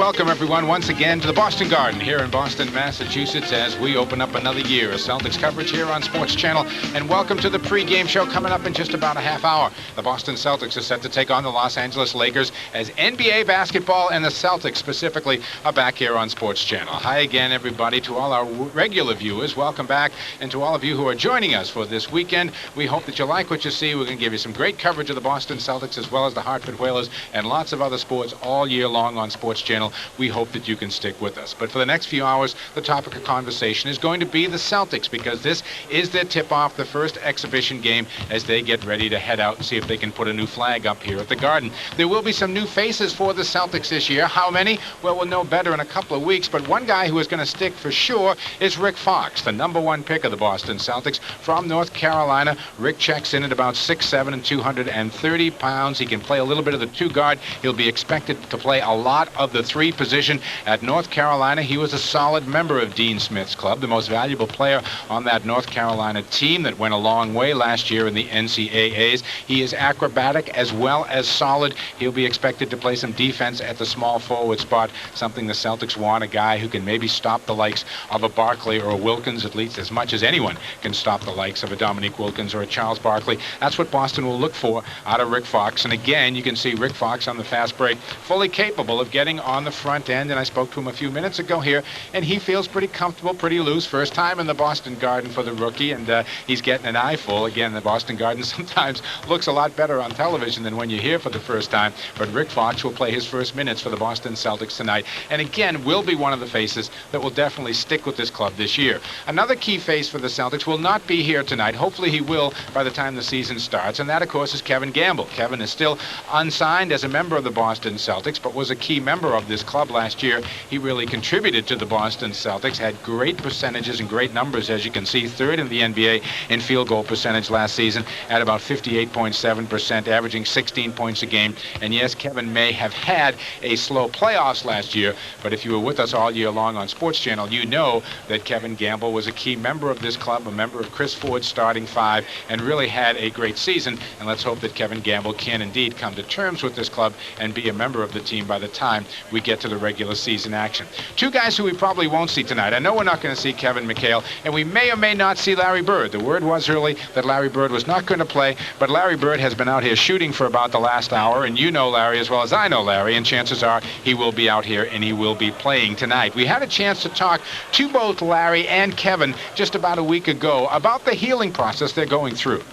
welcome everyone once again to the Boston Garden here in Boston, Massachusetts, as we open up another year of Celtics coverage here on Sports Channel. And welcome to the pregame show coming up in just about a half hour. The Boston Celtics are set to take on the Los Angeles Lakers as NBA basketball and the Celtics specifically are back here on Sports Channel. Hi again, everybody, to all our regular viewers. Welcome back, and to all of you who are joining us for this weekend. We hope that you like what you see. We're going to give you some great coverage of the Boston Celtics as well as the Hartford Whalers and lots of other sports all year long on Sports Channel. We hope that you can stick with us. But for the next few hours, the topic of conversation is going to be the Celtics, because this is their tip-off, the first exhibition game as they get ready to head out and see if they can put a new flag up here at the Garden. There will be some new faces for the Celtics this year. How many? Well, we'll know better in a couple of weeks, but one guy who is going to stick for sure is Rick Fox, the #1 pick of the Boston Celtics from North Carolina. Rick checks in at about 6'7" and 230 pounds. He can play a little bit of the two-guard. He'll be expected to play a lot of the three position at North Carolina. He was a solid member of Dean Smith's club, the most valuable player on that North Carolina team that went a long way last year in the NCAAs. He is acrobatic as well as solid. He'll be expected to play some defense at the small forward spot, something the Celtics want, a guy who can maybe stop the likes of a Barkley or a Wilkins, at least as much as anyone can stop the likes of a Dominique Wilkins or a Charles Barkley. That's what Boston will look for out of Rick Fox. And again, you can see Rick Fox on the fast break, fully capable of getting on the front end. And I spoke to him a few minutes ago here, and he feels pretty comfortable, pretty loose. First time in the Boston Garden for the rookie, and he's getting an eyeful. Again, the Boston Garden sometimes looks a lot better on television than when you're here for the first time. But Rick Fox will play his first minutes for the Boston Celtics tonight, and again will be one of the faces that will definitely stick with this club this year. Another key face for the Celtics will not be here tonight. Hopefully he will by the time the season starts, and that, of course, is Kevin Gamble. Kevin is still unsigned as a member of the Boston Celtics, but was a key member of this club last year. He really contributed to the Boston Celtics, had great percentages and great numbers, as you can see, third in the NBA in field goal percentage last season at about 58.7%, averaging 16 points a game. And yes, Kevin may have had a slow playoffs last year, but if you were with us all year long on Sports Channel, you know that Kevin Gamble was a key member of this club, a member of Chris Ford's starting five, and really had a great season. And let's hope that Kevin Gamble can indeed come to terms with this club and be a member of the team by the time we get to the regular season action. Two guys who we probably won't see tonight. I know we're not going to see Kevin McHale, and we may or may not see Larry Bird. The word was early that Larry Bird was not going to play, but Larry Bird has been out here shooting for about the last hour, and you know Larry as well as I know Larry, and chances are he will be out here and he will be playing tonight. We had a chance to talk to both Larry and Kevin just about a week ago about the healing process they're going through.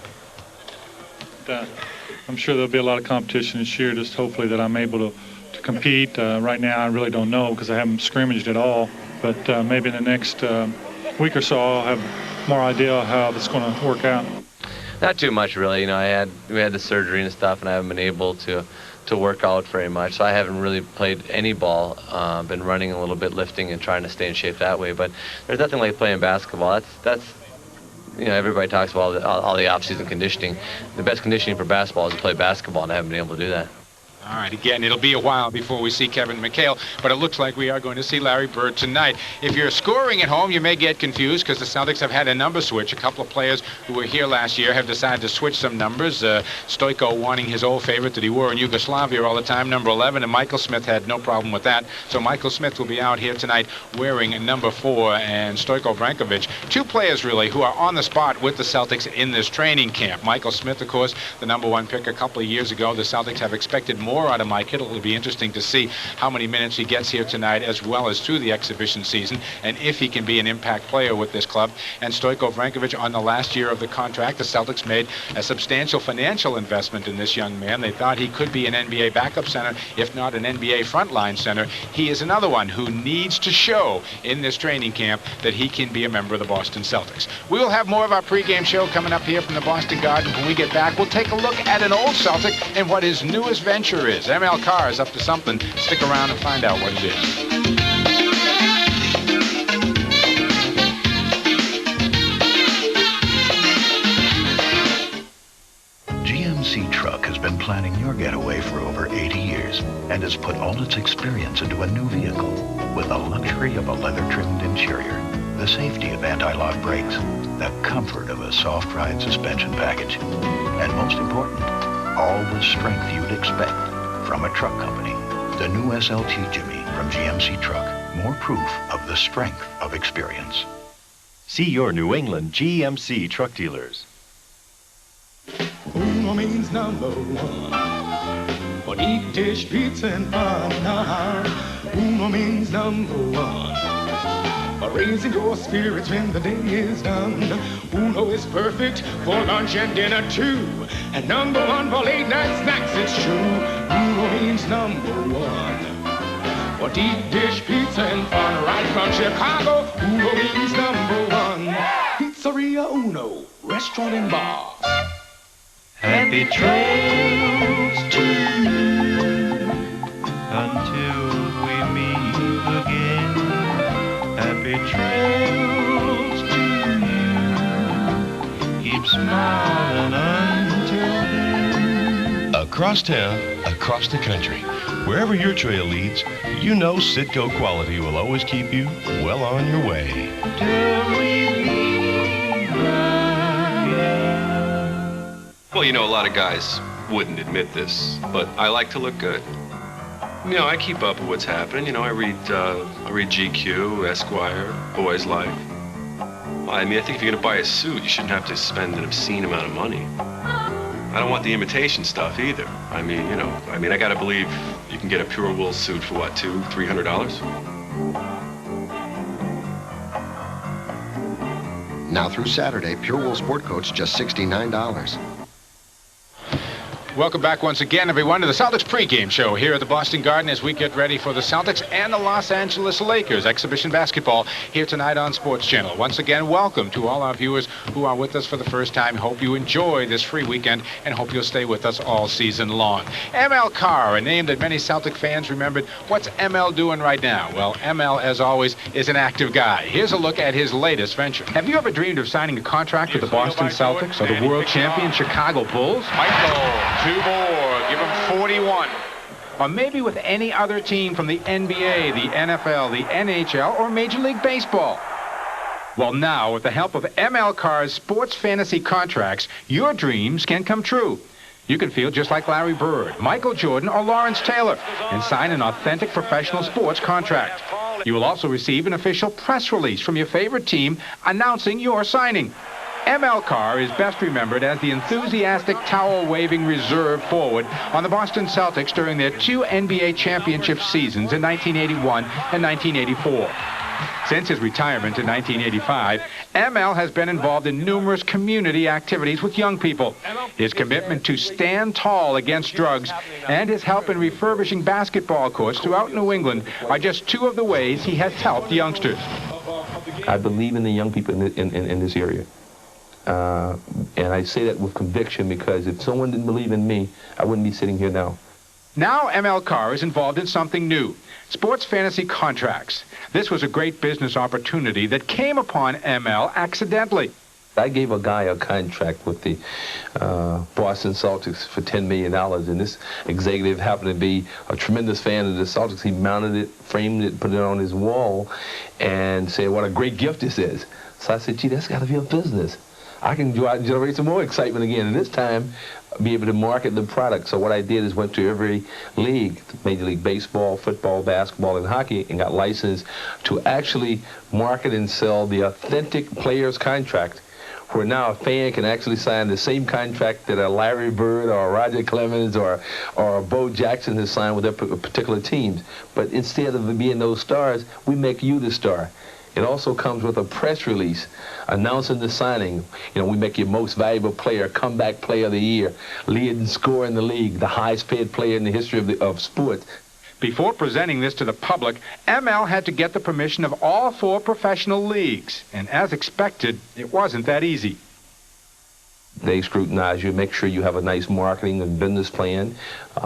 I'm sure there'll be a lot of competition this year, just hopefully that I'm able to compete. Right now I really don't know because I haven't scrimmaged at all, but maybe in the next week or so I'll have more idea how it's going to work out. Not too much, really. You know, we had the surgery and stuff, and I haven't been able to work out very much, so I haven't really played any ball. Been running a little bit, lifting, and trying to stay in shape that way. But there's nothing like playing basketball. That's you know, everybody talks about all the off-season conditioning. The best conditioning for basketball is to play basketball, and I haven't been able to do that. All right, again, it'll be a while before we see Kevin McHale, but it looks like we are going to see Larry Bird tonight. If you're scoring at home, you may get confused because the Celtics have had a number switch. A couple of players who were here last year have decided to switch some numbers. Stoico wanting his old favorite that he wore in Yugoslavia all the time, number 11, and Michael Smith had no problem with that. So Michael Smith will be out here tonight wearing number 4, and Stoico Brankovic, two players really who are on the spot with the Celtics in this training camp. Michael Smith, of course, the #1 pick a couple of years ago. The Celtics have expected more out of Mike. It'll be interesting to see how many minutes he gets here tonight as well as through the exhibition season, and if he can be an impact player with this club. And Stoico Brankovic, on the last year of the contract, the Celtics made a substantial financial investment in this young man. They thought he could be an NBA backup center, if not an NBA frontline center. He is another one who needs to show in this training camp that he can be a member of the Boston Celtics. We will have more of our pregame show coming up here from the Boston Garden. When we get back, we'll take a look at an old Celtic and what his newest venture is. ML Carr is up to something. Stick around and find out what it is. GMC Truck has been planning your getaway for over 80 years and has put all its experience into a new vehicle with the luxury of a leather-trimmed interior, the safety of anti-lock brakes, the comfort of a soft ride suspension package, and most important, all the strength you'd expect from a truck company. The new SLT Jimmy from GMC Truck. More proof of the strength of experience. See your New England GMC truck dealers. Uno means number one for deep dish pizza and fun. Uno means number one for raising your spirits when the day is done. Uno is perfect for lunch and dinner too, and number one for late night snacks, it's true. Uno means number one for deep dish pizza and fun. Right from Chicago, Uno means number one. Pizzeria Uno, restaurant and bar. Happy trails to you until we meet again. Happy trails to you. Keep smiling until then. Across town, across the country, wherever your trail leads, you know Citgo quality will always keep you well on your way. Till we meet again. Well, you know, a lot of guys wouldn't admit this, but I like to look good. You know, I keep up with what's happening. You know, I read GQ, Esquire, Boys Life. Well, I mean, I think if you're going to buy a suit, you shouldn't have to spend an obscene amount of money. I don't want the imitation stuff either. I mean, you know, I got to believe you can get a pure wool suit for what, $200, $300? Now through Saturday, pure wool sport coats just $69. Welcome back once again, everyone, to the Celtics pregame show here at the Boston Garden as we get ready for the Celtics and the Los Angeles Lakers exhibition basketball here tonight on Sports Channel. Once again, welcome to all our viewers who are with us for the first time. Hope you enjoy this free weekend and hope you'll stay with us all season long. ML Carr, a name that many Celtic fans remembered. What's ML doing right now? Well, ML, as always, is an active guy. Here's a look at his latest venture. Have you ever dreamed of signing a contract with the Boston Celtics or the world champion Chicago Bulls? Michael. 2 more, give him 41. Or maybe with any other team from the NBA, the NFL, the NHL, or Major League Baseball. Well, now, with the help of ML Carr's sports fantasy contracts, your dreams can come true. You can feel just like Larry Bird, Michael Jordan, or Lawrence Taylor and sign an authentic professional sports contract. You will also receive an official press release from your favorite team announcing your signing. ML Carr is best remembered as the enthusiastic towel-waving reserve forward on the Boston Celtics during their 2 NBA championship seasons in 1981 and 1984. Since his retirement in 1985, ML has been involved in numerous community activities with young people. His commitment to stand tall against drugs and his help in refurbishing basketball courts throughout New England are just 2 of the ways he has helped youngsters. I believe in the young people in this area. And I say that with conviction because if someone didn't believe in me, I wouldn't be sitting here now. Now ML Carr is involved in something new, sports fantasy contracts. This was a great business opportunity that came upon ML accidentally. I gave a guy a contract with the Boston Celtics for $10 million, and this executive happened to be a tremendous fan of the Celtics. He mounted it, framed it, put it on his wall, and said, what a great gift this is. So I said, gee, that's got to be a business. I can go out and generate some more excitement again, and this time be able to market the product. So what I did is went to every league, Major League Baseball, football, basketball, and hockey, and got licensed to actually market and sell the authentic player's contract, where now a fan can actually sign the same contract that a Larry Bird or a Roger Clemens or a Bo Jackson has signed with their particular teams. But instead of being those stars, we make you the star. It also comes with a press release announcing the signing. You know, we make your most valuable player, comeback player of the year, leading scorer in the league, the highest paid player in the history of sports. Before presenting this to the public, ML had to get the permission of all 4 professional leagues. And as expected, it wasn't that easy. They scrutinize you, make sure you have a nice marketing and business plan.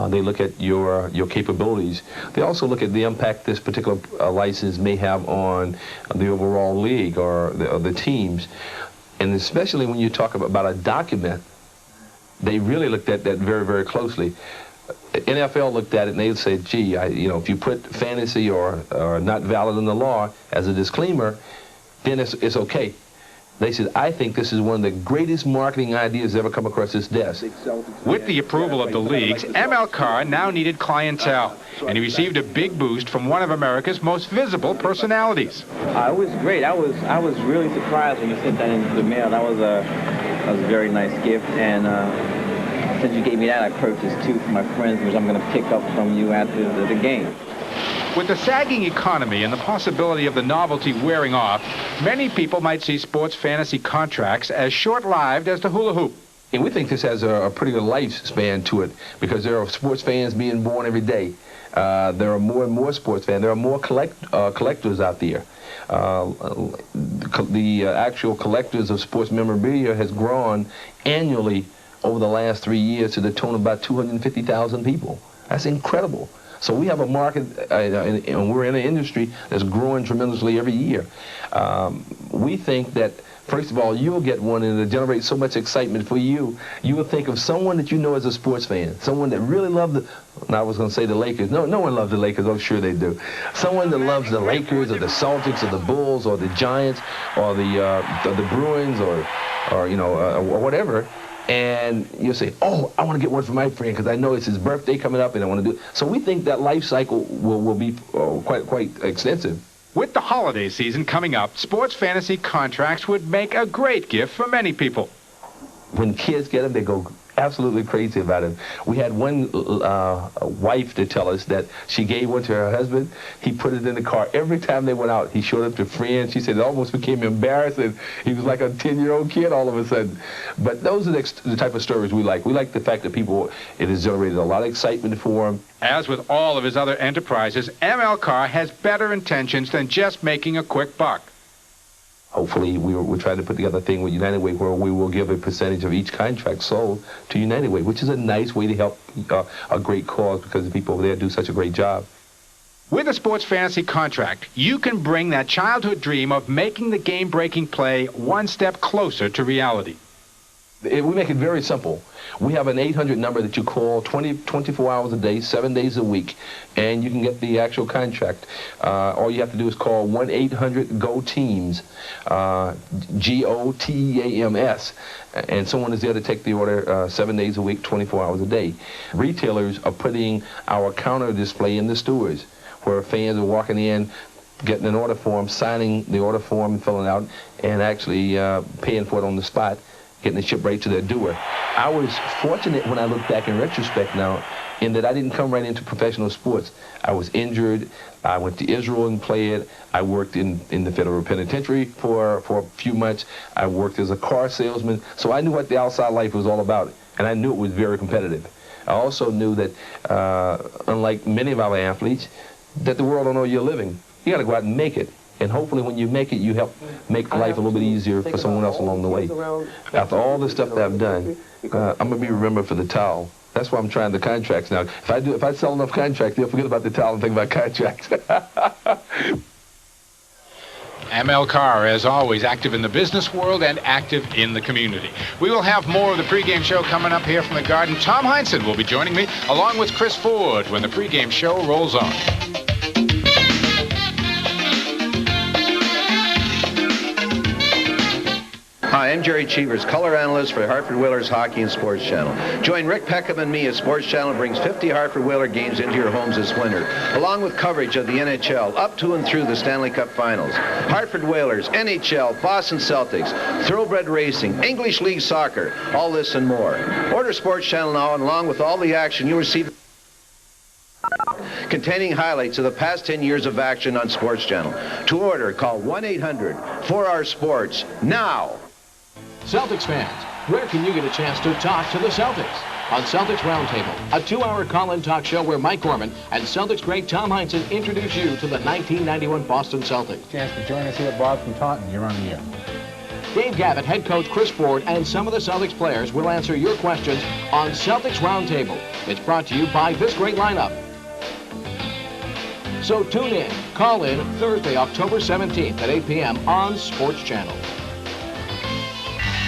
They look at your capabilities. They also look at the impact this particular license may have on the overall league or the teams. And especially when you talk about a document, they really looked at that very, very closely. NFL looked at it and they said, gee, if you put fantasy or not valid in the law as a disclaimer, then it's okay. They said, I think this is one of the greatest marketing ideas ever come across this desk. With the approval of the leagues, ML Carr now needed clientele, and he received a big boost from one of America's most visible personalities. It was great. I was really surprised when you sent that into the mail. That was a very nice gift, and since you gave me that, I purchased 2 for my friends, which I'm going to pick up from you after the game. With the sagging economy and the possibility of the novelty wearing off, many people might see sports fantasy contracts as short-lived as the hula hoop. And we think this has a pretty good lifespan to it because there are sports fans being born every day. There are more and more sports fans. There are more collectors out there. The actual collectors of sports memorabilia has grown annually over the last 3 years to the tune of about 250,000 people. That's incredible. So we have a market, and we're in an industry that's growing tremendously every year. We think that, first of all, you'll get one and it'll generate so much excitement for you. You will think of someone that you know as a sports fan, someone that really loved I was going to say the Lakers. No one loves the Lakers. I'm sure they do. Someone that loves the Lakers or the Celtics or the Bulls or the Giants or the Bruins or whatever. And you'll say, oh, I want to get one for my friend because I know it's his birthday coming up and I want to do it. So we think that life cycle will be quite extensive. With the holiday season coming up, sports fantasy contracts would make a great gift for many people. When kids get them, they go absolutely crazy about it. We had one wife to tell us that she gave one to her husband. He put it in the car. Every time they went out, he showed up to friends. She said it almost became embarrassing. He was like a 10-year-old kid all of a sudden. But those are the type of stories we like. We like the fact that it has generated a lot of excitement for them. As with all of his other enterprises, ML Carr has better intentions than just making a quick buck. Hopefully, we're trying to put together a thing with United Way where we will give a percentage of each contract sold to United Way, which is a nice way to help a great cause because the people over there do such a great job. With a sports fantasy contract, you can bring that childhood dream of making the game-breaking play one step closer to reality. We make it very simple. We have an 800 number that you call 24 hours a day, 7 days a week, and you can get the actual contract. All you have to do is call 1-800-GO-TEAMS, GOTEAMS, and someone is there to take the order 7 days a week, 24 hours a day. Retailers are putting our counter display in the stores where fans are walking in, getting an order form, signing the order form, filling out, and actually paying for it on the spot, getting it shipped right to their door. I was fortunate when I look back in retrospect now in that I didn't come right into professional sports. I was injured. I went to Israel and played. I worked in the federal penitentiary for a few months. I worked as a car salesman. So I knew what the outside life was all about, and I knew it was very competitive. I also knew that, unlike many of our athletes, that the world don't know you're living. You got to go out and make it. And hopefully when you make it, you help make life a little bit easier for someone else along the way. After all the stuff that I've done, I'm going to be remembered for the towel. That's why I'm trying the contracts now. If I sell enough contracts, they'll forget about the towel and think about contracts. ML Carr, as always, active in the business world and active in the community. We will have more of the pregame show coming up here from the Garden. Tom Heinsohn will be joining me, along with Chris Ford, when the pregame show rolls on. Hi, I'm Jerry Cheevers, color analyst for Hartford Whalers Hockey and Sports Channel. Join Rick Peckham and me as Sports Channel brings 50 Hartford Whaler games into your homes this winter, along with coverage of the NHL up to and through the Stanley Cup Finals. Hartford Whalers, NHL, Boston Celtics, Thoroughbred Racing, English League Soccer, all this and more. Order Sports Channel now, and along with all the action you'll receive containing highlights of the past 10 years of action on Sports Channel. To order, call 1-800-4R-SPORTS now. Celtics fans, where can you get a chance to talk to the Celtics? On Celtics Roundtable, a 2-hour call-in talk show where Mike Gorman and Celtics great Tom Heinsohn introduce you to the 1991 Boston Celtics. Chance to join us here, Bob from Taunton. You're on the air. Dave Gavitt, head coach Chris Ford, and some of the Celtics players will answer your questions on Celtics Roundtable. It's brought to you by this great lineup. So tune in, call in Thursday, October 17th at 8 p.m. on Sports Channel.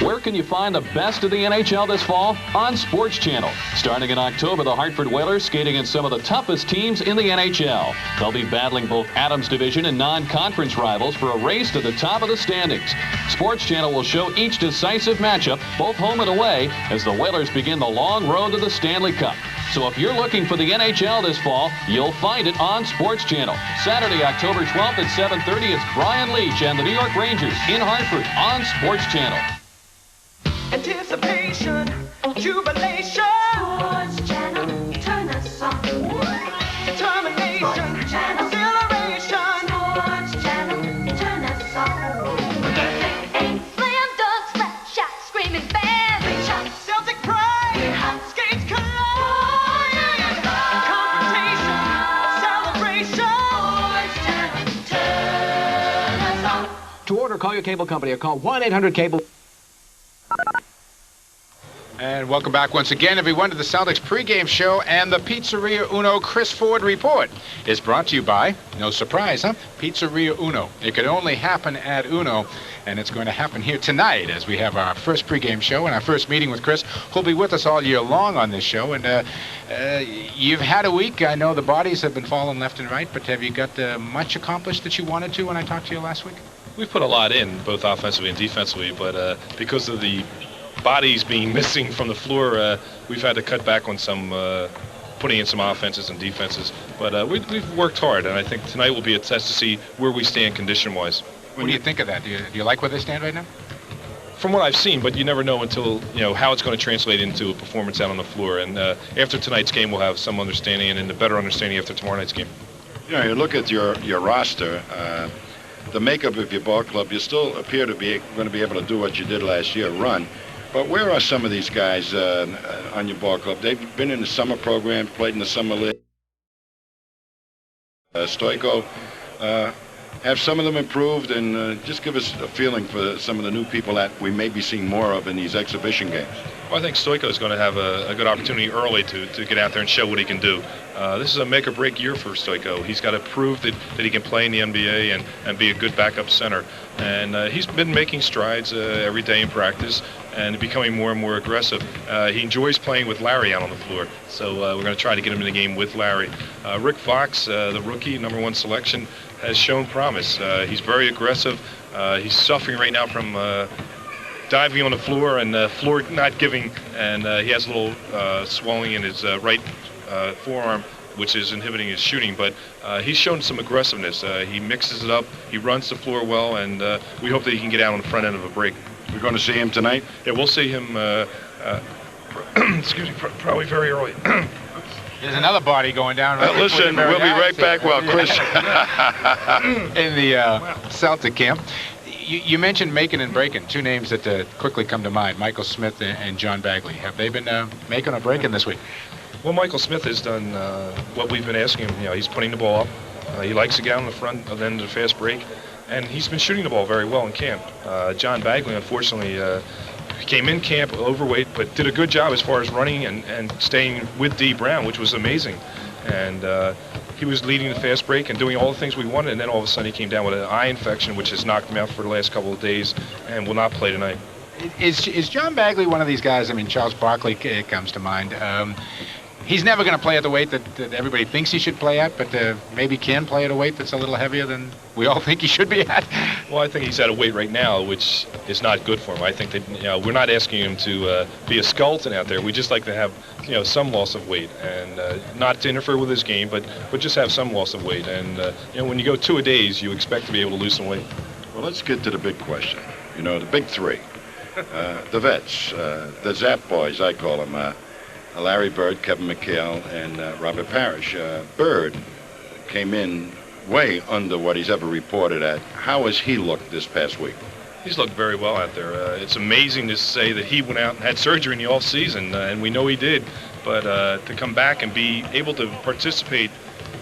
Where can you find the best of the NHL this fall? On Sports Channel. Starting in October, the Hartford Whalers skate against some of the toughest teams in the NHL. They'll be battling both Adams Division and non-conference rivals for a race to the top of the standings. Sports Channel will show each decisive matchup, both home and away, as the Whalers begin the long road to the Stanley Cup. So if you're looking for the NHL this fall, you'll find it on Sports Channel. Saturday, October 12th at 7:30, it's Brian Leach and the New York Rangers in Hartford on Sports Channel. Anticipation, jubilation. Sports Channel, turn us on. Determination, exhilaration. Sports Channel, turn us on. Slam dunk, slap shot, screaming fans. Big shot, Celtic pride, skates collide. Confrontation, celebration. Sports Channel, turn us on. To order, call your cable company or call 1-800-CABLE. And welcome back once again, everyone, to the Celtics pregame show. And the Pizzeria Uno Chris Ford Report is brought to you by, no surprise, huh? Pizzeria Uno. It could only happen at Uno, and it's going to happen here tonight as we have our first pregame show and our first meeting with Chris, who'll be with us all year long on this show. And you've had a week. I know the bodies have been falling left and right, but have you got much accomplished that you wanted to when I talked to you last week? We've put a lot in, both offensively and defensively, but because of the bodies being missing from the floor, we've had to cut back on some putting in some offenses and defenses. But we've worked hard, and I think tonight will be a test to see where we stand condition-wise. What do you think of that? Do you like where they stand right now? From what I've seen, but you never know until, how it's going to translate into a performance out on the floor. And after tonight's game, we'll have some understanding, and a better understanding after tomorrow night's game. You look at your roster, the makeup of your ball club, you still appear to be going to be able to do what you did last year, run. But where are some of these guys on your ball club? They've been in the summer program, played in the summer league. Stoico, have some of them improved? And just give us a feeling for some of the new people that we may be seeing more of in these exhibition games. Well, I think Stoico is going to have a good opportunity early to get out there and show what he can do. This is a make-or-break year for Stoico. He's got to prove that he can play in the NBA and be a good backup center. And he's been making strides every day in practice and becoming more and more aggressive. He enjoys playing with Larry out on the floor, so we're going to try to get him in the game with Larry. Rick Fox, the rookie, #1 selection, has shown promise. He's very aggressive. He's suffering right now from diving on the floor and the floor not giving, and he has a little swelling in his right forearm, which is inhibiting his shooting, but he's shown some aggressiveness. He mixes it up, he runs the floor well, and we hope that he can get out on the front end of a break. We're going to see him tonight? Yeah, we'll see him, excuse me, probably very early. There's another body going down. Right listen, we'll be right back while Chris... in the Celtic camp. You mentioned making and breaking, two names that quickly come to mind, Michael Smith and John Bagley. Have they been making or breaking this week? Well, Michael Smith has done what we've been asking him. He's putting the ball up. He likes to get out in the front of the end of the fast break, and he's been shooting the ball very well in camp. John Bagley, unfortunately, came in camp overweight, but did a good job as far as running and staying with D. Brown, which was amazing. And he was leading the fast break and doing all the things we wanted, and then all of a sudden he came down with an eye infection, which has knocked him out for the last couple of days and will not play tonight. Is John Bagley one of these guys? I mean, Charles Barkley comes to mind. He's never going to play at the weight that everybody thinks he should play at, but maybe can play at a weight that's a little heavier than we all think he should be at. Well, I think he's at a weight right now which is not good for him. I think that we're not asking him to be a skeleton out there. We just like to have some loss of weight and not to interfere with his game, but just have some loss of weight. And when you go 2-a-days, you expect to be able to lose some weight. Well, let's get to the big question. The big three, the vets, the Zap boys, I call them. Larry Bird, Kevin McHale, and Robert Parish. Bird came in way under what he's ever reported at. How has he looked this past week? He's looked very well out there. It's amazing to say that he went out and had surgery in the off-season, and we know he did. But to come back and be able to participate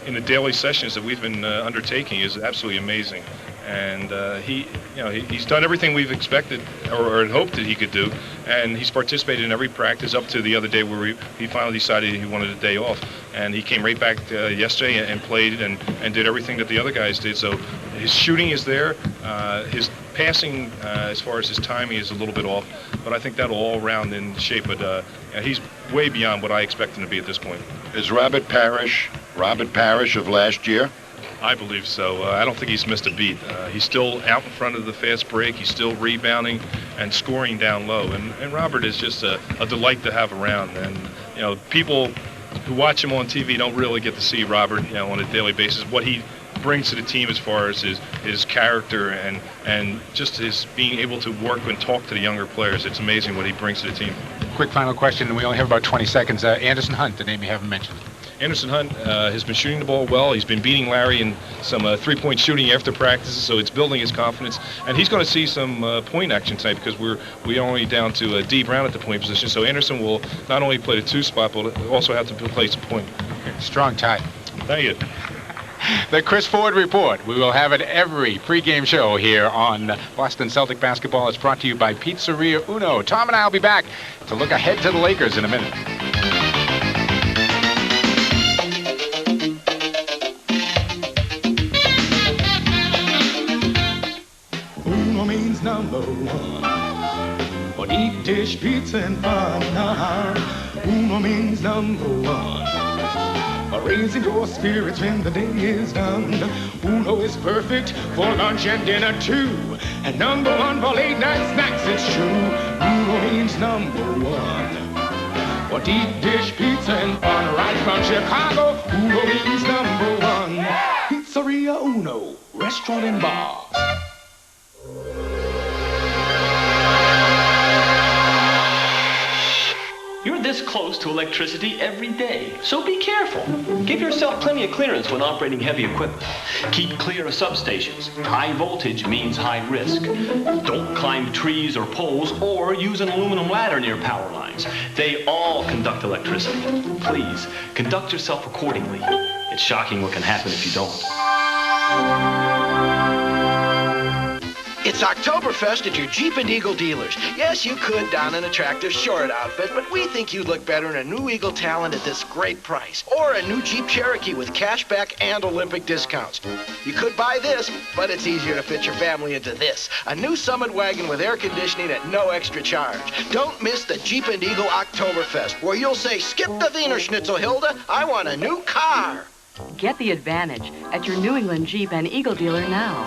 in the daily sessions that we've been undertaking is absolutely amazing. And he's done everything we've expected or had hoped that he could do, and he's participated in every practice up to the other day where he finally decided he wanted a day off. And he came right back yesterday and played and did everything that the other guys did. So his shooting is there. His passing, as far as his timing, is a little bit off. But I think that'll all round in shape. But he's way beyond what I expect him to be at this point. Is Robert Parish of last year? I believe so. I don't think he's missed a beat. He's still out in front of the fast break. He's still rebounding and scoring down low. And Robert is just a delight to have around. And, you know, people who watch him on TV don't really get to see Robert, you know, on a daily basis, what he brings to the team as far as his character and just his being able to work and talk to the younger players. It's amazing what he brings to the team. Quick final question, and we only have about 20 seconds. Anderson Hunt, the name you haven't mentioned. Anderson Hunt has been shooting the ball well. He's been beating Larry in some three-point shooting after practices, so it's building his confidence. And he's going to see some point action tonight because we're only down to D. Brown at the point position. So Anderson will not only play the 2 spot, but also have to play some point. Okay, strong tie. Thank you. The Chris Ford Report. We will have it every pregame show here on Boston Celtic basketball. It's brought to you by Pizzeria Uno. Tom and I will be back to look ahead to the Lakers in a minute. Uno means number one. For deep dish pizza and fun. Uno means number one. Raising your spirits when the day is done. Uno is perfect for lunch and dinner too. And number one for late night snacks, it's true. Uno means number one. For deep dish pizza and fun right from Chicago, Uno means number one. Pizzeria Uno, restaurant and bar. You're this close to electricity every day, so be careful. Give yourself plenty of clearance when operating heavy equipment. Keep clear of substations. High voltage means high risk. Don't climb trees or poles or use an aluminum ladder near power lines. They all conduct electricity. Please, conduct yourself accordingly. It's shocking what can happen if you don't. It's Oktoberfest at your Jeep and Eagle dealers. Yes, you could don an attractive short outfit, but we think you'd look better in a new Eagle Talon at this great price. Or a new Jeep Cherokee with cashback and Olympic discounts. You could buy this, but it's easier to fit your family into this. A new Summit wagon with air conditioning at no extra charge. Don't miss the Jeep and Eagle Oktoberfest, where you'll say, skip the Wiener Schnitzel, Hilda, I want a new car. Get the advantage at your New England Jeep and Eagle dealer now.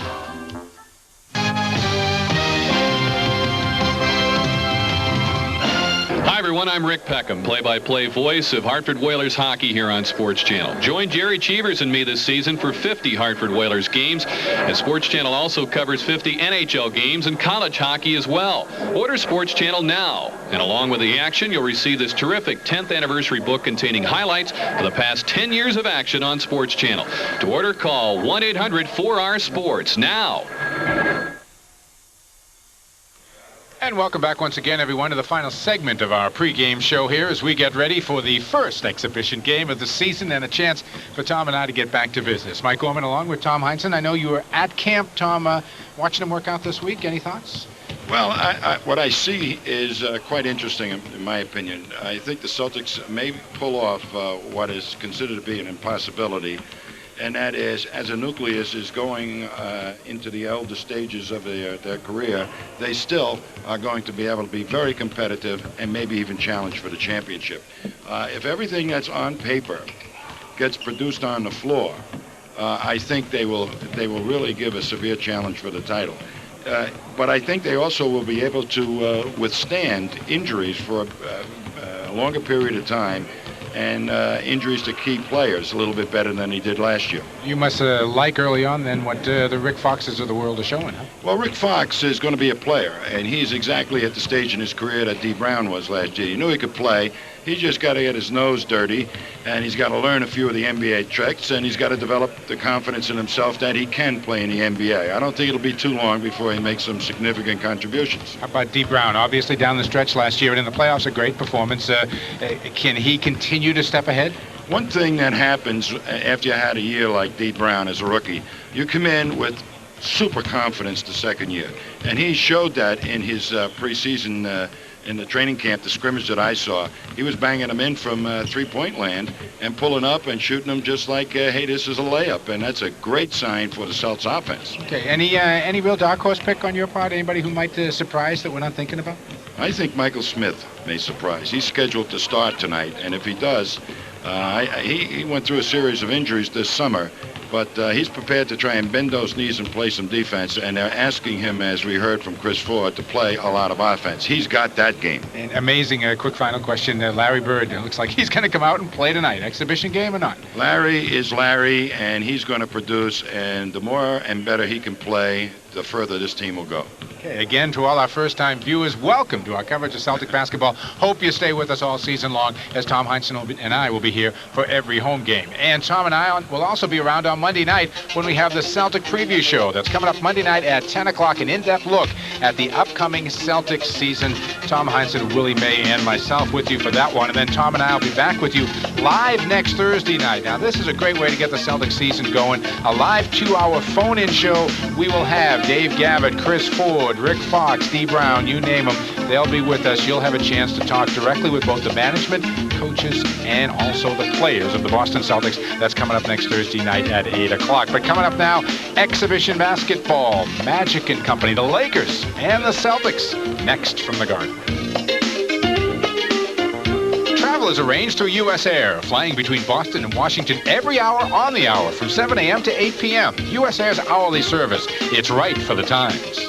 Hi, everyone. I'm Rick Peckham, play-by-play voice of Hartford Whalers hockey here on Sports Channel. Join Jerry Cheevers and me this season for 50 Hartford Whalers games, as Sports Channel also covers 50 NHL games and college hockey as well. Order Sports Channel now, and along with the action, you'll receive this terrific 10th anniversary book containing highlights for the past 10 years of action on Sports Channel. To order, call 1-800-4R-SPORTS now. And welcome back once again, everyone, to the final segment of our pregame show here as we get ready for the first exhibition game of the season and a chance for Tom and I to get back to business. Mike Gorman along with Tom Heinsohn. I know you were at camp, Tom, watching them work out this week. Any thoughts? Well, what I see is quite interesting, in my opinion. I think the Celtics may pull off what is considered to be an impossibility, and that is, as a nucleus is going into the elder stages of their career, they still are going to be able to be very competitive and maybe even challenge for the championship. If everything that's on paper gets produced on the floor, I think they will really give a severe challenge for the title. But I think they also will be able to withstand injuries for a longer period of time, and injuries to key players a little bit better than he did last year. You must like early on then what the Rick Foxes of the world are showing, huh? Well, Rick Fox is going to be a player, and he's exactly at the stage in his career that D. Brown was last year. He knew he could play. He's just got to get his nose dirty, and he's got to learn a few of the NBA tricks, and he's got to develop the confidence in himself that he can play in the NBA. I don't think it'll be too long before he makes some significant contributions. How about D. Brown? Obviously down the stretch last year and in the playoffs, a great performance. Can he continue to step ahead? One thing that happens after you had a year like D. Brown as a rookie, you come in with super confidence the second year, and he showed that in his preseason in the training camp, the scrimmage that I saw, he was banging them in from three-point land and pulling up and shooting them just like, hey, this is a layup. And that's a great sign for the Celtics offense. Okay, any real dark horse pick on your part? Anybody who might surprise that we're not thinking about? I think Michael Smith may surprise. He's scheduled to start tonight, and if he does, he went through a series of injuries this summer, but he's prepared to try and bend those knees and play some defense, and they're asking him, as we heard from Chris Ford, to play a lot of offense. He's got that game. And amazing, quick final question. Larry Bird, it looks like he's going to come out and play tonight. Exhibition game or not? Larry is Larry, and he's going to produce, and the more and better he can play, the further this team will go. Okay, again, to all our first-time viewers, welcome to our coverage of Celtic basketball. Hope you stay with us all season long, as Tom Heinsohn and I will be here for every home game. And Tom and I will also be around on Monday night when we have the Celtic preview show. That's coming up Monday night at 10 o'clock, an in-depth look at the upcoming Celtic season. Tom Heinsohn, Willie May, and myself with you for that one. And then Tom and I will be back with you live next Thursday night. Now, this is a great way to get the Celtic season going. A live 2-hour phone-in show. We will have Dave Gavitt, Chris Ford, Rick Fox, Dee Brown, you name them. They'll be with us. You'll have a chance to talk directly with both the management, coaches, and also the players of the Boston Celtics. That's coming up next Thursday night at 8 o'clock. But coming up now, exhibition basketball, Magic and Company, the Lakers, and the Celtics, next from the Garden. Travel is arranged through U.S. Air, flying between Boston and Washington every hour on the hour from 7 a.m. to 8 p.m. U.S. Air's hourly service. It's right for the times.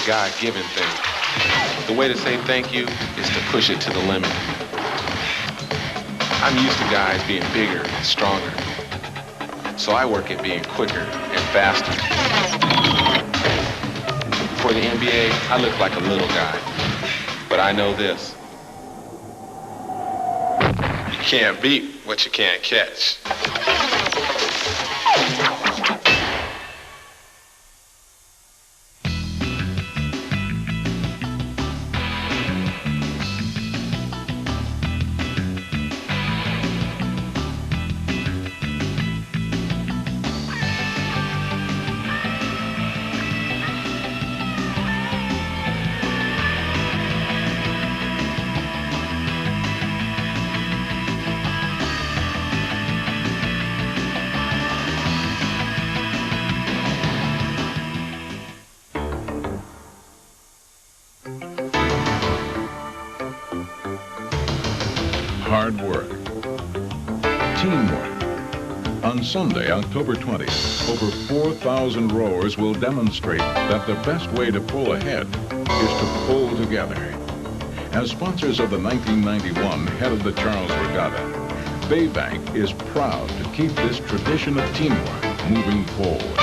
God-given thing. The way to say thank you is to push it to the limit. I'm used to guys being bigger and stronger, so I work at being quicker and faster. For the NBA, I look like a little guy, but I know this. You can't beat what you can't catch. Hard work. Teamwork. On Sunday, October 20th, over 4,000 rowers will demonstrate that the best way to pull ahead is to pull together. As sponsors of the 1991 Head of the Charles Regatta, Baybank is proud to keep this tradition of teamwork moving forward.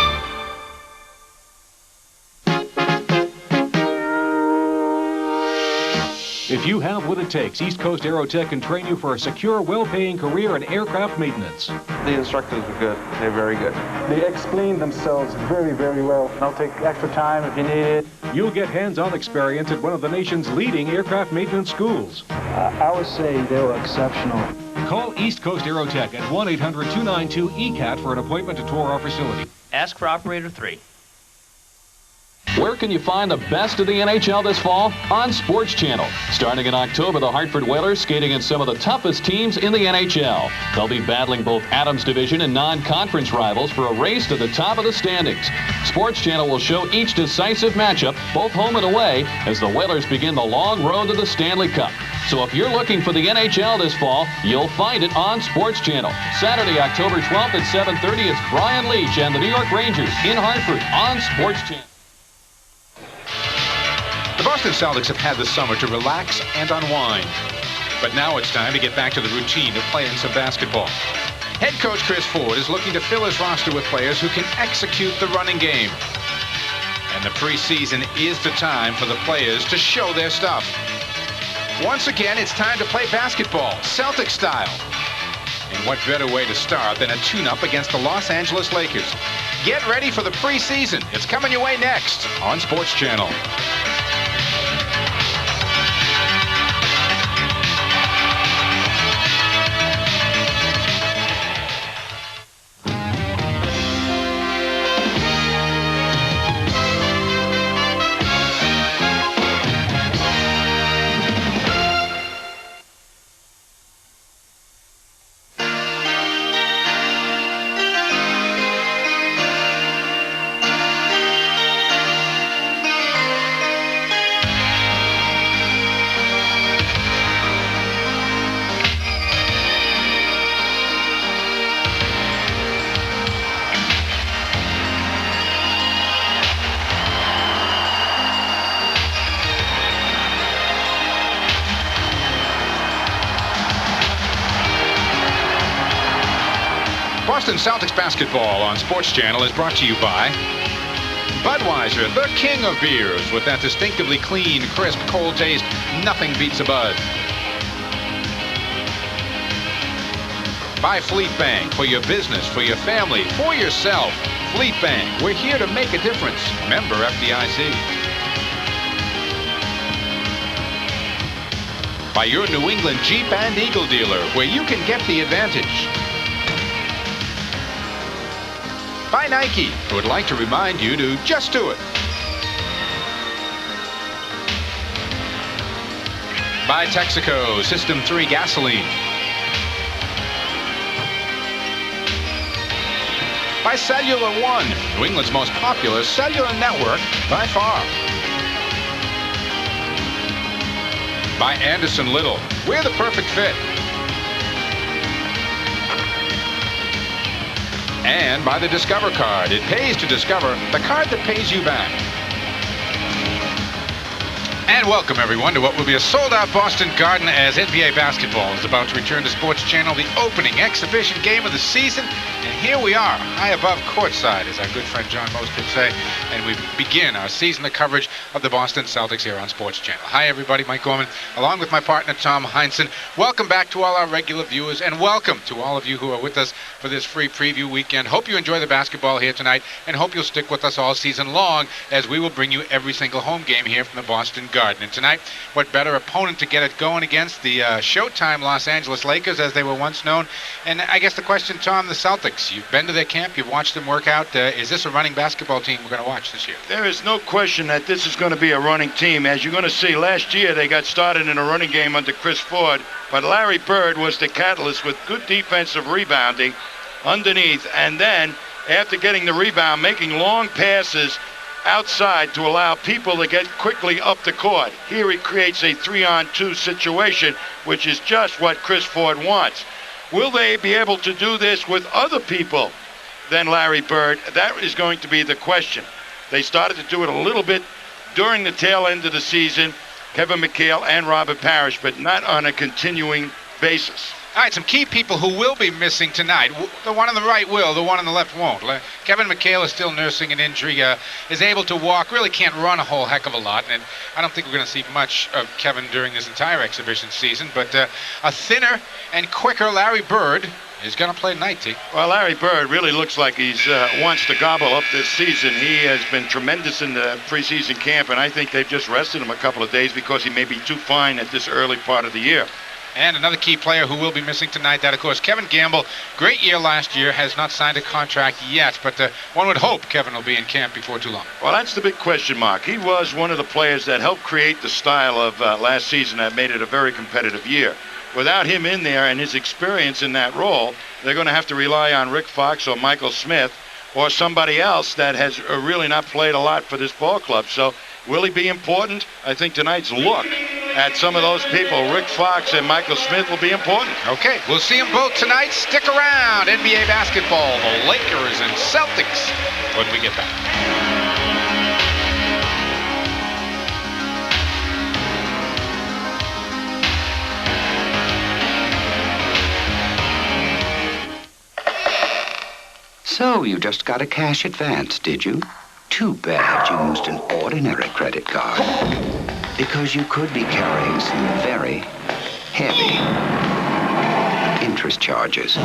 If you have what it takes, East Coast Aerotech can train you for a secure, well-paying career in aircraft maintenance. The instructors are good. They're very good. They explain themselves very, very well. I'll take extra time if you need it. You'll get hands-on experience at one of the nation's leading aircraft maintenance schools. I would say they were exceptional. Call East Coast Aerotech at 1-800-292-ECAT for an appointment to tour our facility. Ask for Operator 3. Where can you find the best of the NHL this fall? On Sports Channel. Starting in October, the Hartford Whalers skate against some of the toughest teams in the NHL. They'll be battling both Adams Division and non-conference rivals for a race to the top of the standings. Sports Channel will show each decisive matchup, both home and away, as the Whalers begin the long road to the Stanley Cup. So if you're looking for the NHL this fall, you'll find it on Sports Channel. Saturday, October 12th at 7:30, it's Brian Leach and the New York Rangers in Hartford on Sports Channel. The Boston Celtics have had the summer to relax and unwind. But now it's time to get back to the routine of playing some basketball. Head coach Chris Ford is looking to fill his roster with players who can execute the running game. And the preseason is the time for the players to show their stuff. Once again, it's time to play basketball, Celtic style. And what better way to start than a tune-up against the Los Angeles Lakers? Get ready for the preseason. It's coming your way next on Sports Channel. Boston Celtics basketball on Sports Channel is brought to you by Budweiser, the king of beers, with that distinctively clean, crisp, cold taste. Nothing beats a Bud. By Fleet Bank, for your business, for your family, for yourself. Fleet Bank, we're here to make a difference. Member FDIC. By your New England Jeep and Eagle dealer, where you can get the advantage. By Nike, who would like to remind you to just do it. By Texaco System 3 gasoline. By Cellular One, New England's most popular cellular network by far. By Anderson Little, we're the perfect fit. And by the Discover card. It pays to discover, the card that pays you back. And welcome, everyone, to what will be a sold-out Boston Garden as NBA basketball is about to return to Sports Channel, the opening exhibition game of the season. And here we are, high above courtside, as our good friend John Most would say, and we begin our season of coverage of the Boston Celtics here on Sports Channel. Hi, everybody. Mike Gorman, along with my partner, Tom Heinsohn. Welcome back to all our regular viewers, and welcome to all of you who are with us for this free preview weekend. Hope you enjoy the basketball here tonight, and hope you'll stick with us all season long, as we will bring you every single home game here from the Boston Garden. And tonight, what better opponent to get it going against the Showtime Los Angeles Lakers, as they were once known. And I guess the question, Tom, the Celtics, you've been to their camp, you've watched them work out. Is this a running basketball team we're going to watch this year? There is no question that this is going to be a running team. As you're going to see, last year they got started in a running game under Chris Ford, but Larry Bird was the catalyst with good defensive rebounding underneath, and then after getting the rebound, making long passes outside to allow people to get quickly up the court. Here he creates a 3-on-2 situation, which is just what Chris Ford wants. Will they be able to do this with other people than Larry Bird? That is going to be the question. They started to do it a little bit during the tail end of the season, Kevin McHale and Robert Parish, but not on a continuing basis. All right, some key people who will be missing tonight. The one on the right will, the one on the left won't. Kevin McHale is still nursing an injury, is able to walk, really can't run a whole heck of a lot, and I don't think we're going to see much of Kevin during this entire exhibition season, but a thinner and quicker Larry Bird is going to play tonight, T. Well, Larry Bird really looks like he's wants to gobble up this season. He has been tremendous in the preseason camp, and I think they've just rested him a couple of days because he may be too fine at this early part of the year. And another key player who will be missing tonight, that, of course, Kevin Gamble. Great year last year, has not signed a contract yet, but one would hope Kevin will be in camp before too long. Well, that's the big question mark. He was one of the players that helped create the style of last season that made it a very competitive year. Without him in there and his experience in that role, they're going to have to rely on Rick Fox or Michael Smith or somebody else that has really not played a lot for this ball club. So will he be important? I think tonight's look at some of those people, Rick Fox and Michael Smith, will be important. Okay, we'll see them both tonight. Stick around. NBA basketball, the Lakers and Celtics, when we get back. So you just got a cash advance, did you? Too bad you used an ordinary credit card. Because you could be carrying some very heavy interest charges.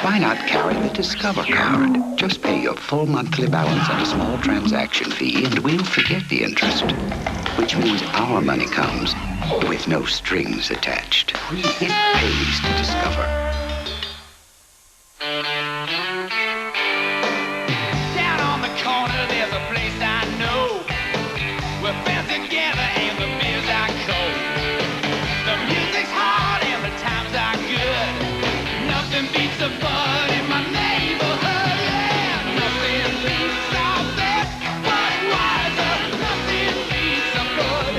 Why not carry the Discover card? Just pay your full monthly balance and a small transaction fee, and we'll forget the interest. Which means our money comes with no strings attached. It pays to Discover. Down on the corner, there's a place I know. We're friends together and the beers are cold. The music's hard and the times are good. Nothing beats the fun in my neighborhood. Yeah, nothing beats all this. Budweiser, nothing beats the good.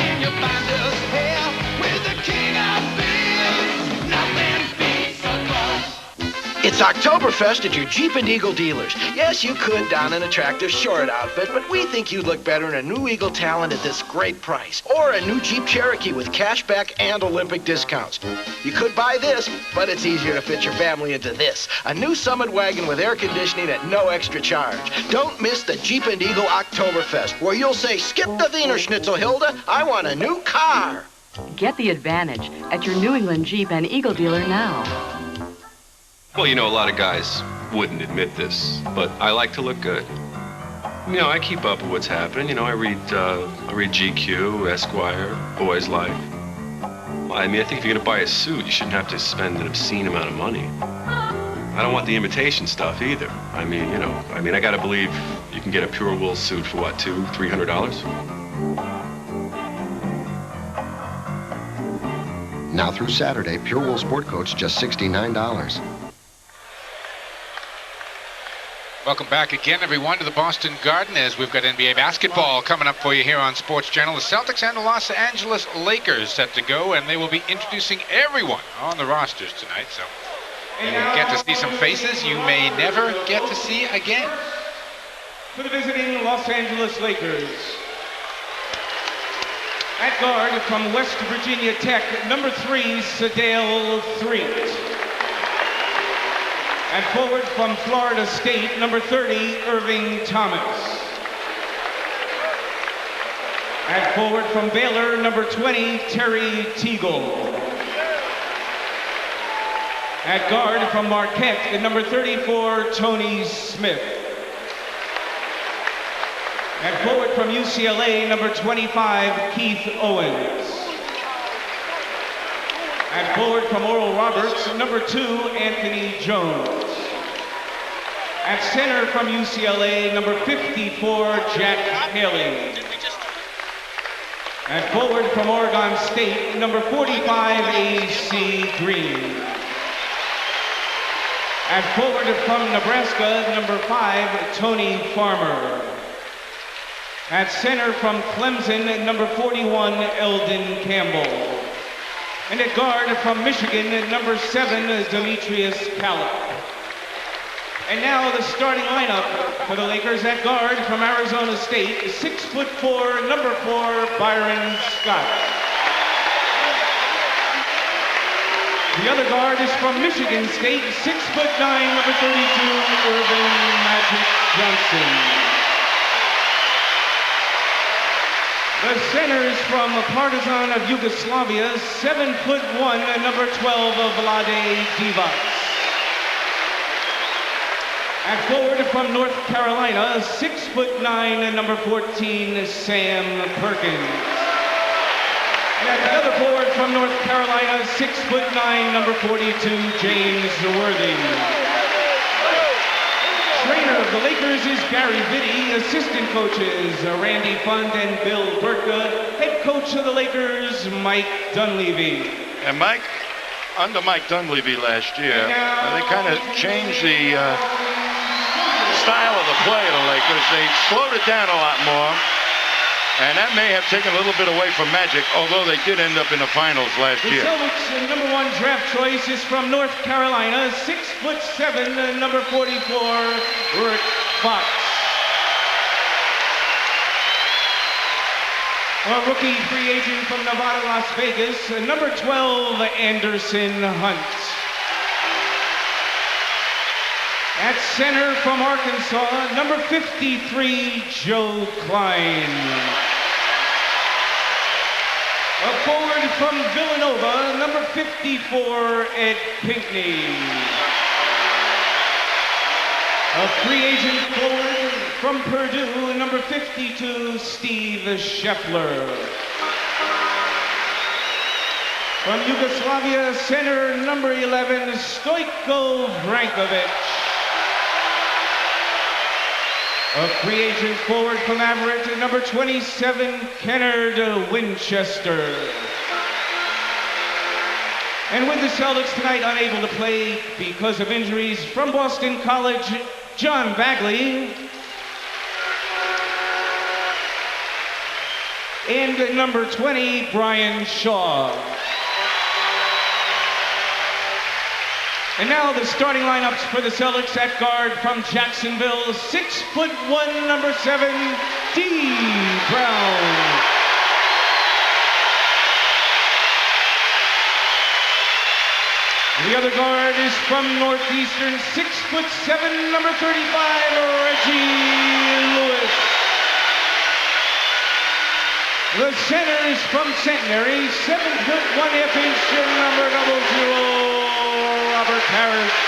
And you find us here with the king of beers. Nothing beats the buzz. It's Oktoberfest at your Jeep and Eagle dealers. Yes, you could don an attractive short outfit, but we think you'd look better in a new Eagle Talon at this great price. Or a new Jeep Cherokee with cashback and Olympic discounts. You could buy this, but it's easier to fit your family into this. A new Summit wagon with air conditioning at no extra charge. Don't miss the Jeep and Eagle Oktoberfest, where you'll say, skip the Wiener Schnitzel, Hilda, I want a new car. Get the advantage at your New England Jeep and Eagle dealer now. Well, you know, a lot of guys wouldn't admit this, but I like to look good. You know, I keep up with what's happening. You know, I read GQ, Esquire, Boys Life. Well, I mean, I think if you're gonna buy a suit, you shouldn't have to spend an obscene amount of money. I don't want the imitation stuff either. I mean, you know, I gotta believe you can get a pure wool suit for what, $200, $300? Now through Saturday, pure wool sport coats just $69. Welcome back again, everyone, to the Boston Garden as we've got NBA basketball coming up for you here on Sports Channel. The Celtics and the Los Angeles Lakers set to go, and they will be introducing everyone on the rosters tonight. So you will get to see some faces you may never get to see again. For the visiting Los Angeles Lakers, at guard from West Virginia Tech, number 3, Sedale Threet. At forward from Florida State, number 30, Irving Thomas. At forward from Baylor, number 20, Terry Teagle. At guard from Marquette, number 34, Tony Smith. At forward from UCLA, number 25, Keith Owens. At forward from Oral Roberts, number 2, Anthony Jones. At center from UCLA, number 54, Jack Haley. At forward from Oregon State, number 45, A.C. Green. At forward from Nebraska, number 5, Tony Farmer. At center from Clemson, number 41, Eldon Campbell. And at guard from Michigan, number 7, Demetrius Callip. And now the starting lineup for the Lakers. At guard from Arizona State, 6'4", number 4, Byron Scott. The other guard is from Michigan State, 6'9", number 32, Irvin Magic Johnson. The centers from Partizan of Yugoslavia, 7'1", number 12, Vlade Divac. At forward from North Carolina, 6'9", number 14, Sam Perkins. And at the other forward from North Carolina, 6'9", number 42, James Worthy. Trainer of the Lakers is Gary Vitti. Assistant coaches Randy Fund and Bill Burtka. Head coach of the Lakers, Mike Dunleavy. And Mike, under Mike Dunleavy last year, they kind of changed the style of the play of the Lakers. They slowed it down a lot more. And that may have taken a little bit away from Magic, although they did end up in the finals last year. The Celtics' number 1 draft choice is from North Carolina, 6'7", number 44, Rick Fox. A rookie free agent from Nevada, Las Vegas, number 12, Anderson Hunt. At center from Arkansas, number 53, Joe Klein. A forward from Villanova, number 54, Ed Pinckney. A free agent forward from Purdue, number 52, Steve Scheffler. From Yugoslavia, center number 11, Stojko Vrankovic. A free agent forward from Everett, number 27, Kennard Winchester. And with the Celtics tonight unable to play because of injuries, from Boston College, John Bagley. And number 20, Brian Shaw. And now the starting lineups for the Celtics. At guard from Jacksonville, 6'1", number 7, D. Brown. The other guard is from Northeastern, 6'7", number 35, Reggie Lewis. The center is from Centenary, 7'1", number 00, Robert Parish.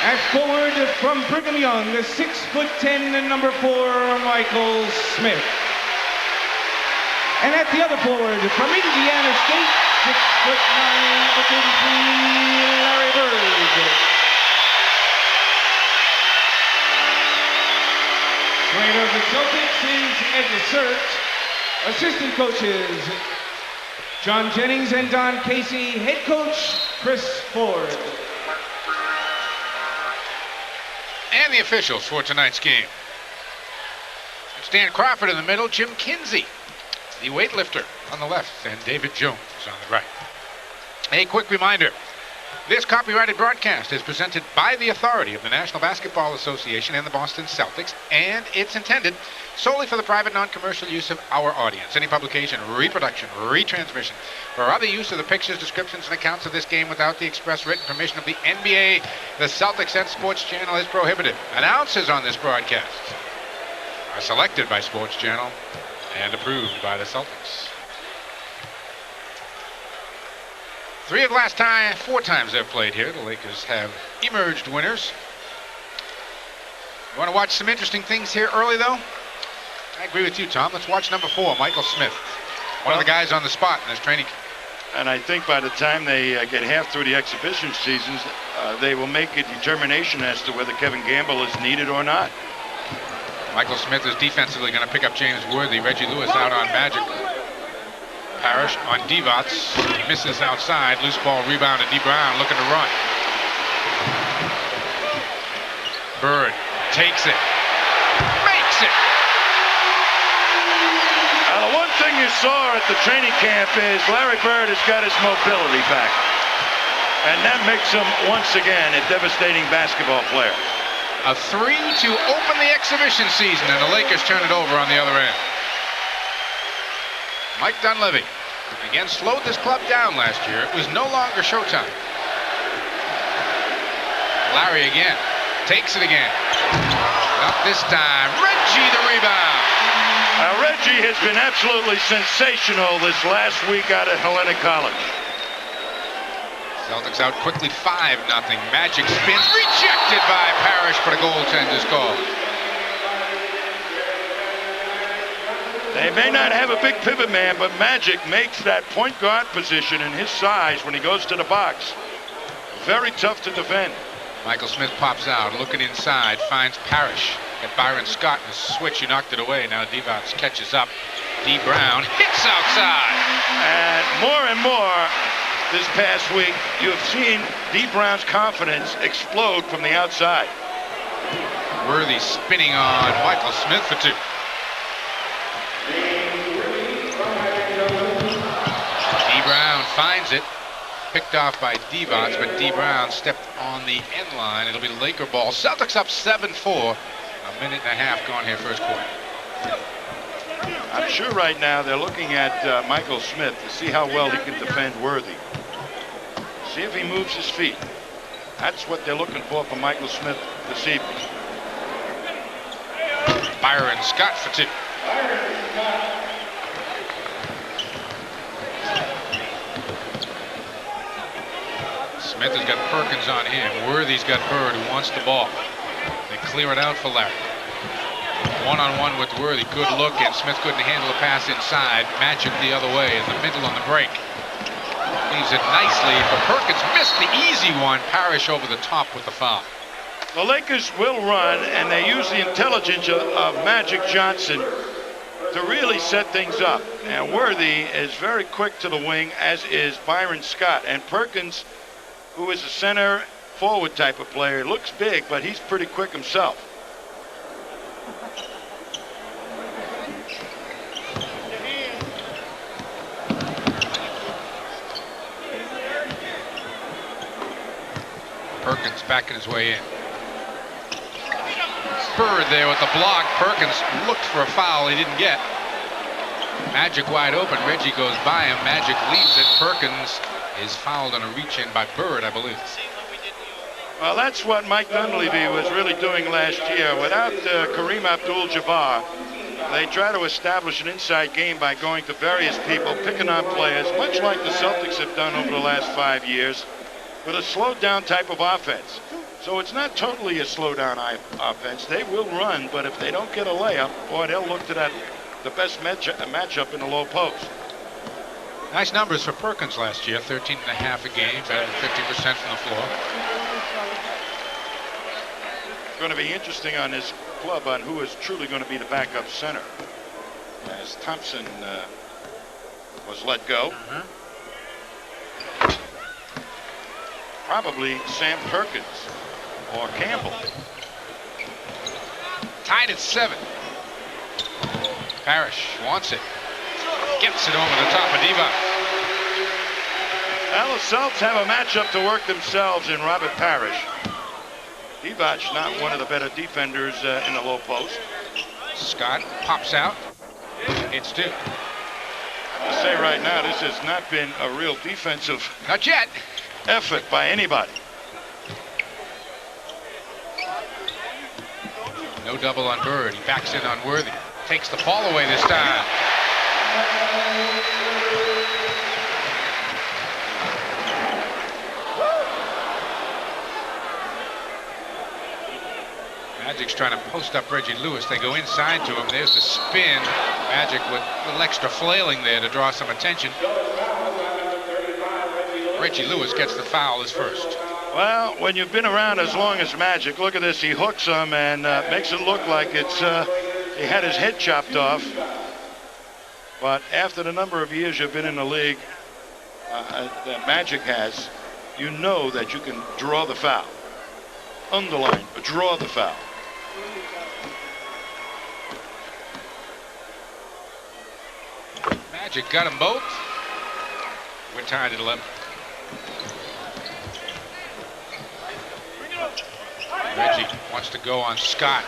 At forward from Brigham Young, 6'10", number 4, Michael Smith. And at the other forward from Indiana State, 6'9", number 33, Larry Bird. Trainer of the Celtics is Ed Sert. Assistant coaches, John Jennings and Don Casey. Head coach, Chris Ford. And the officials for tonight's game. Stan Crawford in the middle, Jim Kinsey, the weightlifter, on the left, and David Jones on the right. A quick reminder, this copyrighted broadcast is presented by the authority of the National Basketball Association and the Boston Celtics, and it's intended solely for the private, non-commercial use of our audience. Any publication, reproduction, retransmission, or other use of the pictures, descriptions, and accounts of this game without the express written permission of the NBA, the Celtics, and Sports Channel is prohibited. Announcers on this broadcast are selected by Sports Channel and approved by the Celtics. 3 of the last 4 times they've played here, the Lakers have emerged winners. You want to watch some interesting things here early, though? I agree with you, Tom. Let's watch number 4, Michael Smith, one of the guys on the spot in this training camp. And I think by the time they get half through the exhibition seasons, they will make a determination as to whether Kevin Gamble is needed or not. Michael Smith is defensively going to pick up James Worthy. Reggie Lewis out on Magic. Parish on Divac. He misses outside. Loose ball rebound to D. Brown looking to run. Bird takes it. Makes it. The one thing you saw at the training camp is Larry Bird has got his mobility back. And that makes him, once again, a devastating basketball player. A 3 to open the exhibition season, and the Lakers turn it over on the other end. Mike Dunleavy, again, slowed this club down last year. It was no longer showtime. Larry again, takes it again. Not this time. Reggie the rebound. Reggie has been absolutely sensational this last week out at Hellenic College. Celtics out quickly, 5-0. Magic spins, rejected by Parish, but a goaltender's call. They may not have a big pivot man, but Magic makes that point guard position in his size when he goes to the box very tough to defend. Michael Smith pops out, looking inside, finds Parish. Got Byron Scott in the switch, he knocked it away. Now Divac catches up. D. Brown hits outside. And more this past week, you have seen D. Brown's confidence explode from the outside. Worthy spinning on Michael Smith for 2. D. Brown finds it. Picked off by Divac, but D. Brown stepped on the end line. It'll be Laker ball. Celtics up 7-4. A minute and a half gone here first quarter. I'm sure right now they're looking at Michael Smith to see how well he can defend Worthy. See if he moves his feet. That's what they're looking for Michael Smith this evening. Byron Scott for 2. Smith has got Perkins on him. Worthy's got Bird, who wants the ball. They clear it out for Larry. One-on-one with Worthy. Good look, and Smith couldn't handle the pass inside. Magic the other way in the middle on the break. Leaves it nicely for Perkins. Missed the easy one. Parish over the top with the foul. The Lakers will run, and they use the intelligence of Magic Johnson to really set things up. And Worthy is very quick to the wing, as is Byron Scott. And Perkins, who is a center forward type of player, looks big, but he's pretty quick himself. Perkins backing his way in. Bird there with the block. Perkins looked for a foul he didn't get. Magic wide open. Reggie goes by him. Magic leaves it. Perkins is fouled on a reach-in by Bird, I believe. Well, that's what Mike Dunleavy was really doing last year. Without Kareem Abdul-Jabbar, they try to establish an inside game by going to various people, picking on players, much like the Celtics have done over the last 5 years, with a slowed down type of offense. So it's not totally a slow down offense. They will run, but if they don't get a layup, boy, they'll look to that the best matchup in the low post. Nice numbers for Perkins last year, 13.5 a game, better than 50% from the floor. It's going to be interesting on this club on who is truly going to be the backup center, as Thompson was let go. Probably Sam Perkins or Campbell. Tied at 7. Parish wants it. Gets it over the top of Divac. Well, the Celtics have a matchup to work themselves in Robert Parish. Divac not one of the better defenders in the low post. Scott pops out. It's 2. I have to say right now, this has not been a real defensive not yet effort by anybody. No double on Bird. He backs in on Worthy. Takes the ball away this time. Magic's trying to post up Reggie Lewis. They go inside to him. There's the spin. Magic with a little extra flailing there to draw some attention. Reggie Lewis gets the foul, his first. Well, when you've been around as long as Magic, look at this. He hooks him and makes it look like it's he had his head chopped off. But after the number of years you've been in the league that Magic has, you know that you can draw the foul. Underline, draw the foul. Magic got them both. We're tied at 11. Reggie wants to go on Scott.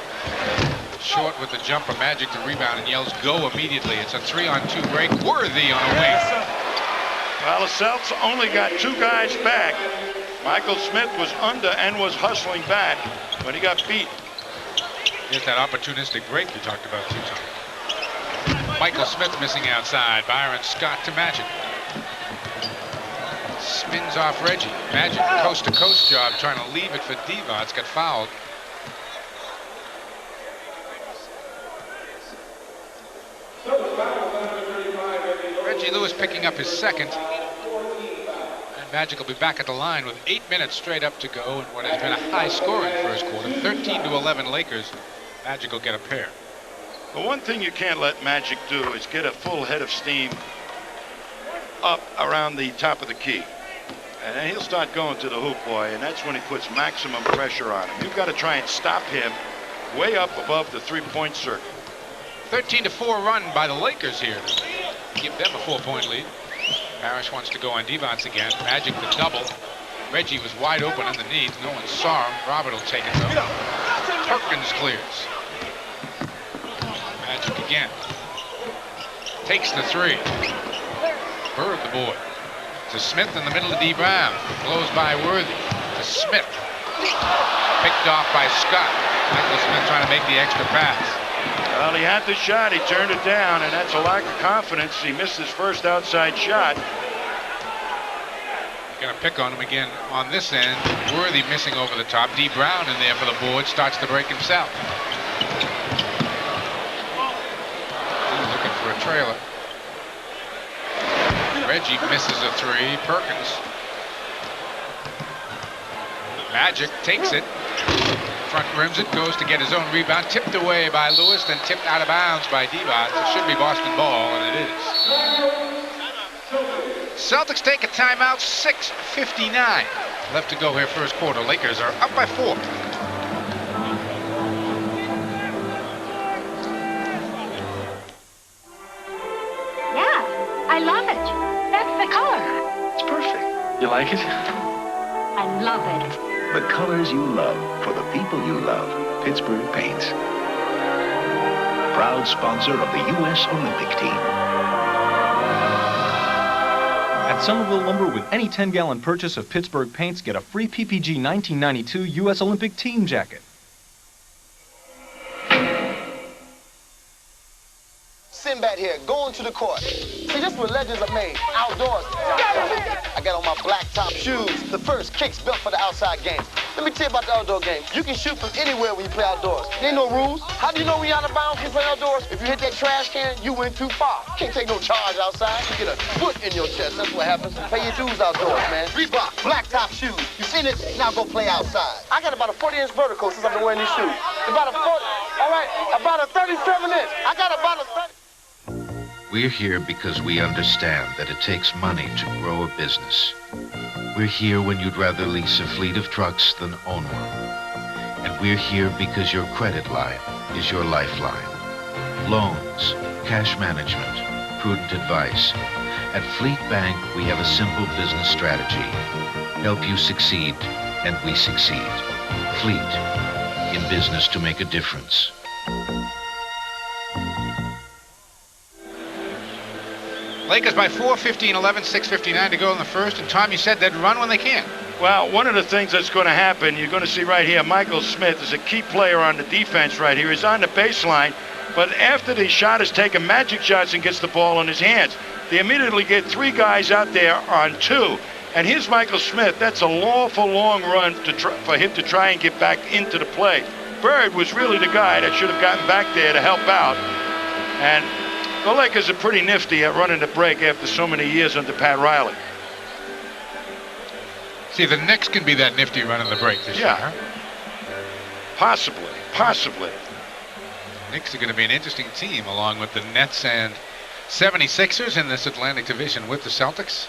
Short with the jumper. Magic to rebound and yells go immediately. It's a 3-on-2 break. Worthy on a wing. Well, the Celtics only got 2 guys back. Michael Smith was under and was hustling back, but he got beat. Here's that opportunistic break you talked about 2 times. Michael Smith missing outside. Byron Scott to Magic. Spins off Reggie. Magic coast-to-coast job trying to leave it for Divac. Got fouled. Reggie Lewis picking up his second. And Magic will be back at the line with 8 minutes straight up to go in what has been a high-scoring first quarter. 13-11 Lakers. Magic will get a pair. The one thing you can't let Magic do is get a full head of steam up around the top of the key. And then he'll start going to the hoop, boy, and that's when he puts maximum pressure on him. You've got to try and stop him way up above the three-point circle. 13-4 run by the Lakers here. Give them a 4-point lead. Parish wants to go on Divac again. Magic the double. Reggie was wide open underneath. No one saw him. Robert will take it though. Perkins clears. Magic again. Takes the 3. Bird the boy. To Smith in the middle of D. Brown. Blows by Worthy. To Smith. Picked off by Scott. Michael Smith trying to make the extra pass. Well, he had the shot. He turned it down, and that's a lack of confidence. He missed his first outside shot. Gonna pick on him again on this end. Worthy missing over the top. D. Brown in there for the board. Starts the break himself. Looking for a trailer. Reggie misses a three. Perkins. Magic takes it. Front rims it. Goes to get his own rebound. Tipped away by Lewis. Then tipped out of bounds by Divac. It should be Boston ball, and it is. Celtics take a timeout. 6:59 left to go here first quarter. Lakers are up by 4. Yeah, I love it. That's the color. It's perfect. You like it? I love it. The colors you love for the people you love. Pittsburgh Paints. Proud sponsor of the U.S. Olympic team. At Somerville Lumber, with any 10-gallon purchase of Pittsburgh Paints, get a free PPG 1992 U.S. Olympic team jacket. Sinbad here, going to the court. See, this is where legends are made, outdoors. I got on my black top shoes, the first kicks built for the outside game. Let me tell you about the outdoor game. You can shoot from anywhere when you play outdoors. There ain't no rules. How do you know when you're out of bounds when you play outdoors? If you hit that trash can, you went too far. Can't take no charge outside. You get a foot in your chest. That's what happens. Pay your dues outdoors, man. Reebok, black top shoes. You seen it? Now go play outside. I got about a 40-inch vertical since I've been wearing these shoes. About a 40, all right, about a 37-inch. I got about a 30. We're here because we understand that it takes money to grow a business. We're here when you'd rather lease a fleet of trucks than own one. And we're here because your credit line is your lifeline. Loans, cash management, prudent advice. At Fleet Bank, we have a simple business strategy. Help you succeed, and we succeed. Fleet, in business to make a difference. Lakers by 4, 15-11, 6:59 to go in the first. And Tom, you said they'd run when they can. Well, one of the things that's going to happen, you're going to see right here, Michael Smith is a key player on the defense right here. He's on the baseline, but after the shot is taken, Magic Johnson gets the ball in his hands. They immediately get 3 guys out there on 2. And here's Michael Smith. That's a awful long run for him to try and get back into the play. Bird was really the guy that should have gotten back there to help out. And the Lakers are pretty nifty at running the break after so many years under Pat Riley. See, the Knicks can be that nifty running the break this year. Possibly. Knicks are going to be an interesting team along with the Nets and 76ers in this Atlantic Division with the Celtics.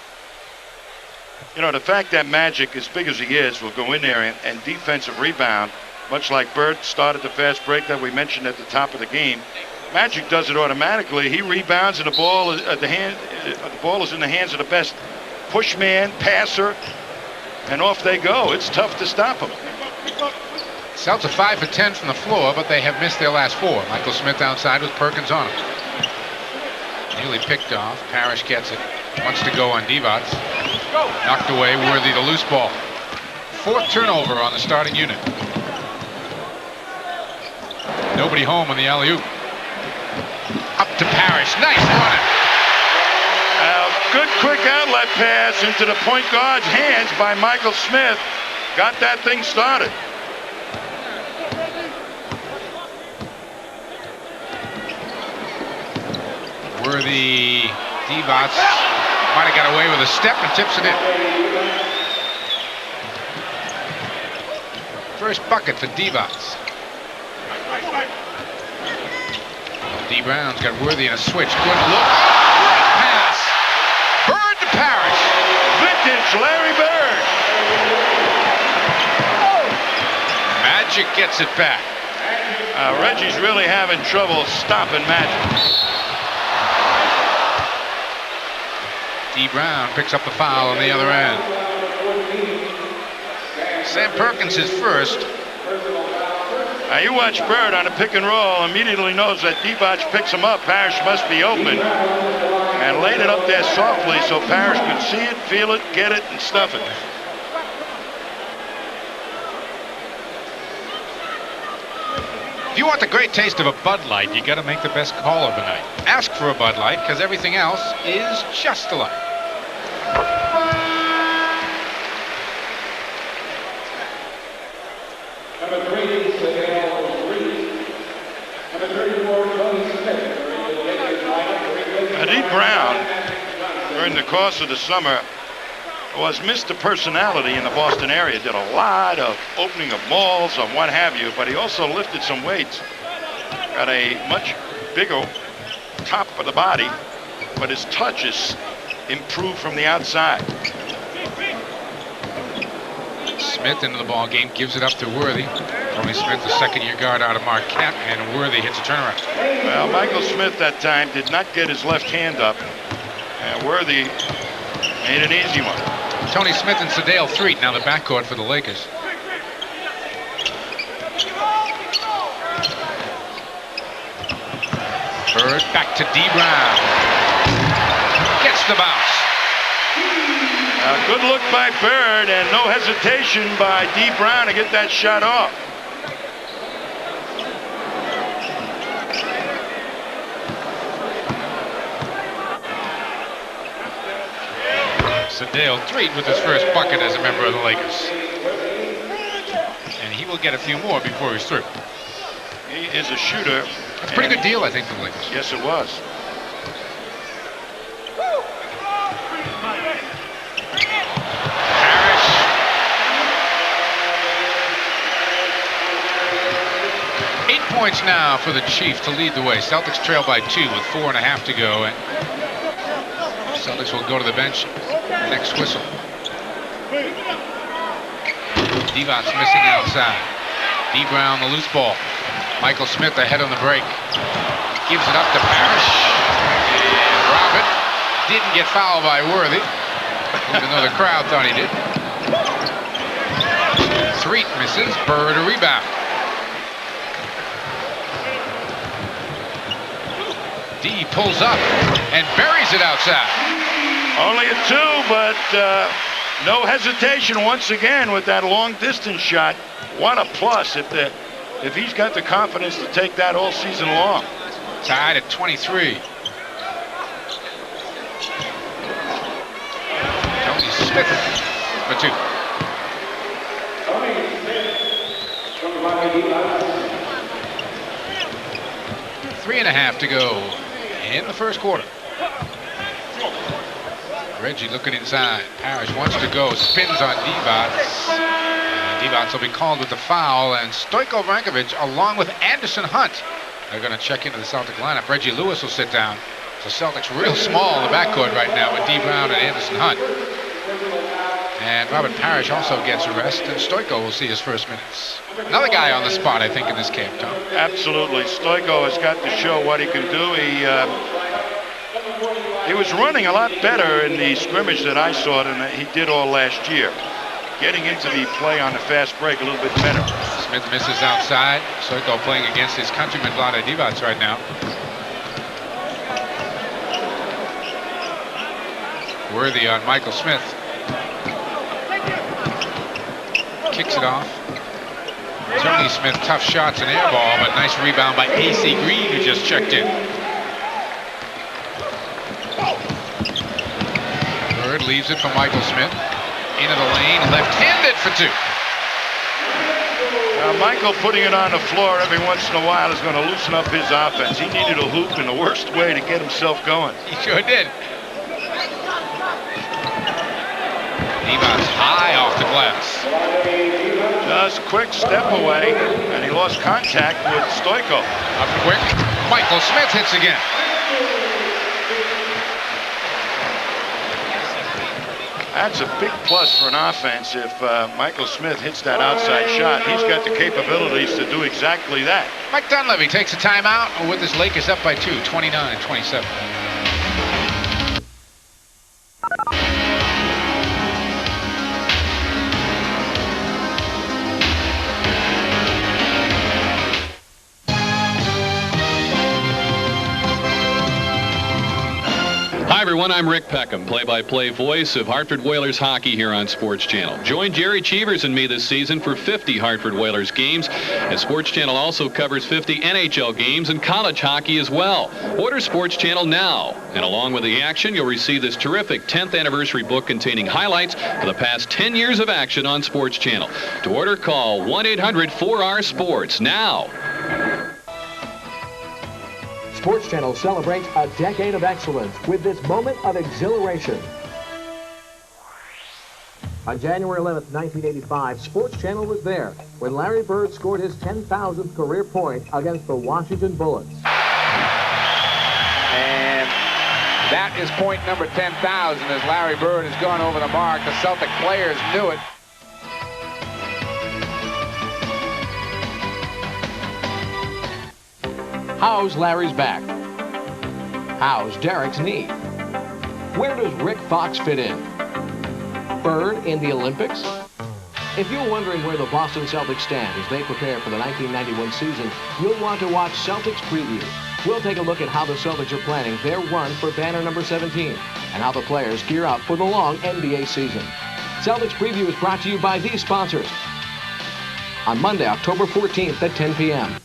You know, the fact that Magic, as big as he is, will go in there and defensive rebound, much like Bird started the fast break that we mentioned at the top of the game. Magic does it automatically. He rebounds, and the ball is in the hands of the best push man, passer, and off they go. It's tough to stop him. Celtics are 5 for 10 from the floor, but they have missed their last 4. Michael Smith outside with Perkins on him. Nearly picked off. Parish gets it. Wants to go on Divac. Knocked away. Worthy the loose ball. 4th turnover on the starting unit. Nobody home on the alley-oop. Up to Parish. Nice run. Good quick outlet pass into the point guard's hands by Michael Smith. Got that thing started. Worthy. Divac might have got away with a step and tips it in. First bucket for Divac. D. Brown's got Worthy in a switch. Good look. Great pass. Bird to Parish. Vintage Larry Bird. Magic gets it back. Reggie's really having trouble stopping Magic. D. Brown picks up the foul on the other end. Sam Perkins is first. Now you watch Bird on a pick and roll, immediately knows that Divac picks him up. Parish must be open. And laid it up there softly so Parish could see it, feel it, get it, and stuff it. If you want the great taste of a Bud Light, you got to make the best call of the night. Ask for a Bud Light, because everything else is just alike. Number 3, Sedale Reed. Number 34, Tony Smith. Dee Brown, during the course of the summer, was Mr. Personality in the Boston area. Did a lot of opening of malls and what have you, but he also lifted some weights. Got a much bigger top of the body, but his touch is improved from the outside. Smith into the ball game, gives it up to Worthy. Tony Smith, the second-year guard out of Marquette, and Worthy hits a turnaround. Well, Michael Smith that time did not get his left hand up, and Worthy made an easy one. Tony Smith and Sedale Threet now the backcourt for the Lakers. Bird back to Dee Brown. Gets the bounce. A good look by Bird and no hesitation by Dee Brown to get that shot off. Sedale Threet with his first bucket as a member of the Lakers. And he will get a few more before he's through. He is a shooter. It's a pretty good deal, I think, for the Lakers. Yes, it was. Parish. Eight points now for the Chiefs to lead the way. Celtics trail by 2 with 4.5 to go. And Celtics will go to the bench next whistle. Divac's missing outside. Dee Brown the loose ball. Michael Smith ahead on the break. Gives it up to Parish. And Robert didn't get fouled by Worthy, even though the crowd thought he did. Threet misses. Bird a rebound. Dee pulls up and buries it outside. Only a 2, but no hesitation once again with that long distance shot. What a plus if he's got the confidence to take that all season long. Tied at 23. Tony Smith for 2. 3.5 to go in the first quarter. Reggie looking inside. Parish wants to go. Spins on Divac. Divac will be called with the foul. And Stojko Brankovic along with Anderson Hunt are going to check into the Celtic lineup. Reggie Lewis will sit down. So Celtics real small in the backcourt right now with Dee Brown and Anderson Hunt. And Robert Parish also gets a rest. And Stojko will see his first minutes. Another guy on the spot, I think, in this camp, Tom. Absolutely. Stojko has got to show what he can do. He was running a lot better in the scrimmage that I saw than he did all last year. Getting into the play on the fast break a little bit better. Smith misses outside. Stojko playing against his countryman Vlade Divac right now. Worthy on Michael Smith. Kicks it off. Tony Smith, tough shots and air ball, but nice rebound by AC Green, who just checked in. Bird leaves it for Michael Smith. Into the lane, left-handed for 2. Now, Michael putting it on the floor every once in a while is going to loosen up his offense. He needed a hoop in the worst way to get himself going. He sure did. Divac's high off the glass. Just quick step away, and he lost contact with Stojko. Up quick. Michael Smith hits again. That's a big plus for an offense if Michael Smith hits that outside shot. He's got the capabilities to do exactly that. Mike Dunleavy takes a timeout with his Lakers up by 2, 29-27. Hi everyone, I'm Rick Peckham, play-by-play voice of Hartford Whalers hockey here on Sports Channel. Join Jerry Cheevers and me this season for 50 Hartford Whalers games, and Sports Channel also covers 50 NHL games and college hockey as well. Order Sports Channel now, and along with the action, you'll receive this terrific 10th anniversary book containing highlights for the past 10 years of action on Sports Channel. To order, call 1-800-4R-SPORTS now. Sports Channel celebrates a decade of excellence with this moment of exhilaration. On January 11th, 1985, Sports Channel was there when Larry Bird scored his 10,000th career point against the Washington Bullets. And that is point number 10,000 as Larry Bird has gone over the mark. The Celtic players knew it. How's Larry's back? How's Derek's knee? Where does Rick Fox fit in? Bird in the Olympics? If you're wondering where the Boston Celtics stand as they prepare for the 1991 season, you'll want to watch Celtics Preview. We'll take a look at how the Celtics are planning their run for banner number 17 and how the players gear up for the long NBA season. Celtics Preview is brought to you by these sponsors on Monday, October 14th at 10 p.m.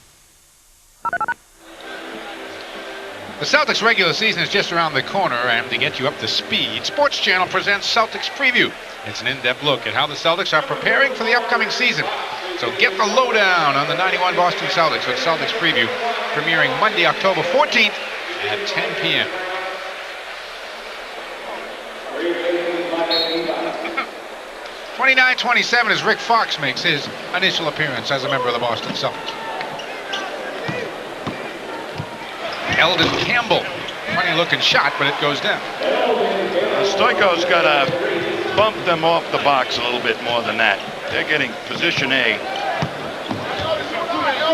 The Celtics regular season is just around the corner, and to get you up to speed, Sports Channel presents Celtics Preview. It's an in-depth look at how the Celtics are preparing for the upcoming season. So get the lowdown on the 91 Boston Celtics with Celtics Preview, premiering Monday, October 14th at 10 p.m. (29-27) as Rick Fox makes his initial appearance as a member of the Boston Celtics. Eldon Campbell, funny-looking shot, but it goes down. Stoichkov's got to bump them off the box a little bit more than that. They're getting position A.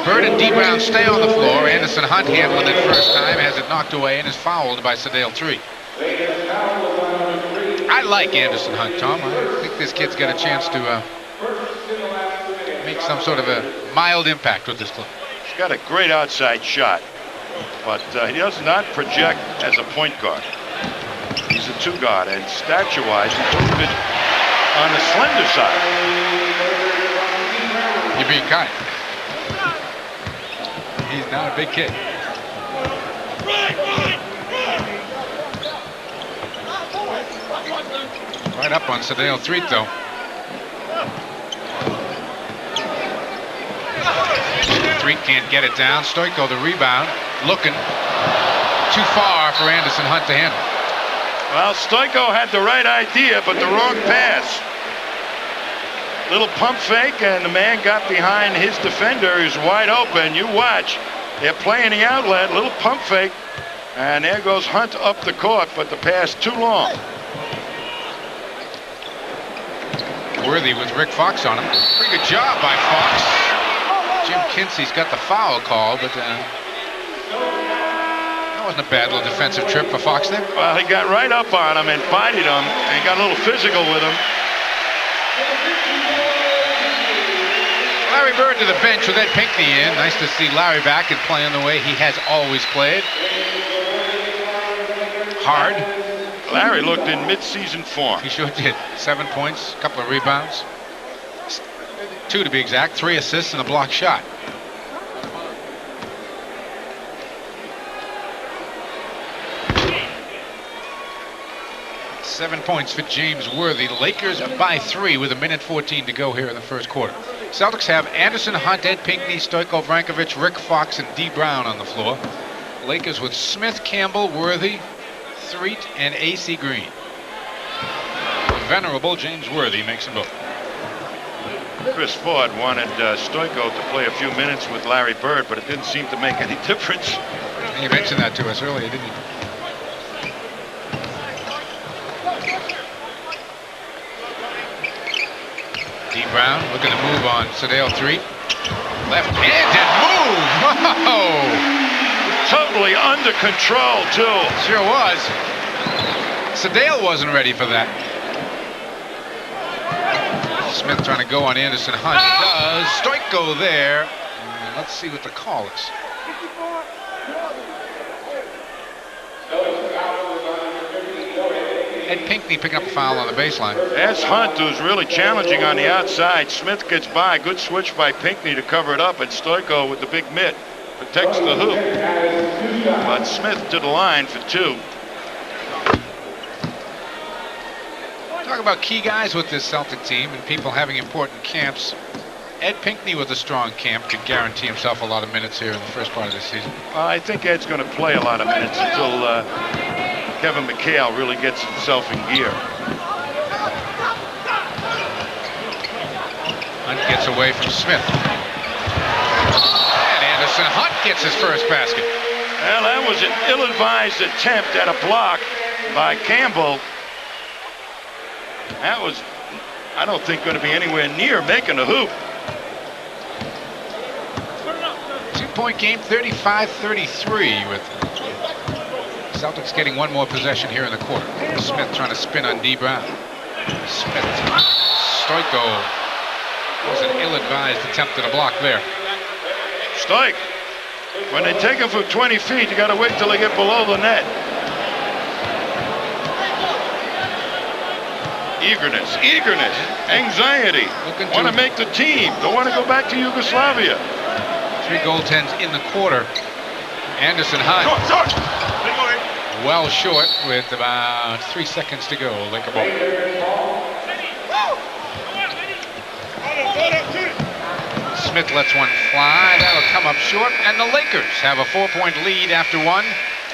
Bird and D. Brown stay on the floor. Anderson Hunt handling it first time, has it knocked away, and is fouled by Sedale 3. I like Anderson Hunt, Tom. I think this kid's got a chance to make some sort of a mild impact with this club. He's got a great outside shot, but he does not project as a point guard. He's a two-guard, and stature-wise, he's a little bit on the slender side. You're being kind. He's not a big kid. Right up on Sedale 3, though. Street can't get it down. Stoichkov the rebound. Looking too far for Anderson Hunt to handle. Well, Stoichkov had the right idea, but the wrong pass. Little pump fake, and the man got behind his defender who's wide open. You watch. They're playing the outlet. Little pump fake. And there goes Hunt up the court, but the pass too long. Worthy with Rick Fox on him. Pretty good job by Fox. Jim Kinsey's got the foul call, but that wasn't a bad little defensive trip for Fox there. Well, he got right up on him and fighted him and got a little physical with him. Larry Bird to the bench with Ed Pinckney in. Nice to see Larry back and playing the way he has always played. Hard. Larry looked in mid-season form. He sure did. 7 points, a couple of rebounds. 2 to be exact, 3 assists and a block shot. Seven points for James Worthy. The Lakers by 3 with 1:14 to go here in the first quarter. Celtics have Anderson Hunt, Ed Pinckney, Stoichkov, Vrankovic, Rick Fox, and D. Brown on the floor. Lakers with Smith, Campbell, Worthy, Threet, and A.C. Green. Venerable James Worthy makes them both. Chris Ford wanted Stoichkov to play a few minutes with Larry Bird, but it didn't seem to make any difference. You mentioned that to us earlier, didn't you? D. Brown looking to move on Sedale 3. Left-handed move! Whoa! Totally under control, too. Sure was. Sedale wasn't ready for that. Smith trying to go on Anderson Hunt. Does. Stoichkov there. And let's see what the call is. Ed Pinckney picking up a foul on the baseline. That's Hunt, who's really challenging on the outside. Smith gets by. Good switch by Pinckney to cover it up, and Stoico with the big mitt protects the hoop. But Smith to the line for 2. Talk about key guys with this Celtic team and people having important camps. Ed Pinckney with a strong camp could guarantee himself a lot of minutes here in the first part of the season. I think Ed's going to play a lot of minutes until Kevin McHale really gets himself in gear. Hunt gets away from Smith. And Anderson Hunt gets his first basket. Well, that was an ill-advised attempt at a block by Campbell. That was, I don't think, going to be anywhere near making a hoop. 2-point game, 35-33 with Celtics getting one more possession here in the quarter. Smith trying to spin on D. Brown. Smith. Stoico was an ill-advised attempt at a block there. Stoik, when they take him from 20 feet, you got to wait till they get below the net. Eagerness, anxiety. Want to make the team. Don't want to go back to Yugoslavia. 3 goaltends in the quarter. Anderson Hunt. Well short with about 3 seconds to go. Laker ball. Smith lets one fly. That'll come up short. And the Lakers have a 4-point lead after one.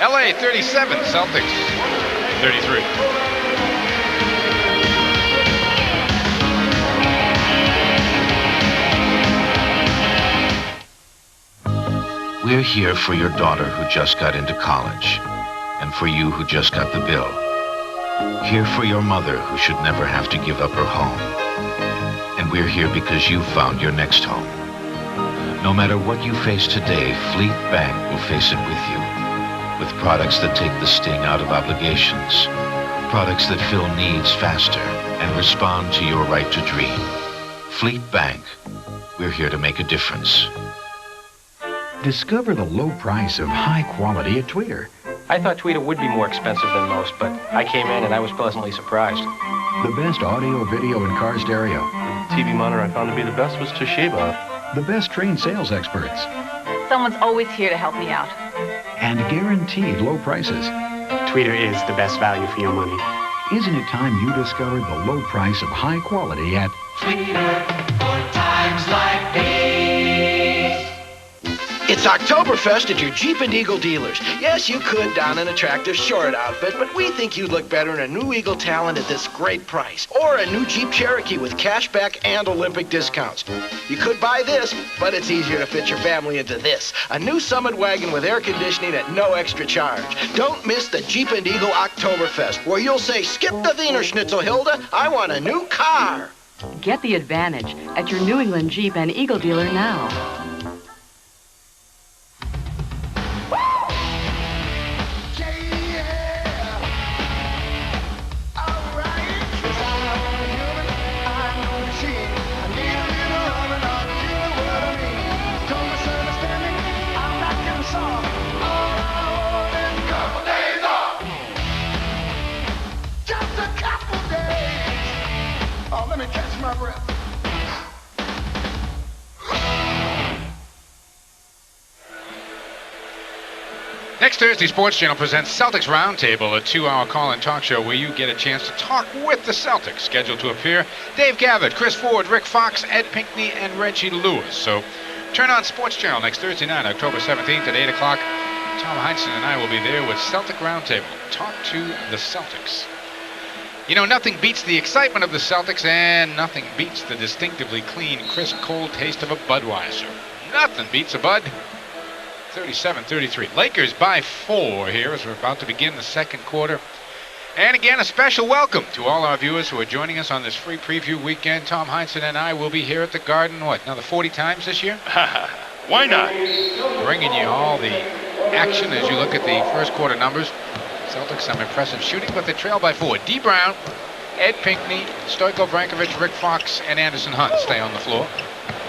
LA 37, Celtics 33. We're here for your daughter who just got into college, and for you who just got the bill. Here for your mother who should never have to give up her home. And we're here because you found your next home. No matter what you face today, Fleet Bank will face it with you. With products that take the sting out of obligations. Products that fill needs faster and respond to your right to dream. Fleet Bank. We're here to make a difference. Discover the low price of high quality at Tweeter. I thought Tweeter would be more expensive than most, but I came in and I was pleasantly surprised. The best audio, video, and car stereo. The TV monitor I found to be the best was Toshiba. The best trained sales experts. Someone's always here to help me out. And guaranteed low prices. Tweeter is the best value for your money. Isn't it time you discovered the low price of high quality at Tweeter for times like these. It's Oktoberfest at your Jeep and Eagle dealers. Yes, you could don an attractive short outfit, but we think you'd look better in a new Eagle Talent at this great price. Or a new Jeep Cherokee with cashback and Olympic discounts. You could buy this, but it's easier to fit your family into this. A new Summit wagon with air conditioning at no extra charge. Don't miss the Jeep and Eagle Oktoberfest, where you'll say, skip the Wiener Schnitzel, Hilda. I want a new car. Get the advantage at your New England Jeep and Eagle dealer now. Let me catch my breath. Next Thursday, Sports Channel presents Celtics Roundtable, a 2-hour call-in talk show where you get a chance to talk with the Celtics. Scheduled to appear Dave Gavitt, Chris Ford, Rick Fox, Ed Pinckney, and Reggie Lewis. So turn on Sports Channel next Thursday night, October 17th at 8 o'clock. Tom Heinsohn and I will be there with Celtic Roundtable. Talk to the Celtics. You know, nothing beats the excitement of the Celtics, and nothing beats the distinctively clean, crisp, cold taste of a Budweiser. Nothing beats a Bud. 37-33. Lakers by 4 here as we're about to begin the second quarter. And again, a special welcome to all our viewers who are joining us on this free preview weekend. Tom Heinsohn and I will be here at the Garden, another 40 times this year? Why not? Bringing you all the action as you look at the first quarter numbers. Celtics some impressive shooting, but they trail by 4. D. Brown, Ed Pinckney, Stoico Brankovic, Rick Fox, and Anderson Hunt stay on the floor.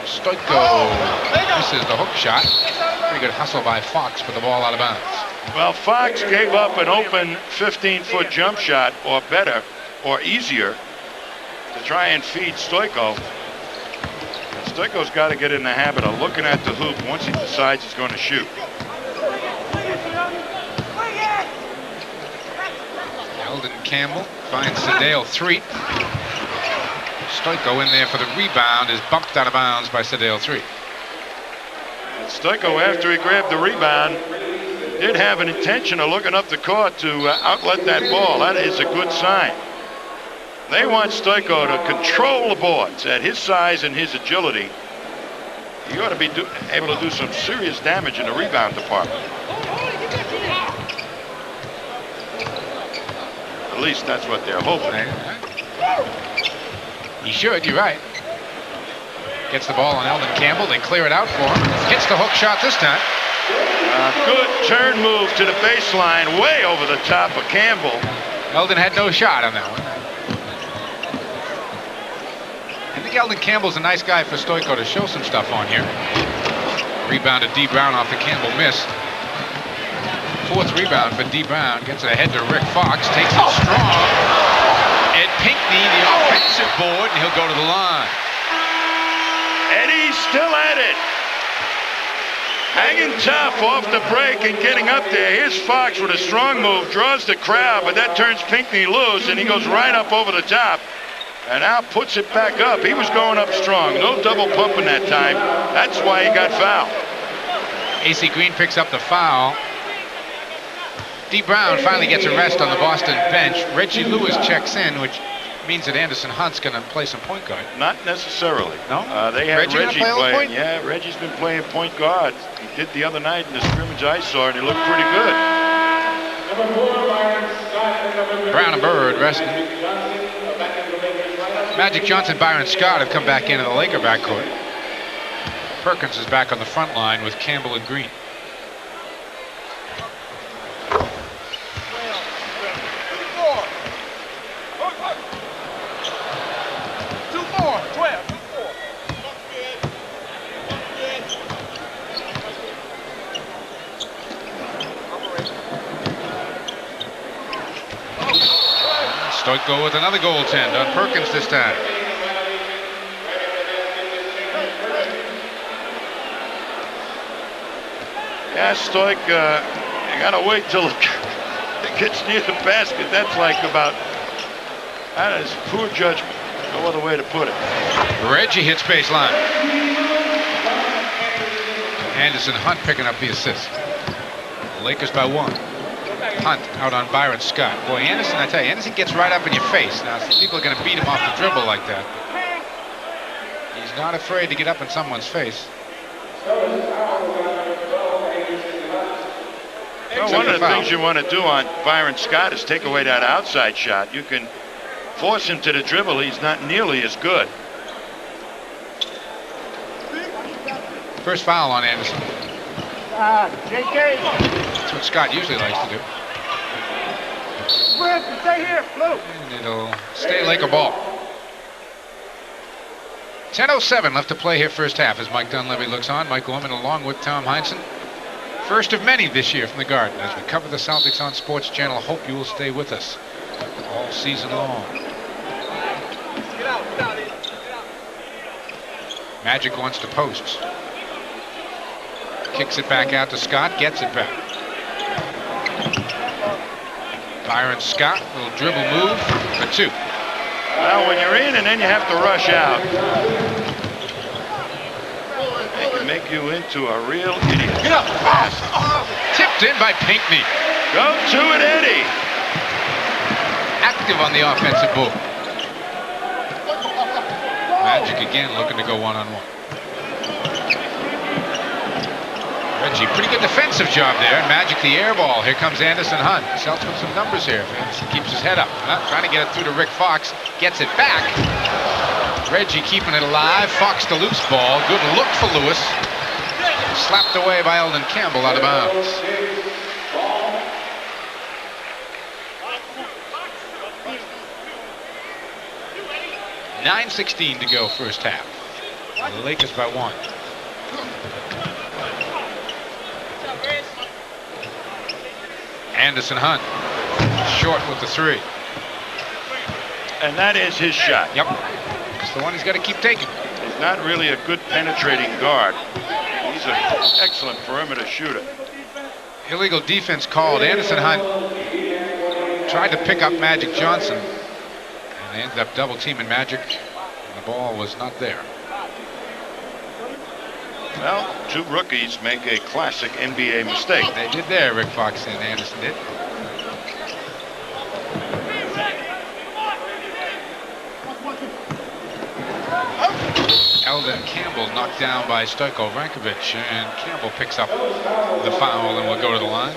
Stoico Misses the hook shot. Pretty good hustle by Fox, put the ball out of bounds. Well, Fox gave up an open 15-foot jump shot, or better, or easier, to try and feed Stoyko. Stoyko's got to get in the habit of looking at the hoop once he decides he's going to shoot. Eldon Campbell finds Sedale Threet. Stoyko in there for the rebound is bumped out of bounds by Sedale Threet. Stoyko, after he grabbed the rebound, did have an intention of looking up the court to outlet that ball. That is a good sign. They want Stoyko to control the boards. At his size and his agility, he ought to be able to do some serious damage in the rebound department. At least that's what they're hoping. He should, you're right. Gets the ball on Eldon Campbell. They clear it out for him. Hits the hook shot this time. Good turn move to the baseline, way over the top of Campbell. Eldon had no shot on that one. I think Eldon Campbell's a nice guy for Stoyko to show some stuff on here. Rebound to D. Brown off the Campbell miss. Fourth rebound for D. Brown. Gets it ahead to Rick Fox. Takes it strong. Ed Pinckney, the offensive board, and he'll go to the line. Eddie's still at it. Hanging tough off the break and getting up there. Here's Fox with a strong move, draws the crowd, but that turns Pinckney loose, and he goes right up over the top. And now puts it back up. He was going up strong. No double pumping that time. That's why he got fouled. AC Green picks up the foul. D. Brown finally gets a rest on the Boston bench. Reggie Lewis checks in, which means that Anderson Hunt's going to play some point guard. Not necessarily. No? They had Reggie playing. Point? Yeah, Reggie's been playing point guard. He did the other night in the scrimmage I saw, and he looked pretty good. Brown and Bird resting. Magic Johnson, Byron Scott have come back into the Laker backcourt. Perkins is back on the front line with Campbell and Green. Stoyko with another goaltend on Perkins this time. Yeah, Stoik, you gotta wait till it gets near the basket. That's like that is poor judgment. No other way to put it. Reggie hits baseline. Anderson Hunt picking up the assist. The Lakers by 1. Hunt out on Byron Scott. Boy, Anderson, I tell you, Anderson gets right up in your face. Now, people are going to beat him off the dribble like that. He's not afraid to get up in someone's face. Well, one of the things you want to do on Byron Scott is take away that outside shot. You can force him to the dribble. He's not nearly as good. First foul on Anderson. JK. That's what Scott usually likes to do. Stay here, Blue. And it'll stay Laker ball. 10:07 left to play here first half as Mike Dunleavy looks on. Mike Gorman along with Tom Heinsohn. First of many this year from the Garden as we cover the Celtics on Sports Channel. Hope you will stay with us all season long. Magic wants to post. Kicks it back out to Scott, gets it back. Byron Scott, little dribble move for 2. Well, when you're in and then you have to rush out, it can make you into a real idiot. Get up! Tipped in by Pinckney. Go to it, Eddie. Active on the offensive board. Magic again looking to go one-on-one. Reggie, pretty good defensive job there. And Magic the air ball. Here comes Anderson Hunt. Celtics with some numbers here. Anderson keeps his head up. Trying to get it through to Rick Fox. Gets it back. Reggie keeping it alive. Fox the loose ball. Good look for Lewis. Slapped away by Eldon Campbell out of bounds. .9:16 to go first half. The Lakers by 1. Anderson Hunt, short with the 3. And that is his shot. Yep. It's the one he's got to keep taking. He's not really a good penetrating guard. He's an excellent perimeter shooter. Illegal defense called. Anderson Hunt tried to pick up Magic Johnson. And they ended up double teaming Magic. And the ball was not there. Well, 2 rookies make a classic NBA mistake. They did there, Rick Fox and Anderson did. Eldon Campbell knocked down by Stojko Vrankovic, and Campbell picks up the foul and will go to the line.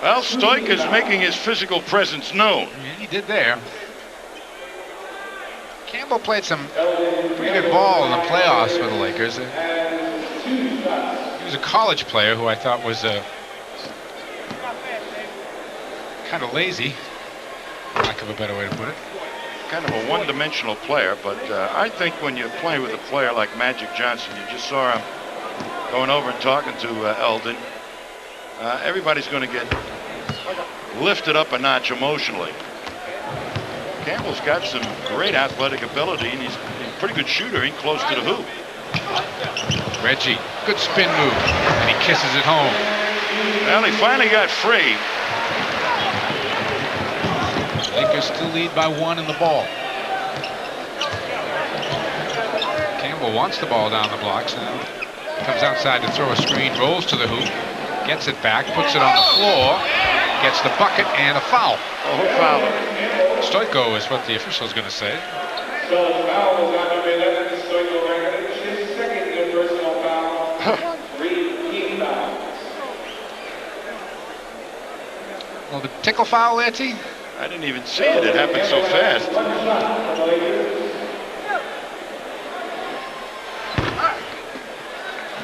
Well, Stojko's making his physical presence known. Yeah, he did there. Campbell played some pretty good ball in the playoffs for the Lakers. He was a college player who I thought was kind of lazy, for lack of a better way to put it. Kind of a one-dimensional player, but I think when you play with a player like Magic Johnson, you just saw him going over and talking to Eldon. Everybody's going to get lifted up a notch emotionally. Campbell's got some great athletic ability, and he's a pretty good shooter in close to the hoop. Reggie, good spin move, and he kisses it home. Well, he finally got free. Lakers still lead by 1 in the ball. Campbell wants the ball down the blocks now. Comes outside to throw a screen, rolls to the hoop, gets it back, puts it on the floor, gets the bucket and a foul. Oh, who fouled him? Stojko is what the official is going to say. Well, the tickle foul there, T? I didn't even see it. It happened so fast.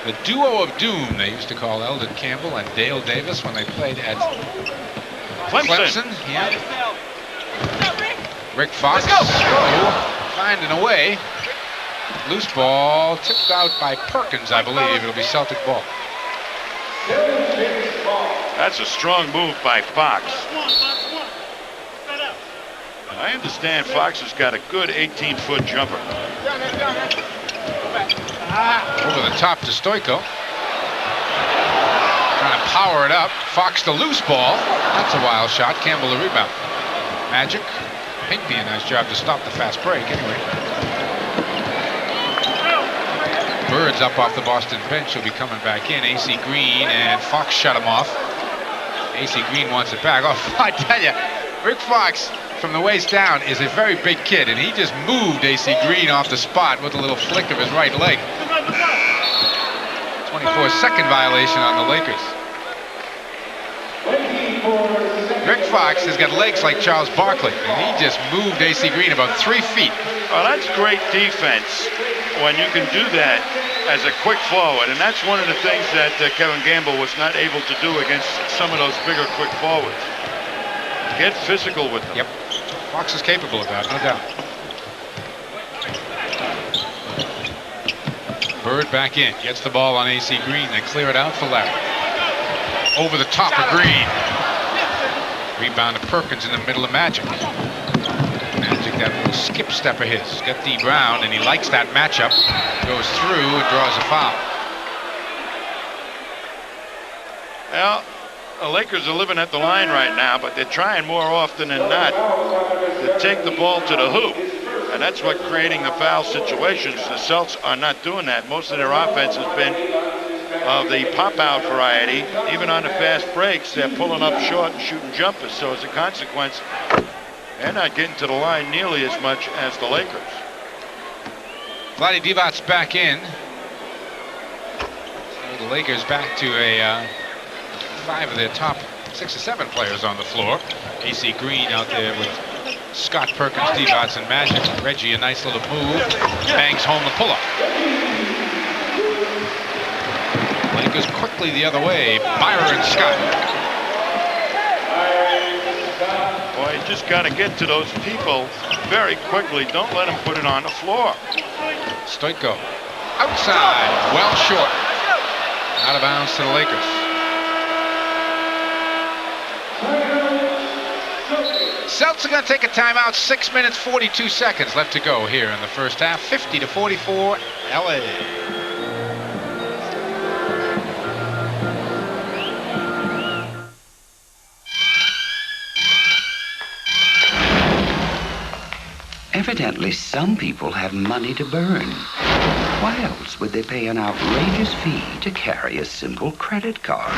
The duo of doom, they used to call Eldon Campbell and Dale Davis when they played at Clemson. Yeah. Rick Fox finding a way. Loose ball tipped out by Perkins, I believe. It'll be Celtic ball. That's a strong move by Fox. I understand Fox has got a good 18-foot jumper. Over the top to Stojko. Trying to power it up. Fox the loose ball. That's a wild shot. Campbell the rebound. Magic. Pinkney, a nice job to stop the fast break anyway. Bird's up off the Boston bench. He'll be coming back in. AC Green and Fox shut him off. AC Green wants it back. Oh, I tell you, Rick Fox from the waist down is a very big kid, and he just moved AC Green off the spot with a little flick of his right leg. 24-second violation on the Lakers. Rick Fox has got legs like Charles Barkley, and he just moved AC Green about 3 feet. Well, that's great defense when you can do that as a quick forward, and that's one of the things that Kevin Gamble was not able to do against some of those bigger quick forwards. Get physical with them. Yep. Fox is capable of that, no doubt. Bird back in, gets the ball on AC Green, they clear it out for Larry. Over the top of Green. Rebound to Perkins in the middle of Magic. Magic, that little skip step of his. Got D. Brown, and he likes that matchup. Goes through and draws a foul. Well, the Lakers are living at the line right now, but they're trying more often than not to take the ball to the hoop. And that's what creating the foul situations. The Celts are not doing that. Most of their offense has been of the pop-out variety. Even on the fast breaks, they're pulling up short and shooting jumpers. So as a consequence, they're not getting to the line nearly as much as the Lakers. Vlade Divac's back in. So the Lakers back to a 5 of their top 6 or 7 players on the floor. AC Green out there with Scott Perkins, Divac, and Magic. Reggie, a nice little move. Bangs home the pull-up. Lakers quickly the other way. Byron Scott. Boy, you just got to get to those people very quickly. Don't let them put it on the floor. Stojko outside, well short. Out of bounds to the Lakers. Celtics are going to take a timeout. 6 minutes, 42 seconds left to go here in the first half. 50-44, LA. Evidently, some people have money to burn. Why else would they pay an outrageous fee to carry a simple credit card?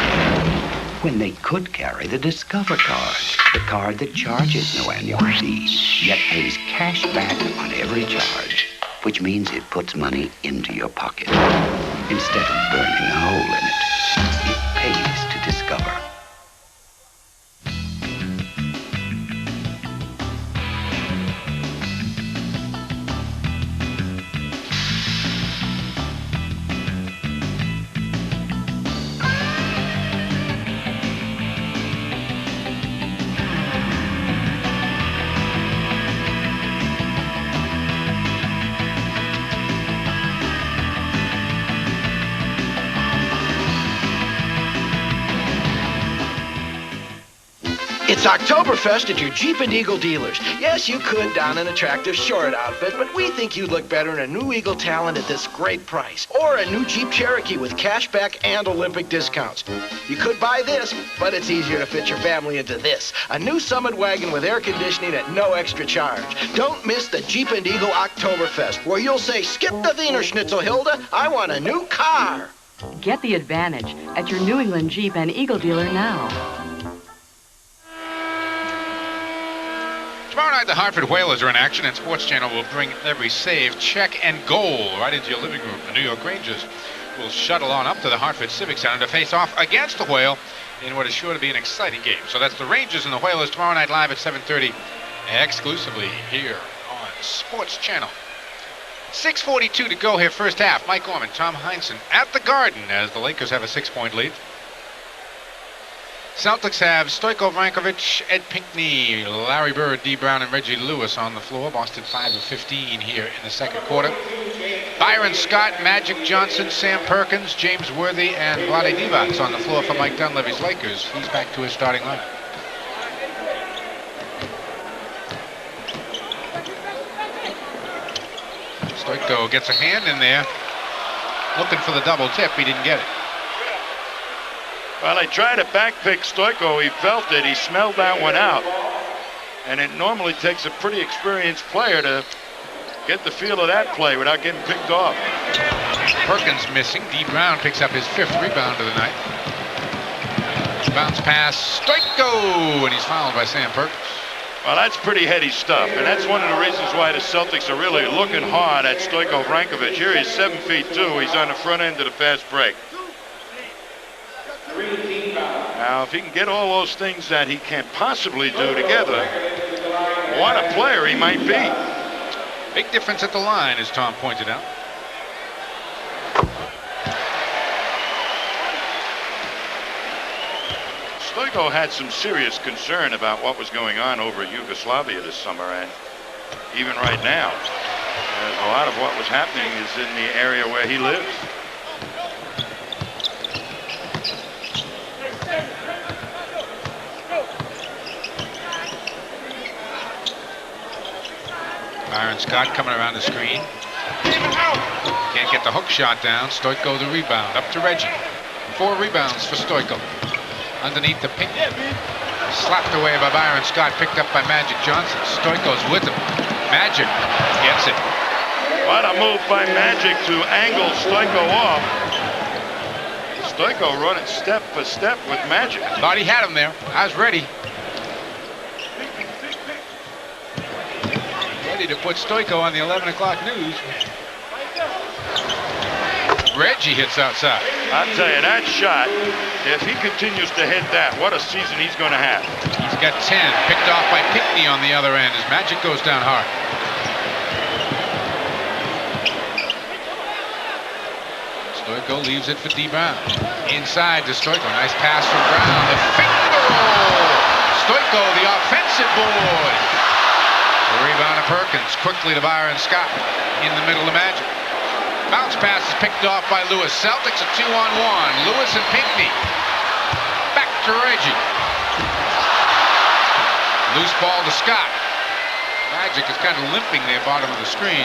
When they could carry the Discover card, the card that charges no annual fee, yet pays cash back on every charge, which means it puts money into your pocket. Instead of burning a hole in it, it pays to Discover. It's Oktoberfest at your Jeep and Eagle dealers. Yes, you could don an attractive short outfit, but we think you'd look better in a new Eagle Talon at this great price. Or a new Jeep Cherokee with cashback and Olympic discounts. You could buy this, but it's easier to fit your family into this. A new Summit wagon with air conditioning at no extra charge. Don't miss the Jeep and Eagle Oktoberfest, where you'll say, skip the Wiener Schnitzel, Hilda. I want a new car. Get the advantage at your New England Jeep and Eagle dealer now. Tomorrow night, the Hartford Whalers are in action, and Sports Channel will bring every save, check, and goal right into your living room. The New York Rangers will shuttle on up to the Hartford Civic Center to face off against the Whale in what is sure to be an exciting game. So that's the Rangers and the Whalers tomorrow night live at 7:30, exclusively here on Sports Channel. 6:42 to go here, first half. Mike Orman, Tom Heinsohn at the Garden as the Lakers have a 6-point lead. Celtics have Stojko Vrankovic, Ed Pinckney, Larry Bird, D. Brown, and Reggie Lewis on the floor. Boston 5 of 15 here in the second quarter. Byron Scott, Magic Johnson, Sam Perkins, James Worthy, and Vlade Divac on the floor for Mike Dunleavy's Lakers. He's back to his starting lineup. Stojko gets a hand in there, looking for the double tip. He didn't get it. Well, they tried to backpick Stojko. He felt it. He smelled that one out. And it normally takes a pretty experienced player to get the feel of that play without getting picked off. Perkins missing. D. Brown picks up his 5th rebound of the night. Bounce pass, Stojko, and he's fouled by Sam Perkins. Well, that's pretty heady stuff, and that's one of the reasons why the Celtics are really looking hard at Stojko Vrankovic. Here he's 7'2". He's on the front end of the fast break. Now, if he can get all those things that he can't possibly do together, what a player he might be. Big difference at the line, as Tom pointed out. Stojko had some serious concern about what was going on over Yugoslavia this summer, and even right now, a lot of what was happening is in the area where he lives. Byron Scott coming around the screen. Can't get the hook shot down. Stojko the rebound. Up to Reggie. 4 rebounds for Stojko. Underneath the pink. Slapped away by Byron Scott. Picked up by Magic Johnson. Stojko's with him. Magic gets it. What a move by Magic to angle Stojko off. Stojko running step for step with Magic. Thought he had him there. I was ready. To put Stojko on the 11 o'clock news. Reggie hits outside. I'll tell you, that shot, if he continues to hit that, what a season he's going to have. He's got 10, picked off by Pinckney on the other end as Magic goes down hard. Stojko leaves it for D. Brown. Inside to Stojko. Nice pass from Brown. The finger roll. Stojko, the offensive board. The rebound of Perkins, quickly to Byron Scott in the middle of Magic. Bounce pass is picked off by Lewis. Celtics a 2-on-1. Lewis and Pinckney. Back to Reggie. Loose ball to Scott. Magic is kind of limping there, bottom of the screen.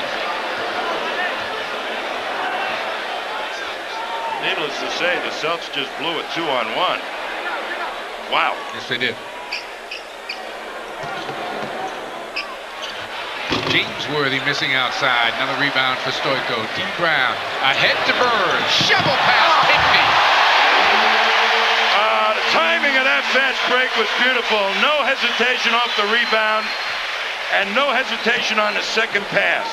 Needless to say, the Celtics just blew a 2-on-1. Wow. Yes, they did. James Worthy missing outside. Another rebound for Stoico. D. Brown ahead to Bird. Shovel pass Pinckney. The timing of that fast break was beautiful. No hesitation off the rebound and no hesitation on the second pass.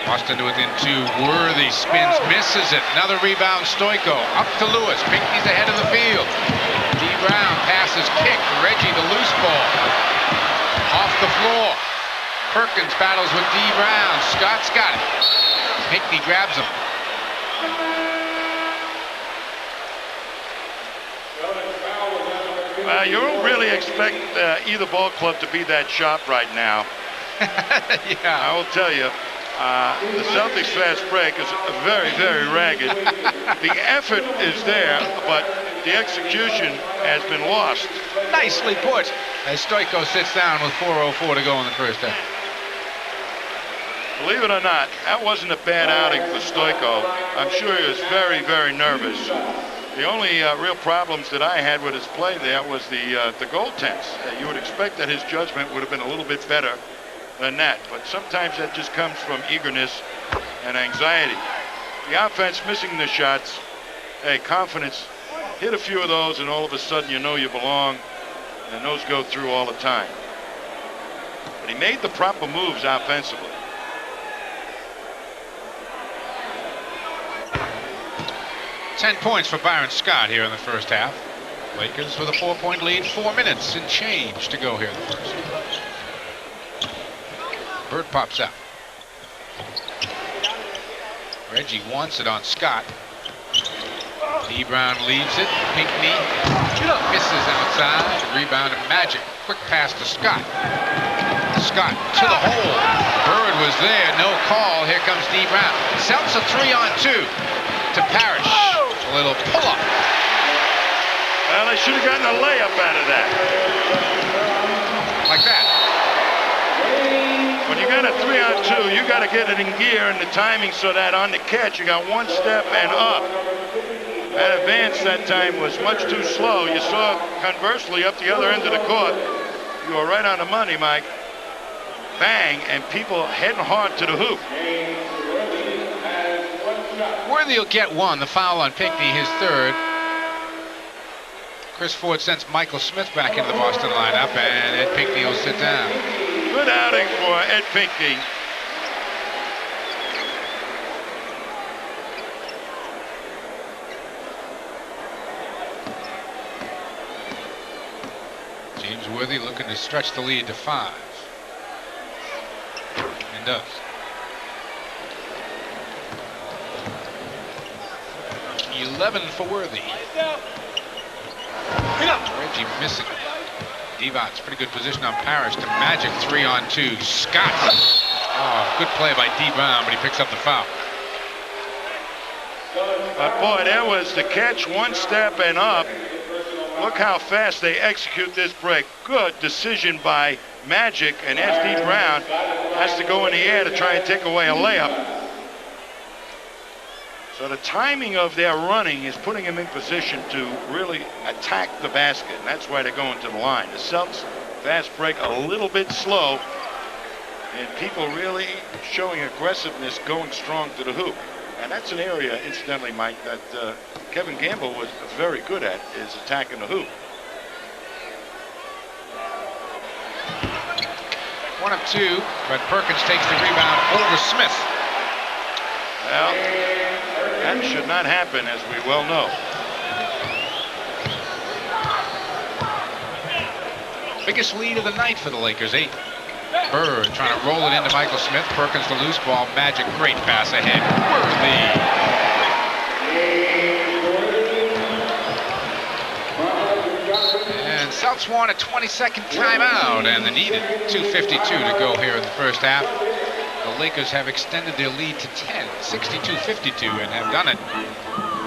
Boston to within 2. Worthy spins, misses it. Another rebound, Stoico. Up to Lewis. Pinckney's ahead of the field. D. Brown passes kick. Reggie the loose ball. Off the floor. Perkins battles with D. Brown. Scott's got it. Pinckney grabs him. You don't really expect either ball club to be that sharp right now. Yeah. I will tell you. The Celtics fast break is very, very ragged. The effort is there, but the execution has been lost. Nicely put. As Stoico sits down with 4:04 to go in the first half. Believe it or not, that wasn't a bad outing for Stoico. I'm sure he was very, very nervous. The only real problems that I had with his play there was the goaltends. You would expect that his judgment would have been a little bit better than that, but sometimes that just comes from eagerness and anxiety. The offense missing the shots, hey, confidence, hit a few of those and all of a sudden you know you belong, and those go through all the time. But he made the proper moves offensively. Ten points for Byron Scott here in the first half. Lakers with a 4-point lead, 4 minutes and change to go here in the first. Bird pops out. Reggie wants it on Scott. D. Brown leaves it. Pinckney misses outside. Rebound to Magic. Quick pass to Scott. Scott to the hole. Bird was there. No call. Here comes D. Brown. Celtics a 3-on-2 to Parish. A little pull-up. Well, they should have gotten a layup out of that. Like that. When you got a 3-on-2, you got to get it in gear and the timing so that on the catch you got one step and up. That advance that time was much too slow. You saw conversely up the other end of the court. You were right on the money, Mike. Bang, and people heading hard to the hoop. Worthy will get one. The foul on Pinckney, his third. Chris Ford sends Michael Smith back into the Boston lineup, and Ed Pinckney will sit down. Good outing for Ed Pinckney. James Worthy looking to stretch the lead to 5. And does. $11 for Worthy. Reggie missing. Divac's pretty good position on Parish to Magic. 3-on-2. Scott. Oh, good play by D. Brown, but he picks up the foul. But boy, there was the catch, one step and up. Look how fast they execute this break. Good decision by Magic, and F.D. Brown has to go in the air to try and take away a layup. So the timing of their running is putting them in position to really attack the basket, and that's why they're going to the line. The Celtics fast break a little bit slow, and people really showing aggressiveness, going strong to the hoop. And that's an area, incidentally, Mike, that Kevin Gamble was very good at, is attacking the hoop. 1 of 2, but Perkins takes the rebound over Smith. Well, that should not happen, as we well know. Biggest lead of the night for the Lakers, 8. Bird trying to roll it into Michael Smith. Perkins the loose ball. Magic, great pass ahead. Worthy. And Celtics want a 20-second timeout, and the needed 2:52 to go here in the first half. The Lakers have extended their lead to 10, 62-52, and have done it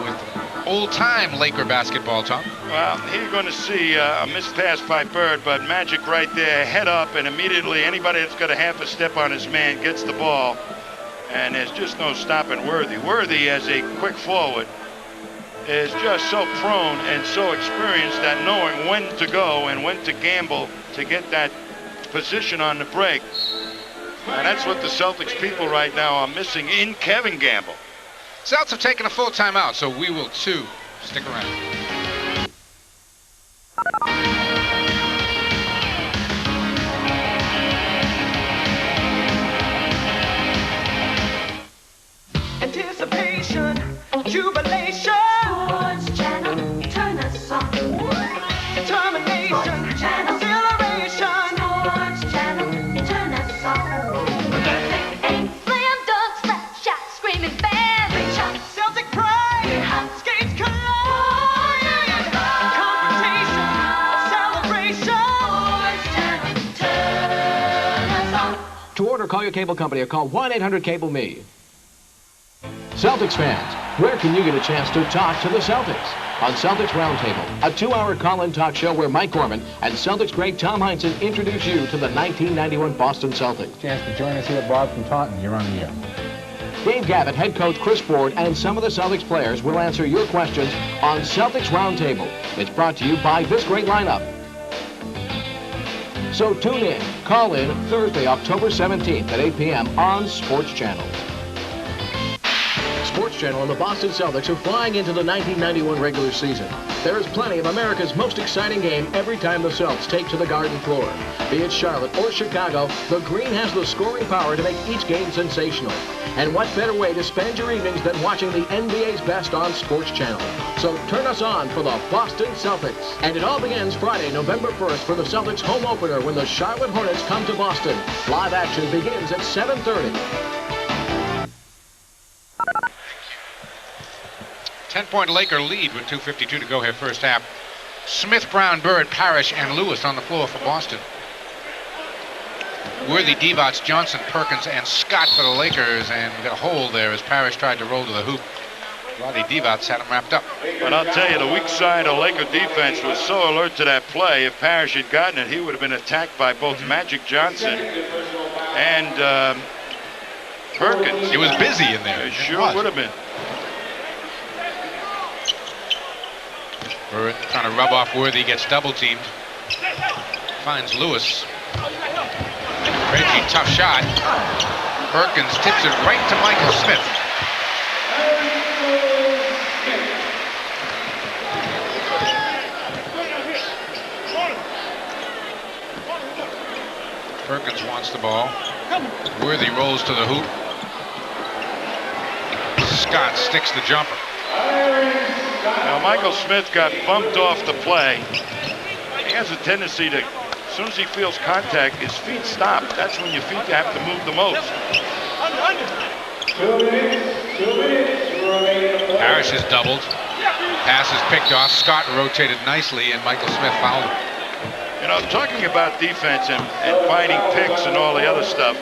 with old-time Laker basketball, Tom. Well, here you're going to see a missed pass by Bird, but magic right there, head up, and immediately anybody that's got a half a step on his man gets the ball, and there's just no stopping Worthy. Worthy, as a quick forward, is just so prone and so experienced at knowing when to go and when to gamble to get that position on the break. And that's what the Celtics people right now are missing in Kevin Gamble. Celtics have taken a full timeout, so we will too. Stick around. Anticipation, jubilation. Sports Channel, turn us on. Determination, exhilaration. Sports Channel, turn us on. Perfect aim, slam dunk, slap shot, screaming bang. Great shot, Celtic pride, skates collide. Confrontation, celebration. Sports Channel, turn us on. To order, call your cable company or call 1-800-CABLE-ME. Celtics fans, where can you get a chance to talk to the Celtics? On Celtics Roundtable, a 2-hour call-in talk show where Mike Gorman and Celtics great Tom Heinsohn introduce you to the 1991 Boston Celtics. Chance to join us here, Bob from Taunton. You're on the air. Dave Gavitt, head coach Chris Ford, and some of the Celtics players will answer your questions on Celtics Roundtable. It's brought to you by this great lineup. So tune in, call in Thursday, October 17th at 8 p.m. on Sports Channel. Sports Channel and the Boston Celtics are flying into the 1991 regular season. There is plenty of America's most exciting game every time the Celtics take to the Garden floor. Be it Charlotte or Chicago, the Green has the scoring power to make each game sensational. And what better way to spend your evenings than watching the NBA's best on Sports Channel? So turn us on for the Boston Celtics. And it all begins Friday, November 1st for the Celtics home opener when the Charlotte Hornets come to Boston. Live action begins at 7:30. 10-point Laker lead with 2:52 to go here first half. Smith, Brown, Bird, Parish, and Lewis on the floor for Boston. Worthy, Divac, Johnson, Perkins, and Scott for the Lakers, and we got a hole there as Parish tried to roll to the hoop. Vlade Divac had him wrapped up. But I'll tell you, the weak side of Laker defense was so alert to that play. If Parish had gotten it, he would have been attacked by both Magic Johnson and Perkins. It was busy in there. It sure would have been. Bird trying to rub off Worthy, gets double teamed. Finds Lewis. Reggie, tough shot. Perkins tips it right to Michael Smith. Perkins wants the ball. Worthy rolls to the hoop. Scott sticks the jumper. Now, Michael Smith got bumped off the play. He has a tendency to, as soon as he feels contact, his feet stop. That's when your feet have to move the most. Parish is doubled. Pass is picked off. Scott rotated nicely, and Michael Smith fouled him. You know, talking about defense and fighting picks and all the other stuff,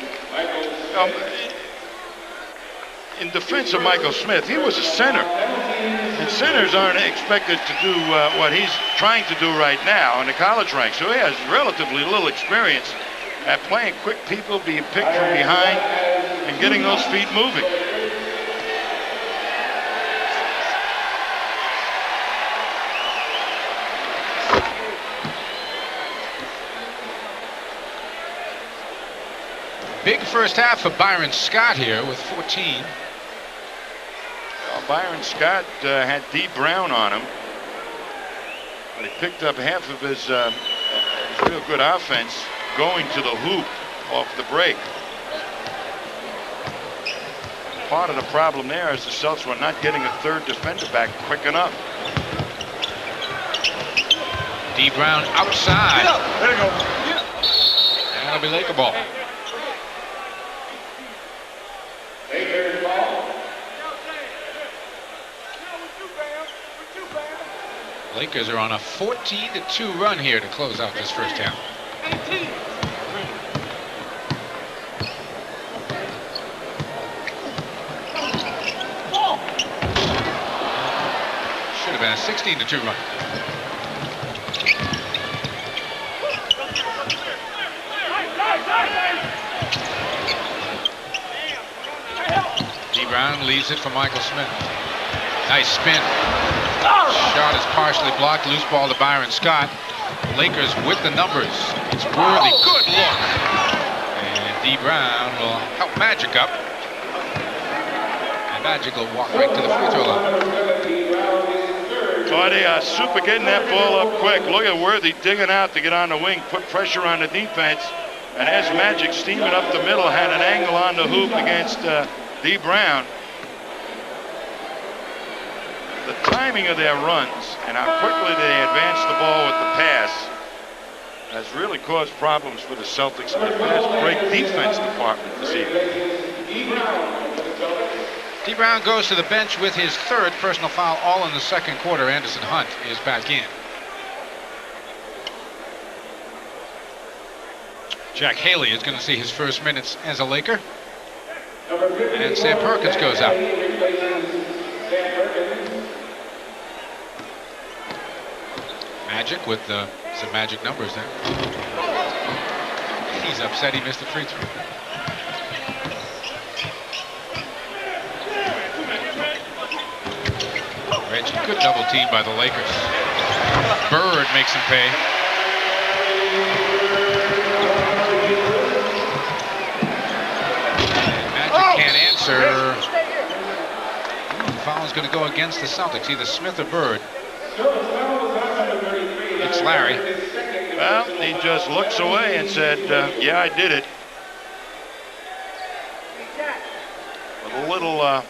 in defense of Michael Smith, he was a center. And centers aren't expected to do what he's trying to do right now in the college ranks. So he has relatively little experience at playing quick people, being picked from behind, and getting those feet moving. Big first half for Byron Scott here with 14. Well, Byron Scott had D. Brown on him. But he picked up half of his real good offense going to the hoop off the break. Part of the problem there is the Celtics were not getting a third defender back quick enough. D. Brown outside. There you go. And that'll be Laker ball. Lakers are on a 14-2 run here to close out this first half. and a 16-2 run. D. Brown leaves it for Michael Smith. Nice spin. Shot is partially blocked. Loose ball to Byron Scott. Lakers with the numbers. It's Worthy. Good look. And D. Brown will help Magic up. And Magic will walk right to the free throw line. Boy, they are super getting that ball up quick. Look at Worthy digging out to get on the wing, put pressure on the defense. And as Magic steaming up the middle, had an angle on the hoop against D. Brown. The timing of their runs and how quickly they advance the ball with the pass has really caused problems for the Celtics in the fast break defense department this evening. D. Brown goes to the bench with his third personal foul, all in the second quarter. Anderson Hunt is back in. Jack Haley is going to see his first minutes as a Laker. And Sam Perkins goes out. Magic with some magic numbers there. He's upset he missed the free throw. Reggie, good double team by the Lakers. Bird makes him pay. Magic can't answer. The foul's going to go against the Celtics, either Smith or Bird. It's Larry. Well, he just looks away and said, yeah, I did it. With a little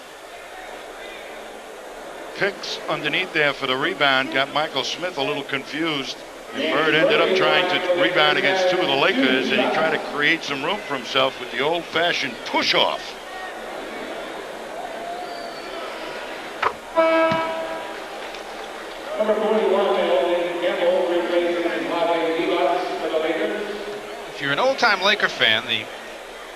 picks underneath there for the rebound got Michael Smith a little confused. And Bird ended up trying to rebound against two of the Lakers, and he tried to create some room for himself with the old-fashioned push-off. If you're an old-time Laker fan, the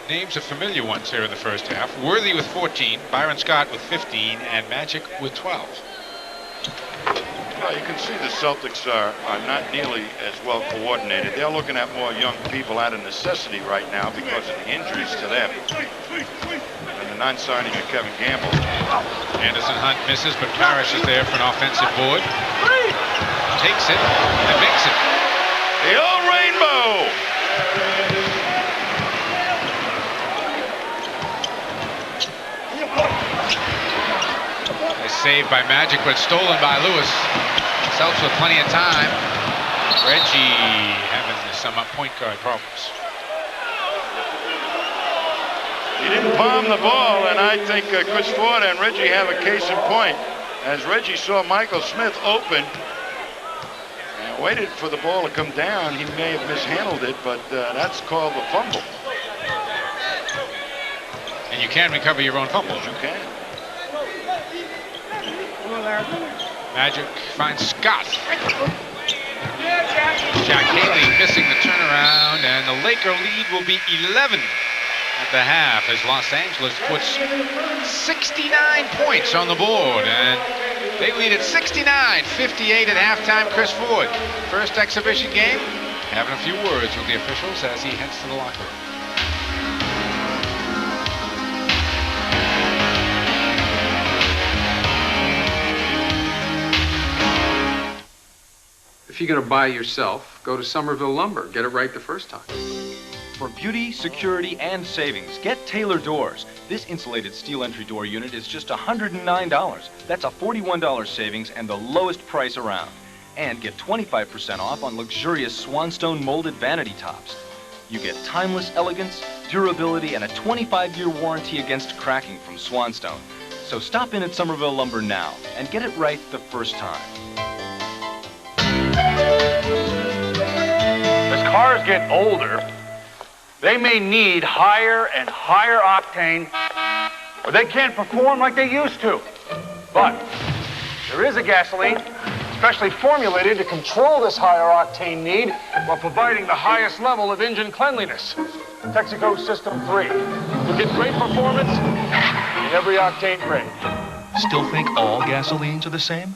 names are familiar ones here in the first half. Worthy with 14, Byron Scott with 15, and Magic with 12. Well, you can see the Celtics are not nearly as well coordinated. They're looking at more young people out of necessity right now because of the injuries to them. And the non-signing of Kevin Gamble. Anderson Hunt misses, but Parish is there for an offensive board. Takes it and makes it. The old rainbow! Nice save by Magic, but stolen by Lewis. Celtics with plenty of time. Reggie having some point guard problems. He didn't palm the ball, and I think Chris Ford and Reggie have a case in point. As Reggie saw Michael Smith open and waited for the ball to come down, he may have mishandled it, but that's called a fumble. And you can recover your own fumbles. You can. Magic finds Scott. Jack Haley missing the turnaround, and the Laker lead will be 11 at the half as Los Angeles puts 69 points on the board, and they lead at 69-58 at halftime. Chris Ford, first exhibition game, having a few words with the officials as he heads to the locker room. If you're going to buy yourself, go to Somerville Lumber. Get it right the first time. For beauty, security, and savings, get Taylor Doors. This insulated steel entry door unit is just $109. That's a $41 savings and the lowest price around. And get 25% off on luxurious Swanstone molded vanity tops. You get timeless elegance, durability, and a 25-year warranty against cracking from Swanstone. So stop in at Somerville Lumber now and get it right the first time. As cars get older, they may need higher and higher octane, or they can't perform like they used to. But there is a gasoline specially formulated to control this higher octane need while providing the highest level of engine cleanliness. Texaco System 3. You get great performance in every octane grade. Still think all gasolines are the same?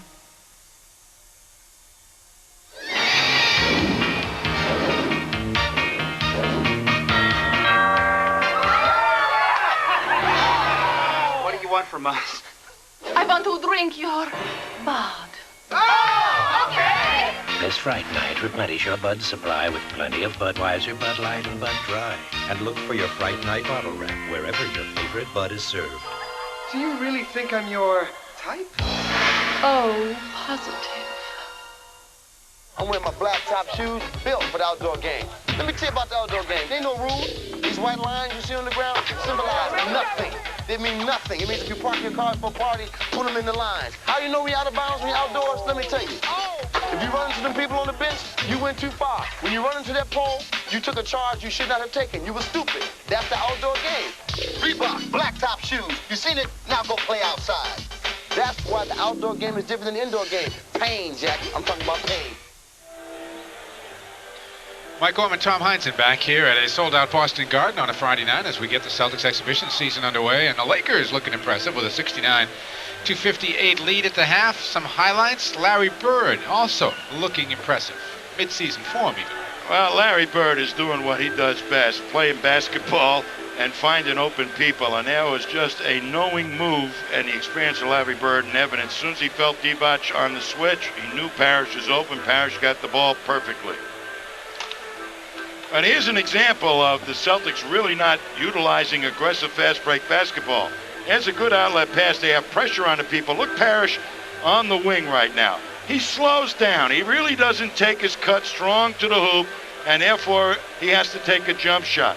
from us. I want to drink your blood. Oh, okay! This Fright Night, replenish your Bud supply with plenty of Budweiser, Bud Light, and Bud Dry. And look for your Fright Night bottle wrap wherever your favorite Bud is served. Do you really think I'm your type? Oh, positive. I'm wearing my black top shoes built for the outdoor game. Let me tell you about the outdoor game. There ain't no rules. These white lines you see on the ground symbolize nothing. They mean nothing. It means if you park your cars for a party, put them in the lines. How you know when you're out of bounds when you're outdoors? Let me tell you. If you run into them people on the bench, you went too far. When you run into that pole, you took a charge you should not have taken. You were stupid. That's the outdoor game. Reebok, black top shoes. You seen it? Now go play outside. That's why the outdoor game is different than the indoor game. Pain, Jack. I'm talking about pain. Mike Orman, Tom Heinsohn back here at a sold-out Boston Garden on a Friday night as we get the Celtics exhibition season underway, and the Lakers looking impressive with a 69-58 lead at the half. Some highlights: Larry Bird also looking impressive, mid-season form even. Well, Larry Bird is doing what he does best, playing basketball and finding open people, and that was just a knowing move, and the experience of Larry Bird in evidence. As soon as he felt Divac on the switch, he knew Parish was open. Parish got the ball perfectly. And here's an example of the Celtics really not utilizing aggressive fast break basketball. There's a good outlet pass. They have pressure on the people. Look, Parish on the wing right now. He slows down. He really doesn't take his cut strong to the hoop, and therefore he has to take a jump shot.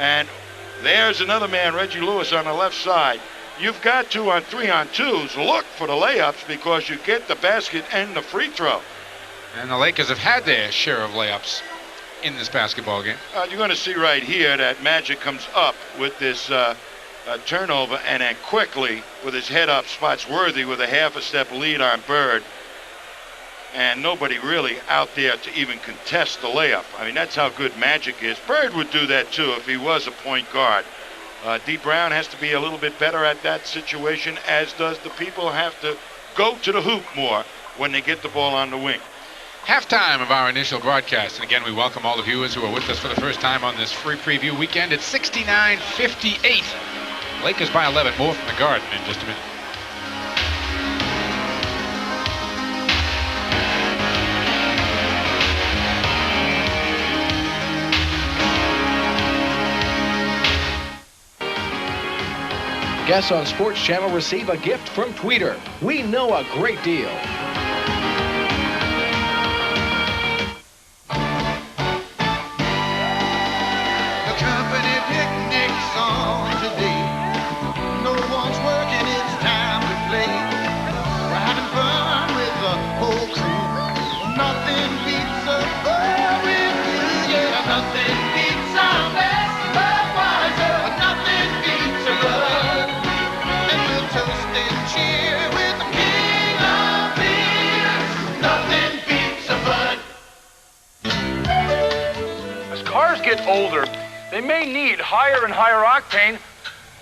And there's another man, Reggie Lewis, on the left side. You've got 2-on 3-on-2s. Look for the layups because you get the basket and the free throw. And the Lakers have had their share of layups in this basketball game. You're going to see right here that Magic comes up with this turnover, and then quickly, with his head up, spots Worthy with a half a step lead on Bird. And nobody really out there to even contest the layup. I mean, that's how good Magic is. Bird would do that too if he was a point guard. D. Brown has to be a little bit better at that situation, as does the people have to go to the hoop more when they get the ball on the wing. Halftime of our initial broadcast, and again we welcome all the viewers who are with us for the first time on this free preview weekend. It's 69-58. Lakers by 11. More from the Garden in just a minute. Guests on Sports Channel receive a gift from Tweeter. We know a great deal. Get older, they may need higher and higher octane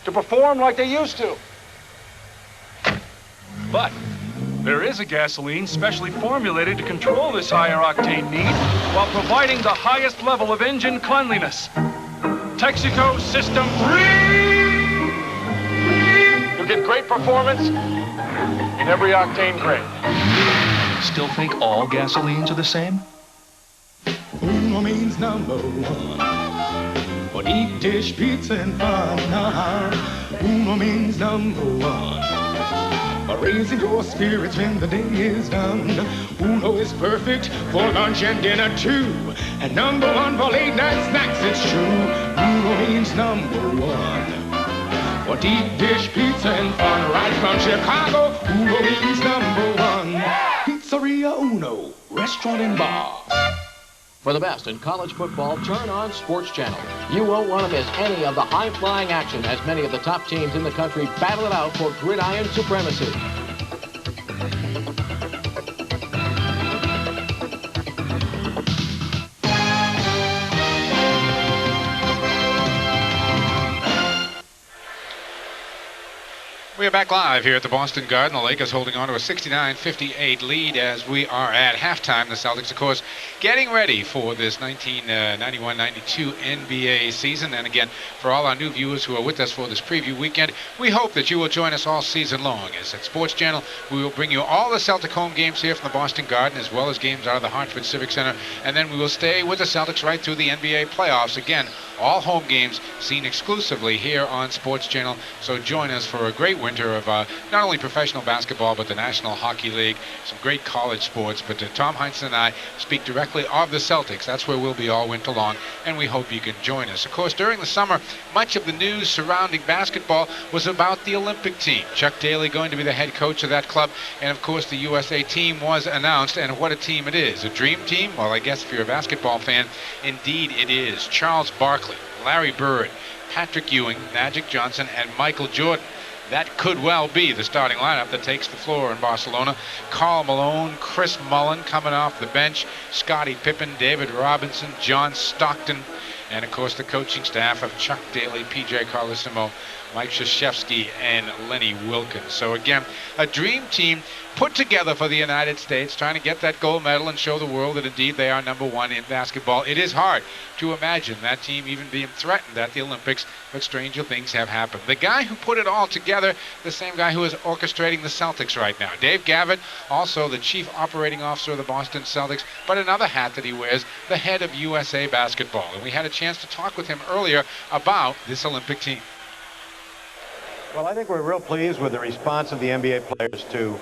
to perform like they used to. But there is a gasoline specially formulated to control this higher octane need while providing the highest level of engine cleanliness. Texaco System 3! You'll get great performance in every octane grade. Still think all gasolines are the same? Uno means number one. For deep dish pizza and fun. Uno means number one. For raising your spirits when the day is done. Uno is perfect for lunch and dinner too. And number one for late night snacks, it's true. Uno means number one. For deep dish pizza and fun. Right from Chicago, Uno means number one. Pizzeria Uno, restaurant and bar. For the best in college football, turn on Sports Channel. You won't want to miss any of the high-flying action as many of the top teams in the country battle it out for gridiron supremacy. We are back live here at the Boston Garden. The Lakers holding on to a 69-58 lead as we are at halftime. The Celtics, of course, getting ready for this 1991-92 NBA season. And again, for all our new viewers who are with us for this preview weekend, we hope that you will join us all season long. As at Sports Channel, we will bring you all the Celtic home games here from the Boston Garden, as well as games out of the Hartford Civic Center. And then we will stay with the Celtics right through the NBA playoffs. Again, all home games seen exclusively here on Sports Channel. So join us for a great winter of not only professional basketball, but the National Hockey League, some great college sports. But Tom Heinsohn and I speak directly of the Celtics. That's where we'll be all winter long, and we hope you can join us. Of course, during the summer, much of the news surrounding basketball was about the Olympic team. Chuck Daly going to be the head coach of that club, and of course the USA team was announced, and what a team it is. A dream team? Well, I guess if you're a basketball fan, indeed it is. Charles Barkley, Larry Bird, Patrick Ewing, Magic Johnson, and Michael Jordan. That could well be the starting lineup that takes the floor in Barcelona. Karl Malone, Chris Mullin coming off the bench, Scottie Pippen, David Robinson, John Stockton, and of course the coaching staff of Chuck Daly, P.J. Carlesimo, Mike Krzyzewski, and Lenny Wilkins. So again, a dream team put together for the United States, trying to get that gold medal and show the world that indeed they are #1 in basketball. It is hard to imagine that team even being threatened at the Olympics, but stranger things have happened. The guy who put it all together, the same guy who is orchestrating the Celtics right now. Dave Gavitt, also the chief operating officer of the Boston Celtics, but another hat that he wears, the head of USA basketball. And we had a chance to talk with him earlier about this Olympic team. Well, I think we're real pleased with the response of the NBA players to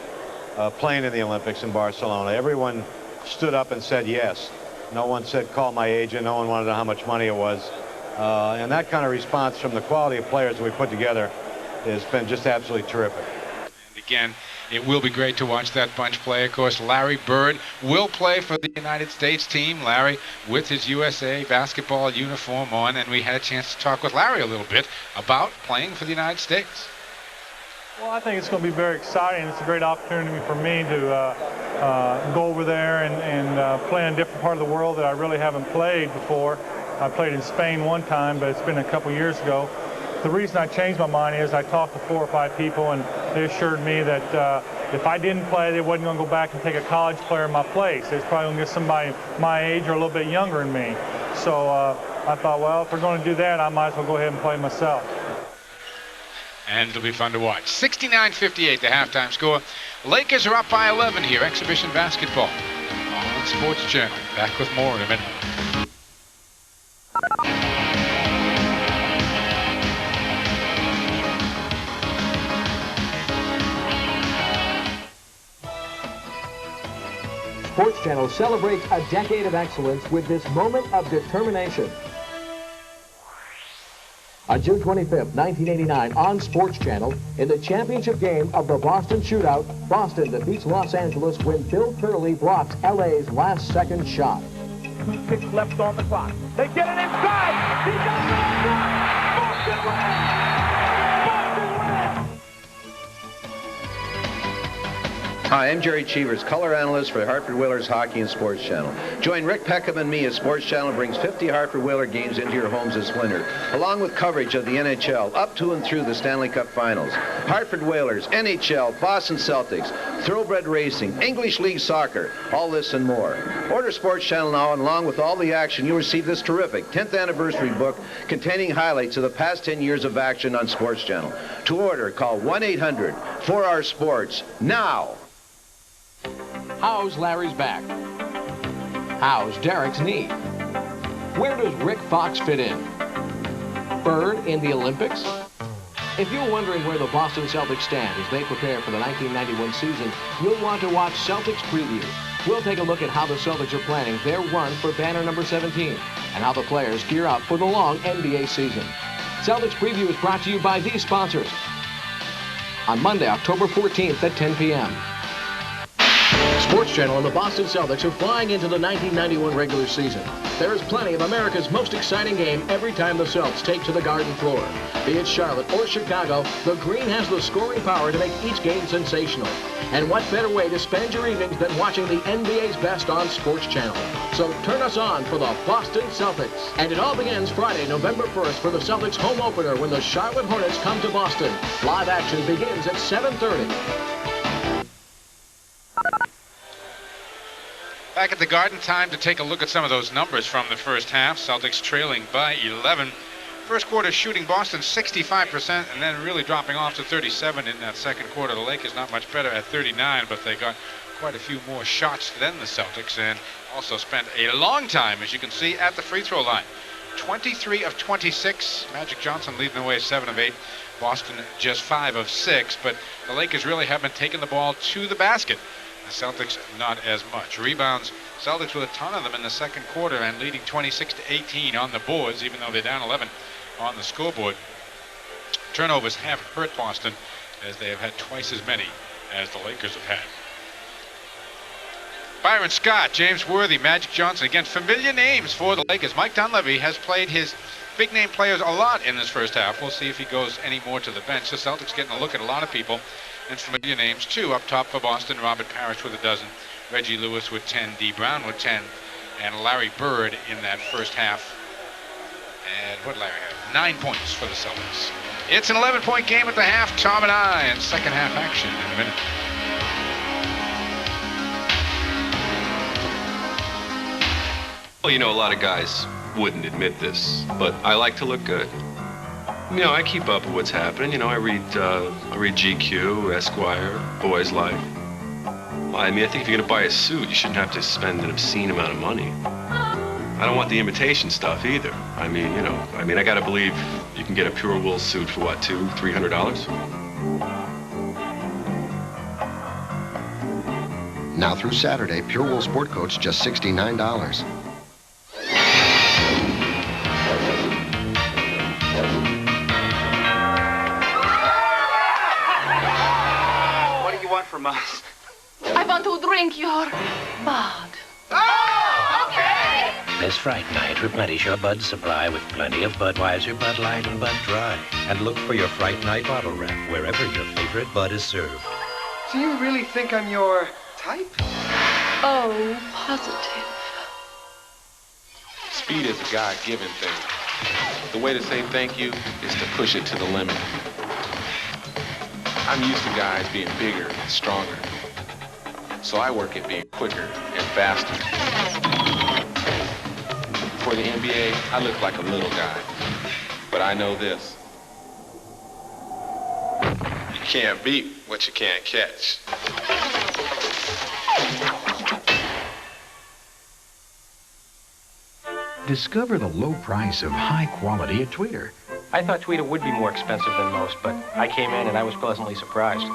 playing in the Olympics in Barcelona. Everyone stood up and said yes. No one said call my agent. No one wanted to know how much money it was. And that kind of response from the quality of players that we put together has been just absolutely terrific. And again, it will be great to watch that bunch play. Of course, Larry Bird will play for the United States team. Larry with his USA basketball uniform on, and we had a chance to talk with Larry a little bit about playing for the United States. Well, I think it's going to be very exciting. It's a great opportunity for me to go over there and play in a different part of the world that I really haven't played before. I played in Spain one time, but it's been a couple years ago. The reason I changed my mind is I talked to 4 or 5 people, and they assured me that if I didn't play, they wasn't going to go back and take a college player in my place. They was probably going to get somebody my age or a little bit younger than me. So I thought, well, if they're going to do that, I might as well go ahead and play myself. And it'll be fun to watch. 69-58, the halftime score. Lakers are up by 11 here. Exhibition basketball on Sports Channel. Back with more in a minute. Sports Channel celebrates a decade of excellence with this moment of determination. On June 25th, 1989, on Sports Channel, in the championship game of the Boston Shootout, Boston defeats Los Angeles when Bill Curley blocks LA's last-second shot. 2 ticks left on the clock. They get it inside. He got it on block. Boston wins. Hi, I'm Jerry Cheevers, color analyst for Hartford Whalers Hockey and Sports Channel. Join Rick Peckham and me as Sports Channel brings 50 Hartford Whaler games into your homes this winter, along with coverage of the NHL up to and through the Stanley Cup Finals. Hartford Whalers, NHL, Boston Celtics, Thoroughbred Racing, English League Soccer, all this and more. Order Sports Channel now, and along with all the action, you'll receive this terrific 10th anniversary book containing highlights of the past 10 years of action on Sports Channel. To order, call 1-800-4R-SPORTS now. How's Larry's back? How's Derek's knee? Where does Rick Fox fit in? Bird in the Olympics? If you're wondering where the Boston Celtics stand as they prepare for the 1991 season, you'll want to watch Celtics Preview. We'll take a look at how the Celtics are planning their run for banner number 17 and how the players gear up for the long NBA season. Celtics Preview is brought to you by these sponsors. On Monday, October 14th at 10 p.m. Sports Channel and the Boston Celtics are flying into the 1991 regular season. There is plenty of America's most exciting game every time the Celtics take to the Garden floor. Be it Charlotte or Chicago, the Green has the scoring power to make each game sensational. And what better way to spend your evenings than watching the NBA's best on Sports Channel? So turn us on for the Boston Celtics. And it all begins Friday, November 1st for the Celtics home opener when the Charlotte Hornets come to Boston. Live action begins at 7:30. Back at the Garden, time to take a look at some of those numbers from the first half. Celtics trailing by 11. First quarter shooting Boston 65% and then really dropping off to 37 in that second quarter. The Lakers not much better at 39, but they got quite a few more shots than the Celtics and also spent a long time, as you can see, at the free throw line. 23 of 26. Magic Johnson leading the way 7 of 8. Boston just 5 of 6, but the Lakers really have been taking the ball to the basket. The Celtics not as much. Rebounds, Celtics with a ton of them in the second quarter and leading 26-18 on the boards, even though they're down 11 on the scoreboard. Turnovers have hurt Boston as they have had twice as many as the Lakers have had. Byron Scott, James Worthy, Magic Johnson, again familiar names for the Lakers. Mike Dunleavy has played his big name players a lot in this first half. We'll see if he goes any more to the bench. The Celtics getting a look at a lot of people and familiar names too. Up top for Boston, Robert Parish with 12, Reggie Lewis with 10, D. Brown with 10, and Larry Bird in that first half. And what did Larry have? 9 points for the Celtics. It's an 11-point game at the half. Tom and I, and second half action in a minute. Well, you know, a lot of guys wouldn't admit this, but I like to look good. You know, I keep up with what's happening. You know, I read GQ, Esquire, Boys Life. Well, I mean, I think if you're going to buy a suit, you shouldn't have to spend an obscene amount of money. I don't want the imitation stuff either. I mean, you know, I got to believe you can get a pure wool suit for what, $200, $300? Now through Saturday, pure wool sport coats just $69. From us. I want to drink your blood. Oh, okay! This Fright Night, replenish your Bud supply with plenty of Budweiser, Bud Light, and Bud Dry. And look for your Fright Night bottle wrap wherever your favorite Bud is served. Do you really think I'm your type? Oh, positive. Speed is a God-given thing. The way to say thank you is to push it to the limit. I'm used to guys being bigger and stronger, so I work at being quicker and faster. For the NBA, I look like a little guy, but I know this. You can't beat what you can't catch. Discover the low price of high quality at Tweeter. I thought Tweeter would be more expensive than most, but I came in and I was pleasantly surprised.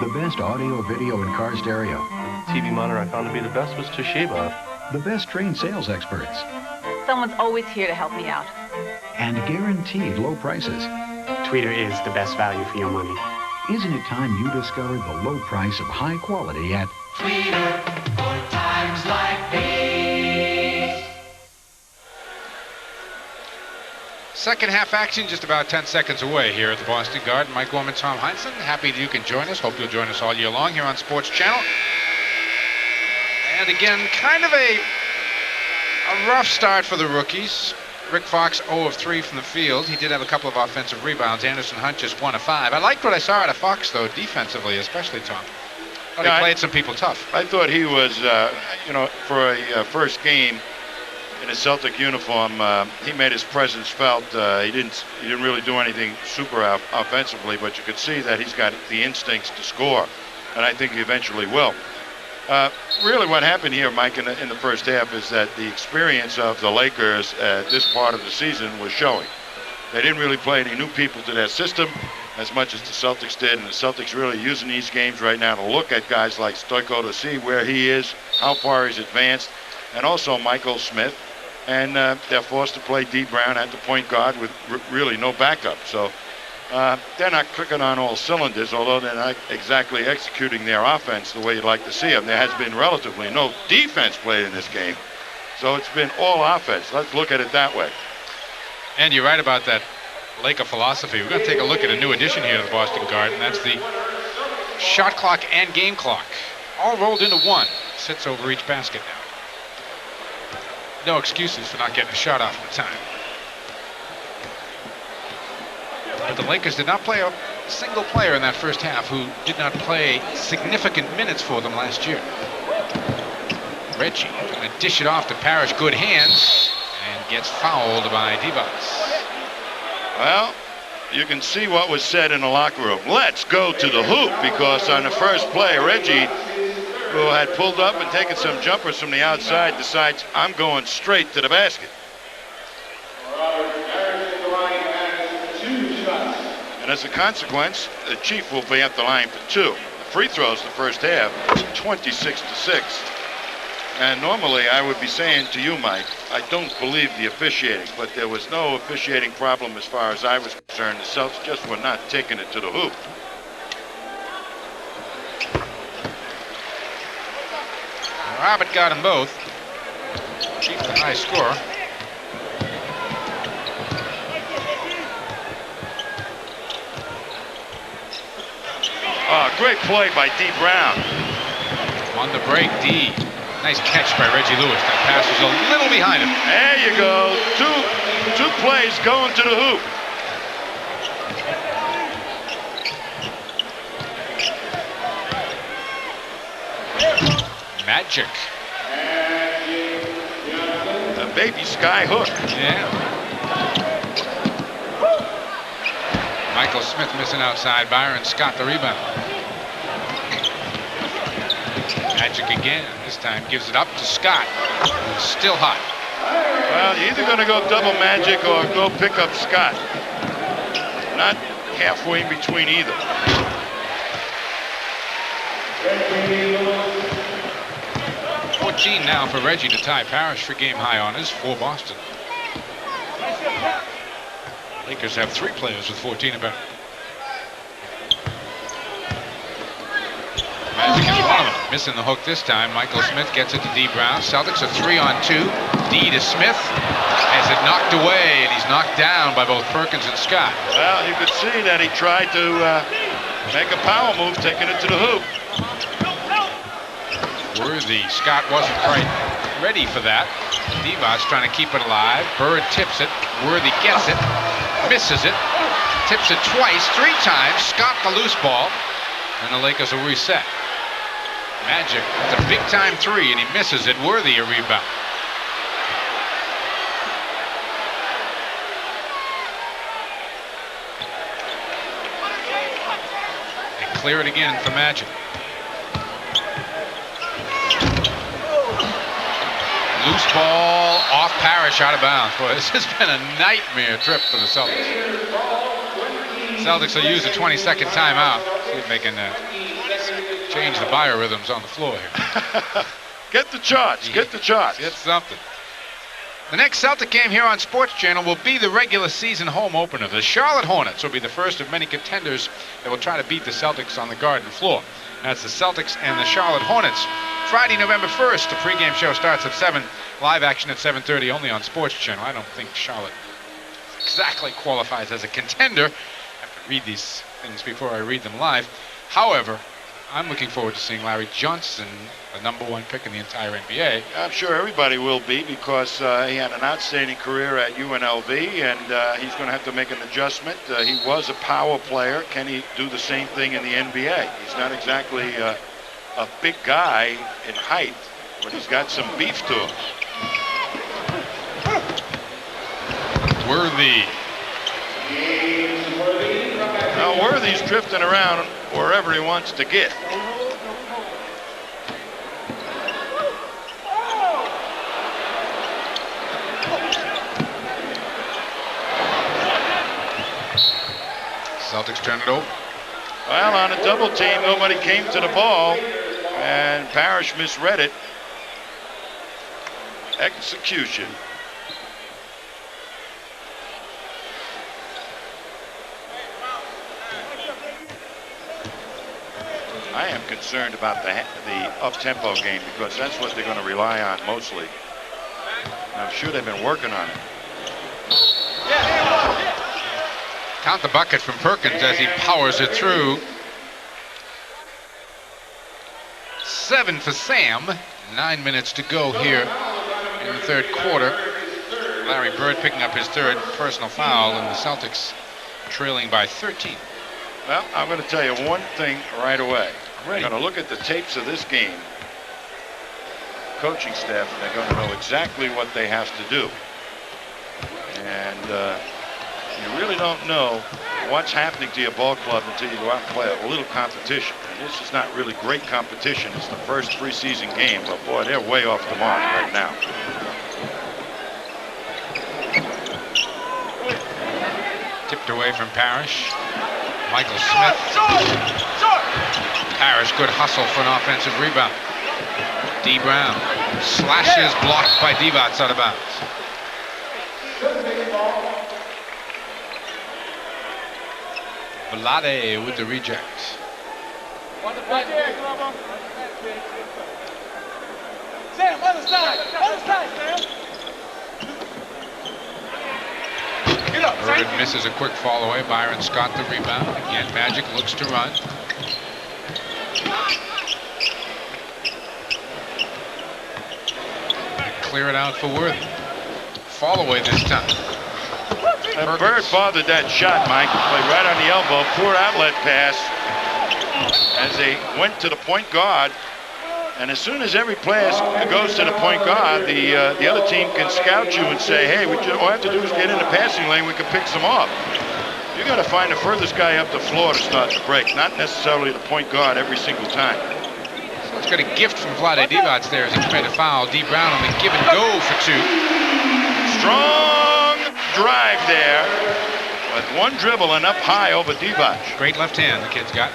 The best audio, video, and car stereo. TV monitor I found to be the best was Toshiba. The best trained sales experts. Someone's always here to help me out. And guaranteed low prices. Tweeter is the best value for your money. Isn't it time you discovered the low price of high quality at Tweeter for times like these. Second half action just about 10 seconds away here at the Boston Garden. Mike Gorman, Tom Heinsohn, happy that you can join us. Hope you'll join us all year long here on Sports Channel. And again, kind of a rough start for the rookies. Rick Fox 0 of 3 from the field. He did have a couple of offensive rebounds. Anderson Hunt just 1 of 5. I liked what I saw out of Fox, though, defensively, especially, Tom. He played some people tough. I thought he was, you know, for a first game in a Celtic uniform, he made his presence felt. He didn't really do anything super offensively, but you could see that he's got the instincts to score, and I think he eventually will. Really what happened here, Mike, in the first half is that the experience of the Lakers at this part of the season was showing. They didn't really play any new people to their system as much as the Celtics did, and the Celtics really using these games right now to look at guys like Stoico to see where he is, how far he's advanced, and also Michael Smith. And they're forced to play D. Brown at the point guard with really no backup. So They're not clicking on all cylinders, although they're not exactly executing their offense the way you'd like to see them. There has been relatively no defense played in this game, so it's been all offense. Let's look at it that way. And you're right about that Laker philosophy. We're going to take a look at a new addition here to the Boston Garden. That's the shot clock and game clock, all rolled into one. Sits over each basket now. No excuses for not getting a shot off in time. But the Lakers did not play a single player in that first half who did not play significant minutes for them last year. Reggie trying to dish it off to Parish. Good hands. And gets fouled by Divac. Well, you can see what was said in the locker room. Let's go to the hoop, because on the first play, Reggie, who had pulled up and taken some jumpers from the outside, decides I'm going straight to the basket. And as a consequence, the Chief will be at the line for 2. The free throws the first half, 26-6. And normally I would be saying to you, Mike, I don't believe the officiating, but there was no officiating problem as far as I was concerned. The Celtics just were not taking it to the hoop. Robert got them both. Chief the high scorer. Great play by D. Brown. On the break, D. Nice catch by Reggie Lewis. That pass was a little behind him. There you go. Two plays going to the hoop. Magic. A baby sky hook. Yeah. Michael Smith missing outside. Byron Scott the rebound. Magic again. This time gives it up to Scott. Who's still hot. Well, you're either going to go double Magic or go pick up Scott. Not halfway in between either. Now for Reggie to tie Parish for game high honors for Boston. Lakers have 3 players with 14 about. Magic is one of them. Missing the hook this time. Michael Smith gets it to D. Brown. Celtics are 3-on-2. D to Smith. Has it knocked away, and he's knocked down by both Perkins and Scott. Well, you could see that he tried to make a power move, taking it to the hoop. Worthy. Scott wasn't quite ready for that. Divac's trying to keep it alive. Bird tips it. Worthy gets it. Misses it. Tips it twice, 3 times. Scott the loose ball. And the Lakers will reset. Magic. It's a big-time 3, and he misses it. Worthy a rebound. They clear it again for Magic. Loose ball off Parish, out of bounds. Boy, this has been a nightmare trip for the Celtics. Celtics will use a 20-second timeout. See if they can change the biorhythms on the floor here. Get the charts. Get the charts. Get something. The next Celtic game here on Sports Channel will be the regular season home opener. The Charlotte Hornets will be the first of many contenders that will try to beat the Celtics on the Garden floor. That's the Celtics and the Charlotte Hornets. Friday, November 1st, the pregame show starts at 7. Live action at 7:30 only on Sports Channel. I don't think Charlotte exactly qualifies as a contender. I have to read these things before I read them live. However, I'm looking forward to seeing Larry Johnson, the #1 pick in the entire NBA. I'm sure everybody will be, because he had an outstanding career at UNLV, and he's going to have to make an adjustment. He was a power player. Can he do the same thing in the NBA? He's not exactly a big guy in height, but he's got some beef to him. Worthy. Now Worthy's drifting around wherever he wants to get. Celtics turn it over. Well, on a double team, nobody came to the ball, and Parish misread it. Execution. I am concerned about the up-tempo game because that's what they're going to rely on mostly. And I'm sure they've been working on it. Count the bucket from Perkins as he powers it through. 7 for Sam. 9 minutes to go here in the third quarter. Larry Bird picking up his third personal foul, and the Celtics trailing by 13. Well, I'm going to tell you one thing right away. We're going to look at the tapes of this game. Coaching staff, and they're going to know exactly what they have to do. And you really don't know what's happening to your ball club until you go out and play a little competition. And this is not really great competition. It's the first preseason game, but boy, they're way off the mark right now. Tipped away from Parish. Michael Smith. Parish, good hustle for an offensive rebound. D. Brown slashes, blocked by Divac, out of bounds. Vlade with the reject. Sam, other side, Sam. Bird misses a quick fall away. Byron Scott the rebound. Again, Magic looks to run. Clear it out for Worthy. Fall away this time. And Bird bothered that shot, Mike. Played right on the elbow. Poor outlet pass as they went to the point guard. And as soon as every player goes to the point guard, the other team can scout you and say, hey, all we have to do is get in the passing lane. We can pick some off. You got to find the furthest guy up the floor to start the break, not necessarily the point guard every single time. So it's got a gift from Vlade Divac there as he committed a foul. D. Brown on the give and go for 2. Strong drive there with one dribble and up high over Divac. Great left hand the kid's got.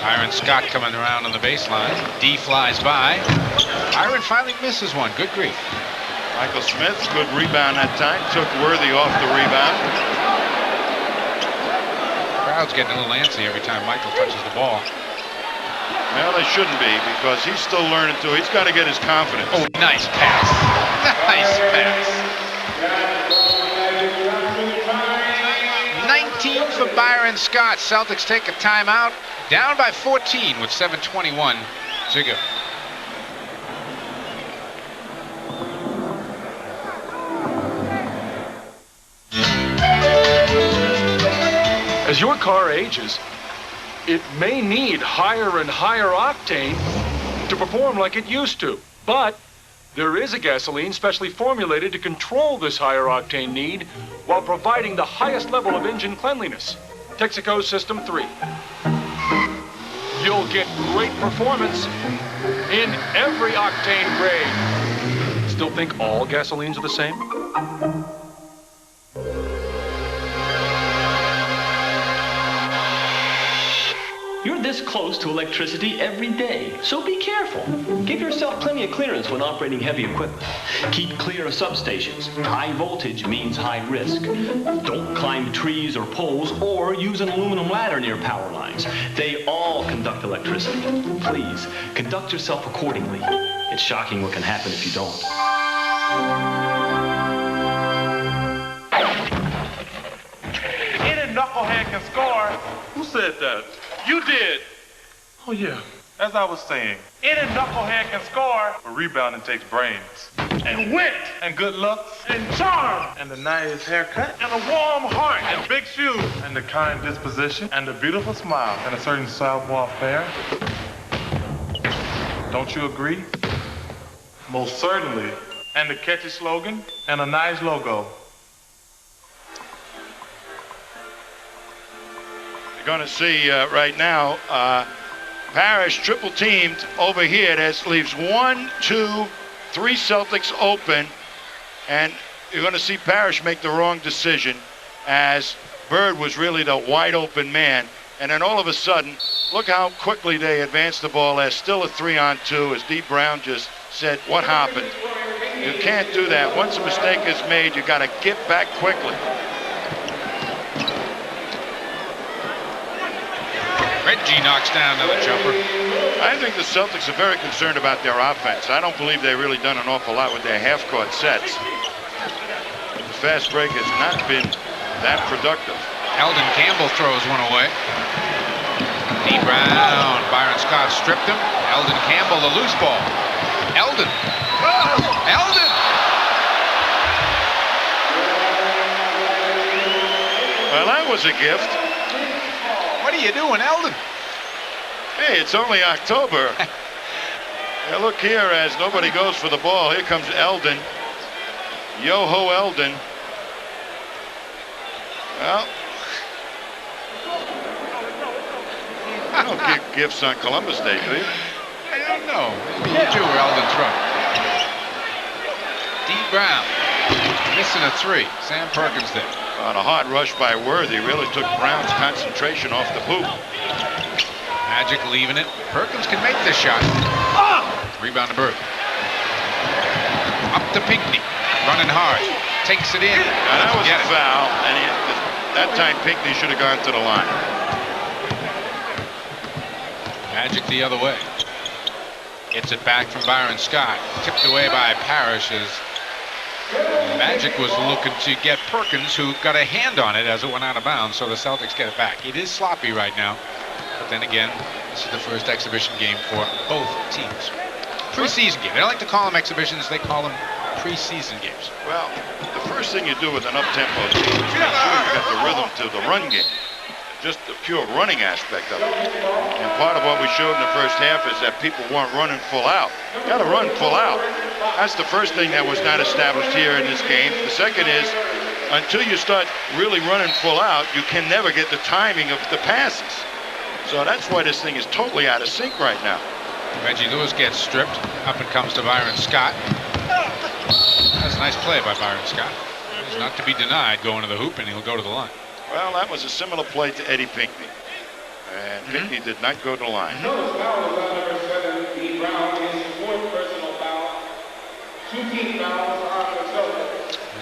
Byron Scott coming around on the baseline. D flies by. Byron finally misses one. Good grief. Michael Smith, good rebound that time. Took Worthy off the rebound. Crowd's getting a little antsy every time Michael touches the ball. Well, they shouldn't be because he's still learning too. He's got to get his confidence. Oh, nice pass. Nice pass. 19 for Byron Scott. Celtics take a timeout. Down by 14 with 7:21 to go. As your car ages, it may need higher and higher octane to perform like it used to. But there is a gasoline specially formulated to control this higher octane need while providing the highest level of engine cleanliness. Texaco System 3. You'll get great performance in every octane grade. Still think all gasolines are the same? You're this close to electricity every day, so be careful. Give yourself plenty of clearance when operating heavy equipment. Keep clear of substations. High voltage means high risk. Don't climb trees or poles or use an aluminum ladder near power lines. They all conduct electricity. Please, conduct yourself accordingly. It's shocking what can happen if you don't. Any knucklehead can score. Who said that? You did. Oh, yeah. As I was saying, any knucklehead can score. But rebounding takes brains. And wit. And good looks. And charm. And a nice haircut. And a warm heart. And big shoes. And a kind disposition. And a beautiful smile. And a certain savoir-faire. Don't you agree? Most certainly. And a catchy slogan. And a nice logo. Going to see right now Parish triple teamed over here. That leaves 1, 2, 3 Celtics open, and you're going to see Parish make the wrong decision as Bird was really the wide open man, and then all of a sudden look how quickly they advanced the ball. There's still a 3-on-2 as D. Brown just said, what happened? You can't do that. Once a mistake is made, you got to get back quickly. Reggie knocks down another jumper. I think the Celtics are very concerned about their offense. I don't believe they've really done an awful lot with their half-court sets. The fast break has not been that productive. Eldon Campbell throws one away. D. Brown. Byron Scott stripped him. Eldon Campbell, the loose ball. Eldon. Eldon! Well, that was a gift. What are you doing, Eldon? Hey, it's only October. Now look here, as nobody goes for the ball. Here comes Eldon. Yo-ho, Eldon. Well, I don't give gifts on Columbus Day, do you? I don't know. Maybe you do, Eldon throw. D. Brown missing a three. Sam Perkins there. On a hard rush by Worthy really took Brown's concentration off the hoop. Magic leaving it. Perkins can make this shot. Rebound to Bird. Up to Pinckney. Running hard. Takes it in. Now that was a foul, and that time Pinckney should have gone to the line. Magic the other way. Gets it back from Byron Scott. Tipped away by Parish as Magic was looking to get Perkins, who got a hand on it as it went out of bounds, so the Celtics get it back. It is sloppy right now, but then again, this is the first exhibition game for both teams. Preseason game. They don't like to call them exhibitions, they call them preseason games. Well, the first thing you do with an up-tempo team is make sure you got the rhythm to the run game. Just the pure running aspect of it. And part of what we showed in the first half is that people weren't running full out. You got to run full out. That's the first thing that was not established here in this game. The second is, until you start really running full out, you can never get the timing of the passes. So that's why this thing is totally out of sync right now. Reggie Lewis gets stripped. Up and comes to Byron Scott. That's a nice play by Byron Scott. He's not to be denied going to the hoop, and he'll go to the line. Well, that was a similar play to Eddie Pinckney. And Pinckney did not go to the line.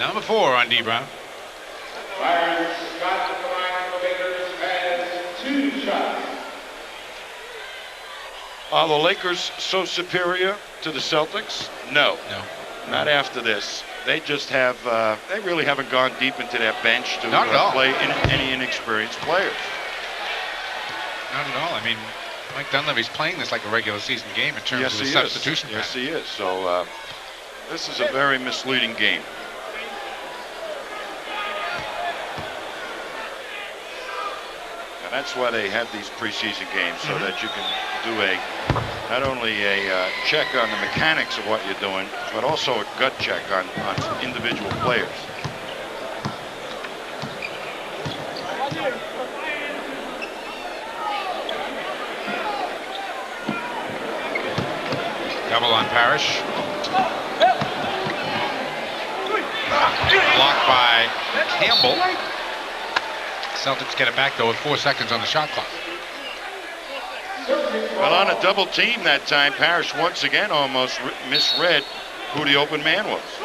Number 4 on D. Brown. Byron Scott, the line for Lakers, has 2 shots. Are the Lakers so superior to the Celtics? No. No. Not after this. They just have, they really haven't gone deep into their bench to play any inexperienced players. Not at all. I mean, Mike Dunleavy's playing this like a regular season game in terms of the substitution. Yes, he is. So this is a very misleading game. And that's why they have these preseason games, so that you can do not only a check on the mechanics of what you're doing, but also a gut check on individual players. Double on Parish. Blocked by Campbell. Celtics get it back though with 4 seconds on the shot clock. Well, on a double team that time, Parish once again almost misread who the open man was. D.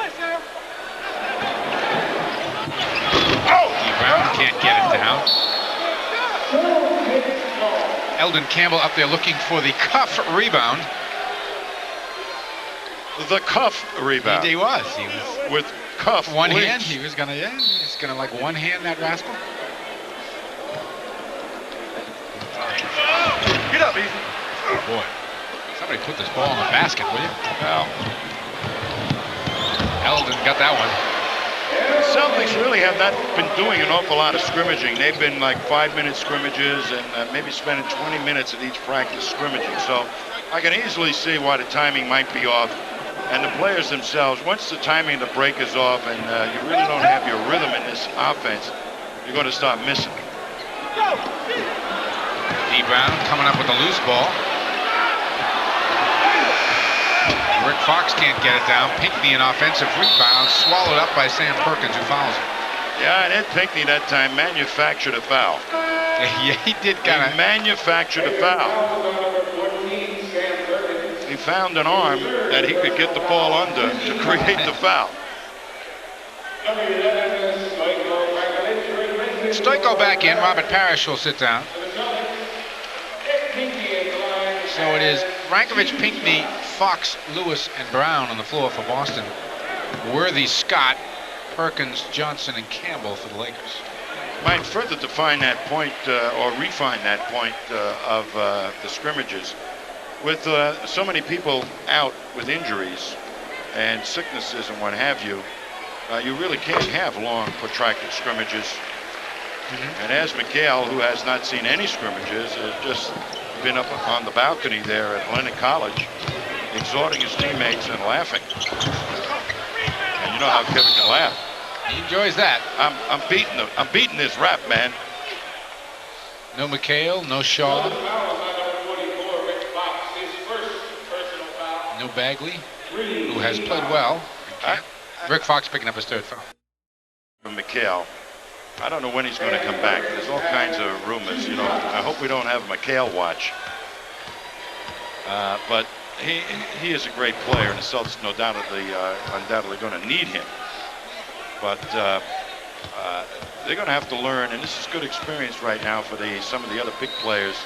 Brown can't get it down. Eldon Campbell up there looking for the cuff rebound. The cuff rebound. He was. With cuff. One hand. He was gonna, he's gonna like one hand that rascal. Get up, Ethan. Oh boy. Somebody put this ball in the basket, will you? Well. Eldon got that one. The Celtics really have not been doing an awful lot of scrimmaging. They've been like 5-minute scrimmages and maybe spending 20 minutes at each practice scrimmaging. So I can easily see why the timing might be off. And the players themselves, once the timing of the break is off and you really don't have your rhythm in this offense, you're going to start missing. D. Brown coming up with the loose ball. Rick Fox can't get it down. Pinckney an offensive rebound, swallowed up by Sam Perkins, who fouls him. Yeah, and Ed Pinckney that time manufactured a foul. Yeah, he did kind of. Manufactured a foul. He found an arm that he could get the ball under to create the foul. Stoico back in. Robert Parish will sit down. So it is Rankovich, Pinckney, Fox, Lewis, and Brown on the floor for Boston. Worthy, Scott, Perkins, Johnson, and Campbell for the Lakers. Might further define that point or refine that point of the scrimmages. With so many people out with injuries and sicknesses and what have you, you really can't have long, protracted scrimmages. And as McHale, who has not seen any scrimmages, has just been up on the balcony there at Lennon College, exhorting his teammates and laughing. And you know how Kevin can laugh. He enjoys that. I'm beating this rap, man. No McHale, no Shaw. No Bagley, who has played well. Rick Fox picking up his third foul. McHale. I don't know when he's going to come back. There's all kinds of rumors, you know. I hope we don't have a McHale watch. But he is a great player, and the Celtics undoubtedly going to need him. But they're going to have to learn, and this is good experience right now for some of the other big players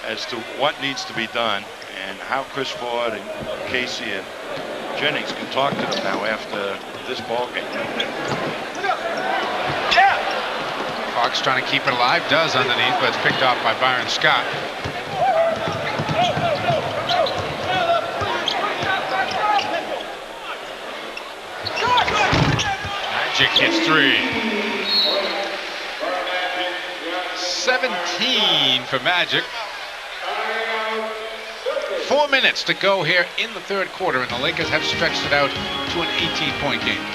as to what needs to be done and how Chris Ford and Casey and Jennings can talk to them now after this ball game. Fox trying to keep it alive, does underneath, but it's picked off by Byron Scott. Magic hits three. 17 for Magic. 4 minutes to go here in the third quarter, and the Lakers have stretched it out to an 18-point game.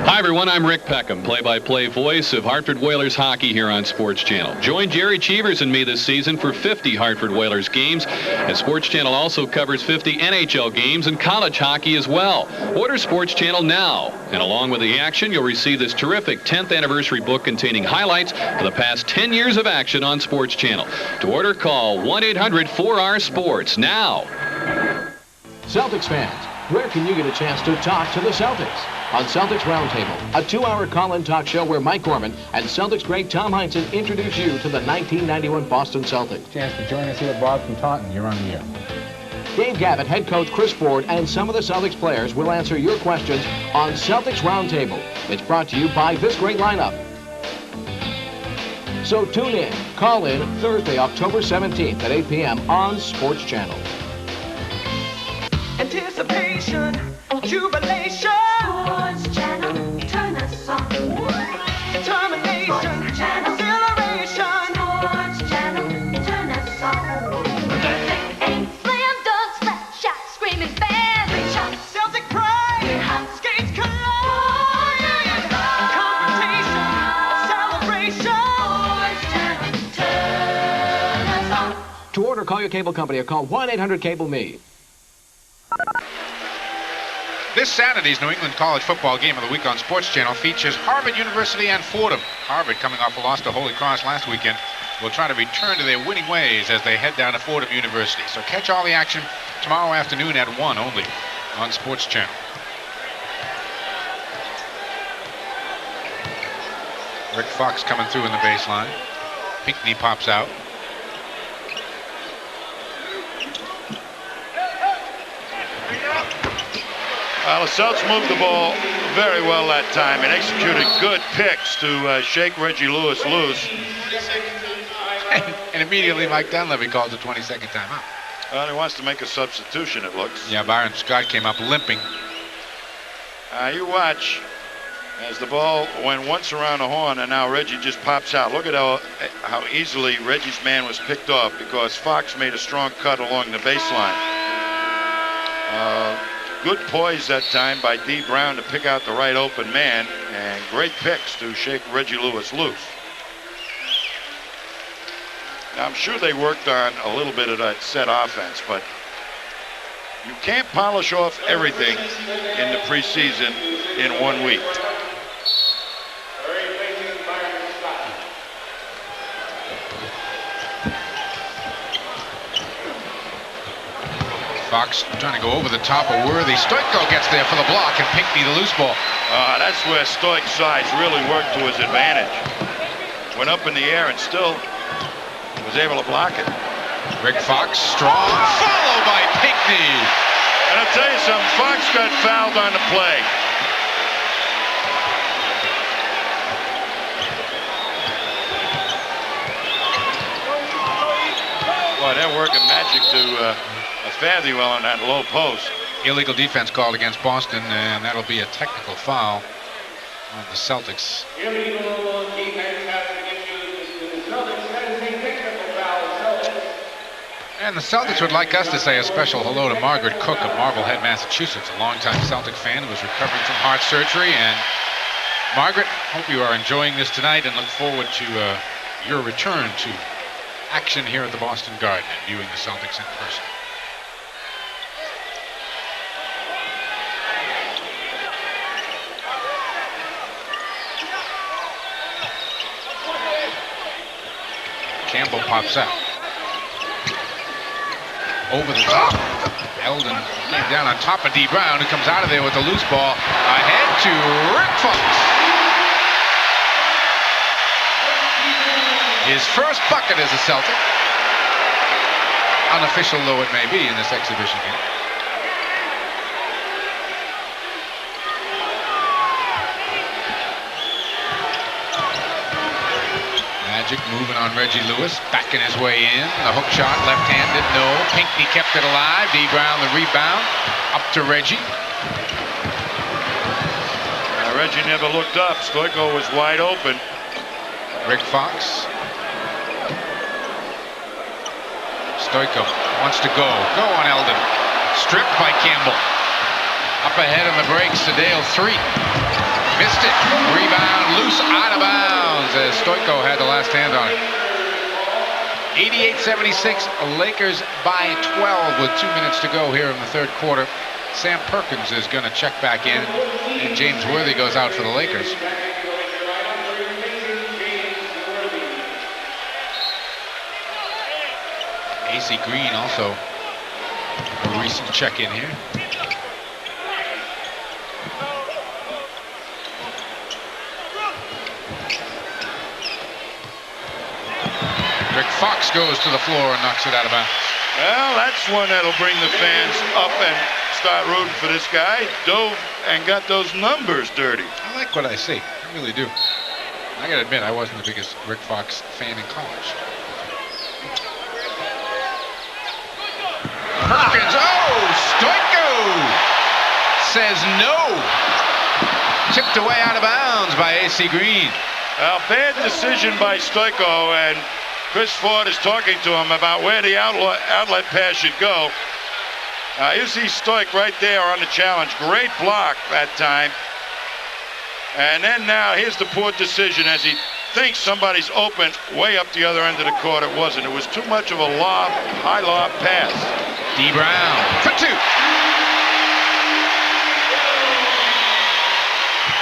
Hi everyone, I'm Rick Peckham, play-by-play voice of Hartford Whalers hockey here on Sports Channel. Join Jerry Cheevers and me this season for 50 Hartford Whalers games, and Sports Channel also covers 50 NHL games and college hockey as well. Order Sports Channel now, and along with the action, you'll receive this terrific 10th anniversary book containing highlights for the past 10 years of action on Sports Channel. To order, call 1-800-4R-SPORTS now. Celtics fans, where can you get a chance to talk to the Celtics? On Celtics Roundtable, a 2-hour call-in talk show where Mike Gorman and Celtics great Tom Heinsohn introduce you to the 1991 Boston Celtics. Chance to join us here at Boston Taunton. You're on the air. Dave Gavitt, head coach Chris Ford, and some of the Celtics players will answer your questions on Celtics Roundtable. It's brought to you by this great lineup. So tune in, call in Thursday, October 17th at 8 p.m. on Sports Channel. Anticipation, jubilation. Sports Channel, turn us on. Determination, exhilaration. Sports Channel, turn us on. Perfect aim, slam dunks, flat shots, screaming fans. Great shots, Celtic pride, skates collide. Confrontation, celebration. Sports Channel, turn us on. To order, call your cable company or call 1-800-CABLE-ME. This Saturday's New England College Football Game of the Week on Sports Channel features Harvard University and Fordham. Harvard, coming off a loss to Holy Cross last weekend, will try to return to their winning ways as they head down to Fordham University. So catch all the action tomorrow afternoon at 1 only on Sports Channel. Rick Fox coming through in the baseline. Pinckney pops out. Well, the Celtics moved the ball very well that time and executed good picks to shake Reggie Lewis loose. And immediately Mike Dunleavy calls a 20-second timeout. Well, he wants to make a substitution, it looks. Yeah, Byron Scott came up limping. You watch as the ball went once around the horn, and now Reggie just pops out. Look at how easily Reggie's man was picked off because Fox made a strong cut along the baseline. Good poise that time by D. Brown to pick out the right open man, and great picks to shake Reggie Lewis loose. Now, I'm sure they worked on a little bit of that set offense, but you can't polish off everything in the preseason in 1 week. Fox trying to go over the top of Worthy. Stoico gets there for the block, and Pinckney the loose ball. That's where Stoic's size really worked to his advantage. Went up in the air and still was able to block it. Rick Fox, strong, followed by Pinckney. And I'll tell you something, Fox got fouled on the play. Boy, they're working magic to Fathiewell on that low post. Illegal defense called against Boston, and that'll be a technical foul on the Celtics. Illegal defense has been issued. The Celtics, that is a technical foul. Celtics. And the Celtics would like us to say a special hello to Margaret Cook of Marblehead, Massachusetts, a longtime Celtic fan who was recovering from heart surgery. And Margaret, hope you are enjoying this tonight and look forward to your return to action here at the Boston Garden and viewing the Celtics in person. Campbell pops out. Over the top. Eldon came down on top of D. Brown, who comes out of there with the loose ball. Ahead to Rick Fox. His first bucket as a Celtic. Unofficial though it may be in this exhibition game. Magic moving on Reggie Lewis, backing his way in. The hook shot, left-handed, no. Pinckney kept it alive. D. Brown the rebound, up to Reggie. Reggie never looked up. Stoico was wide open. Rick Fox. Stoico wants to go. Go on Eldon. Stripped by Campbell. Up ahead on the break, Sedale 3. Missed it. Rebound loose, out of bounds as Stoico had the last hand on it. 88-76, Lakers by 12 with 2 minutes to go here in the third quarter. Sam Perkins is going to check back in, and James Worthy goes out for the Lakers. AC Green also a recent check-in here. Rick Fox goes to the floor and knocks it out of bounds. Well, that's one that'll bring the fans up and start rooting for this guy. Dove and got those numbers dirty. I like what I see. I really do. I gotta admit, I wasn't the biggest Rick Fox fan in college. Perkins, oh, Stoico says no. Tipped away out of bounds by AC Green. Well, bad decision by Stoico, and Chris Ford is talking to him about where the outlet pass should go. You see Stoic right there on the challenge. Great block that time. And then now here's the poor decision as he thinks somebody's open way up the other end of the court. It wasn't. It was too much of a lob, high lob pass. D. Brown for 2.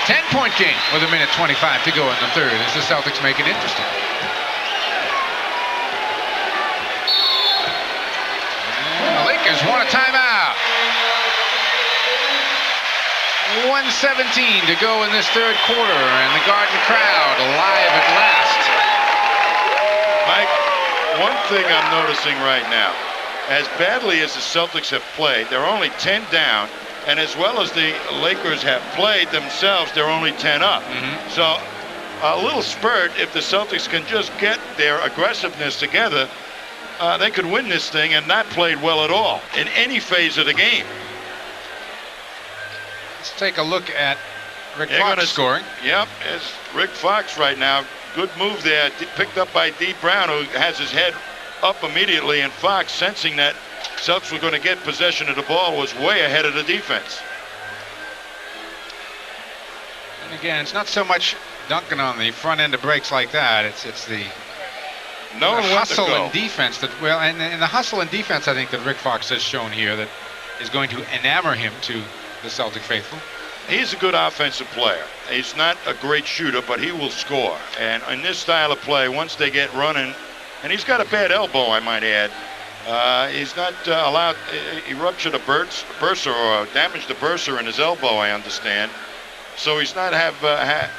10-point game with 1:25 to go in the third as the Celtics make it interesting. And the Lakers want a timeout. 1:17 to go in this third quarter, and the Garden crowd alive at last. Mike, one thing I'm noticing right now, as badly as the Celtics have played, they're only 10 down, and as well as the Lakers have played themselves, they're only 10 up. So a little spurt, if the Celtics can just get their aggressiveness together, they could win this thing and not played well at all in any phase of the game. Let's take a look at Rick Fox scoring. Yep, it's Rick Fox right now. Good move there, picked up by D. Brown, who has his head up immediately, and Fox, sensing that Celtics were going to get possession of the ball, was way ahead of the defense. And again, it's not so much dunking on the front end of breaks like that. It's the hustle and defense that, well, and the hustle and defense I think that Rick Fox has shown here that is going to enamor him to the Celtic faithful. He's a good offensive player. He's not a great shooter, but he will score. And in this style of play, once they get running, and he's got a bad elbow, I might add, He's not allowed. He ruptured a bursa or damaged the bursa in his elbow, I understand. So he's not have a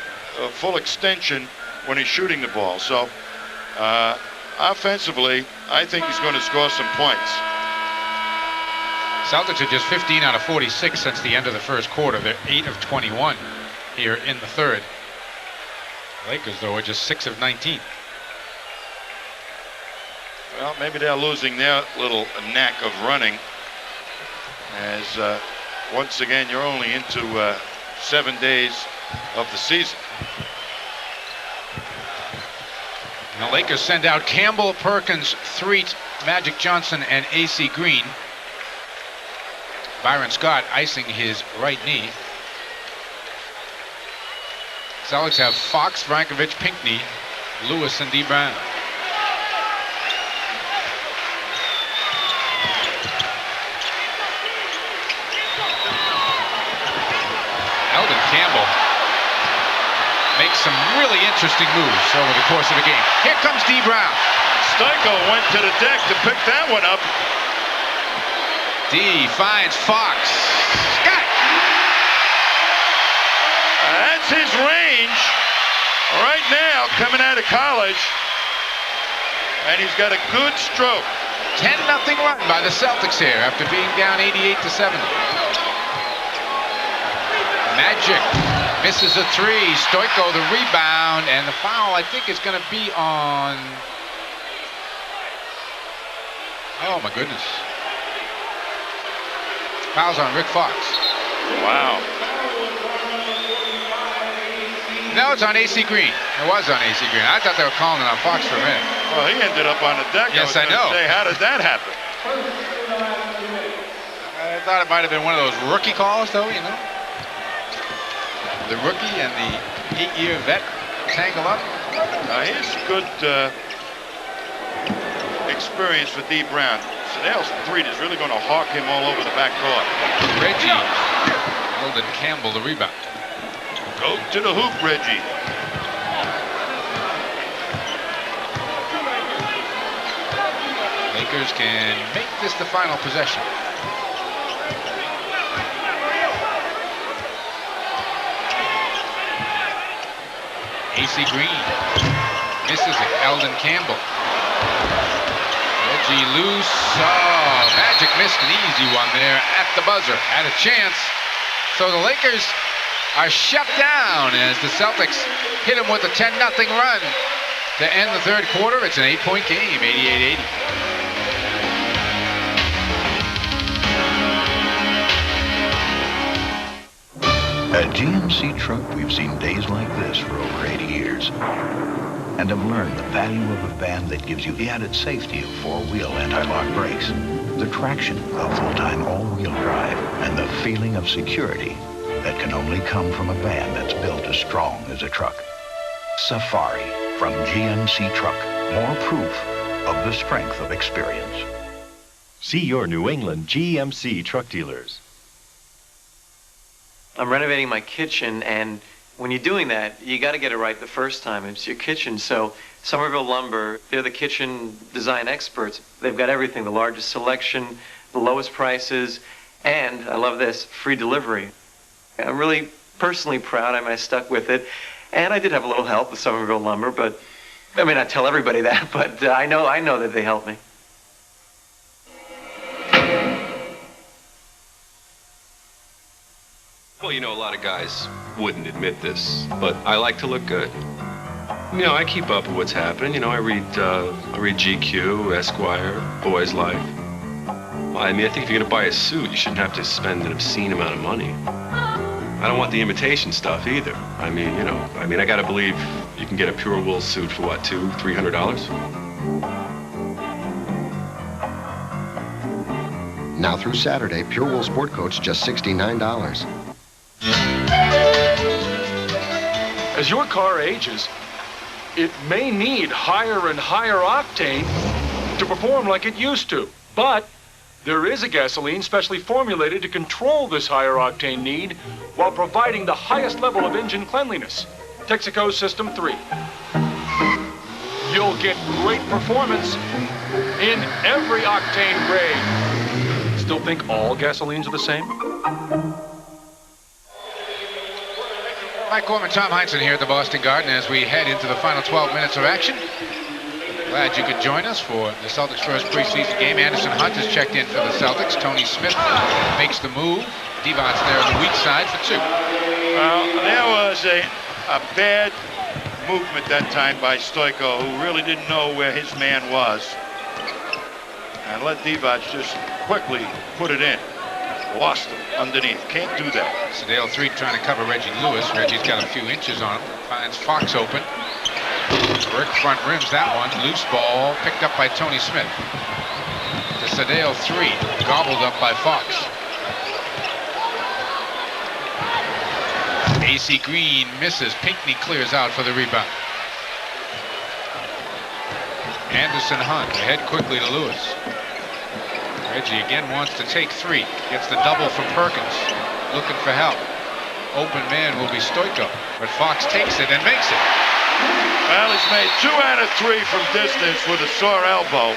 full extension when he's shooting the ball. So offensively, I think he's going to score some points. Celtics are just 15 out of 46 since the end of the first quarter. They're 8 of 21 here in the third. Lakers, though, are just 6 of 19. Well, maybe they're losing their little knack of running, as once again you're only into 7 days of the season. The Lakers send out Campbell, Perkins, Threet, Magic Johnson, and A.C. Green. Byron Scott icing his right knee. Celtics have Fox, Frankovich, Pinckney, Lewis, and D. Brown. Eldon Campbell makes some really interesting moves over the course of the game. Here comes D. Brown. Stoico went to the deck to pick that one up. D finds Fox. Scott! That's his range right now coming out of college. And he's got a good stroke. 10-0 run by the Celtics here after being down 88-70. Magic misses a three. Stoico the rebound, and the foul I think is going to be on. Oh my goodness. Foul's on Rick Fox. Wow. No, it's on A.C. Green. It was on A.C. Green. I thought they were calling it on Fox for a minute. Well, he ended up on the deck. Yes, I know. Say, how did that happen? I thought it might have been one of those rookie calls, though, you know. The rookie and the 8-year vet tangle up. Here's good experience for D. Brown. Snell's three is really going to hawk him all over the back court. Reggie. Eldon Campbell the rebound. Go to the hoop, Reggie. Lakers can make this the final possession. A.C. Green misses it. Eldon Campbell. Reggie loose. Oh, Magic missed an easy one there at the buzzer. Had a chance. So the Lakers are shut down as the Celtics hit them with a 10-0 run to end the third quarter. It's an 8-point game, 88-80. At GMC Truck, we've seen days like this for over 80 years and have learned the value of a van that gives you the added safety of four-wheel anti-lock brakes, the traction of full-time all-wheel drive, and the feeling of security that can only come from a van that's built as strong as a truck. Safari from GMC Truck. More proof of the strength of experience. See your New England GMC truck dealers. I'm renovating my kitchen, and when you're doing that, you got to get it right the first time. It's your kitchen, so Somerville Lumber, they're the kitchen design experts. They've got everything, the largest selection, the lowest prices, and, I love this, free delivery. I'm really personally proud. I stuck with it, and I did have a little help with Somerville Lumber, but, I mean, I tell everybody that, but I know that they helped me. Well, you know, a lot of guys wouldn't admit this, but I like to look good. You know, I keep up with what's happening. You know, I read GQ, Esquire, Boys Life. Well, I mean, I think if you're going to buy a suit, you shouldn't have to spend an obscene amount of money. I don't want the imitation stuff either. I mean, you know, I got to believe you can get a pure wool suit for what, $200, $300? Now through Saturday, Pure Wool Sport Coats just $69. As your car ages, it may need higher and higher octane to perform like it used to. But there is a gasoline specially formulated to control this higher octane need while providing the highest level of engine cleanliness. Texaco System 3. you'll get great performance in every octane grade. Still think all gasolines are the same? Mike Gorman, Tom Heinsohn here at the Boston Garden as we head into the final 12 minutes of action. Glad you could join us for the Celtics' first preseason game. Anderson Hunt has checked in for the Celtics. Tony Smith makes the move. Divac's there on the weak side for 2. Well, there was a bad movement that time by Stoico, who really didn't know where his man was, and let Divac just quickly put it in. Lost him underneath. Can't do that. Sedale 3 trying to cover Reggie Lewis. Reggie's got a few inches on him. Finds Fox open. Rick front rims that one. Loose ball picked up by Tony Smith. To Sedale 3. Gobbled up by Fox. AC Green misses. Pinckney clears out for the rebound. Anderson Hunt ahead quickly to Lewis. Reggie again wants to take 3. Gets the double from Perkins. Looking for help. Open man will be Stoico. But Fox takes it and makes it. Well, he's made 2 out of 3 from distance with a sore elbow.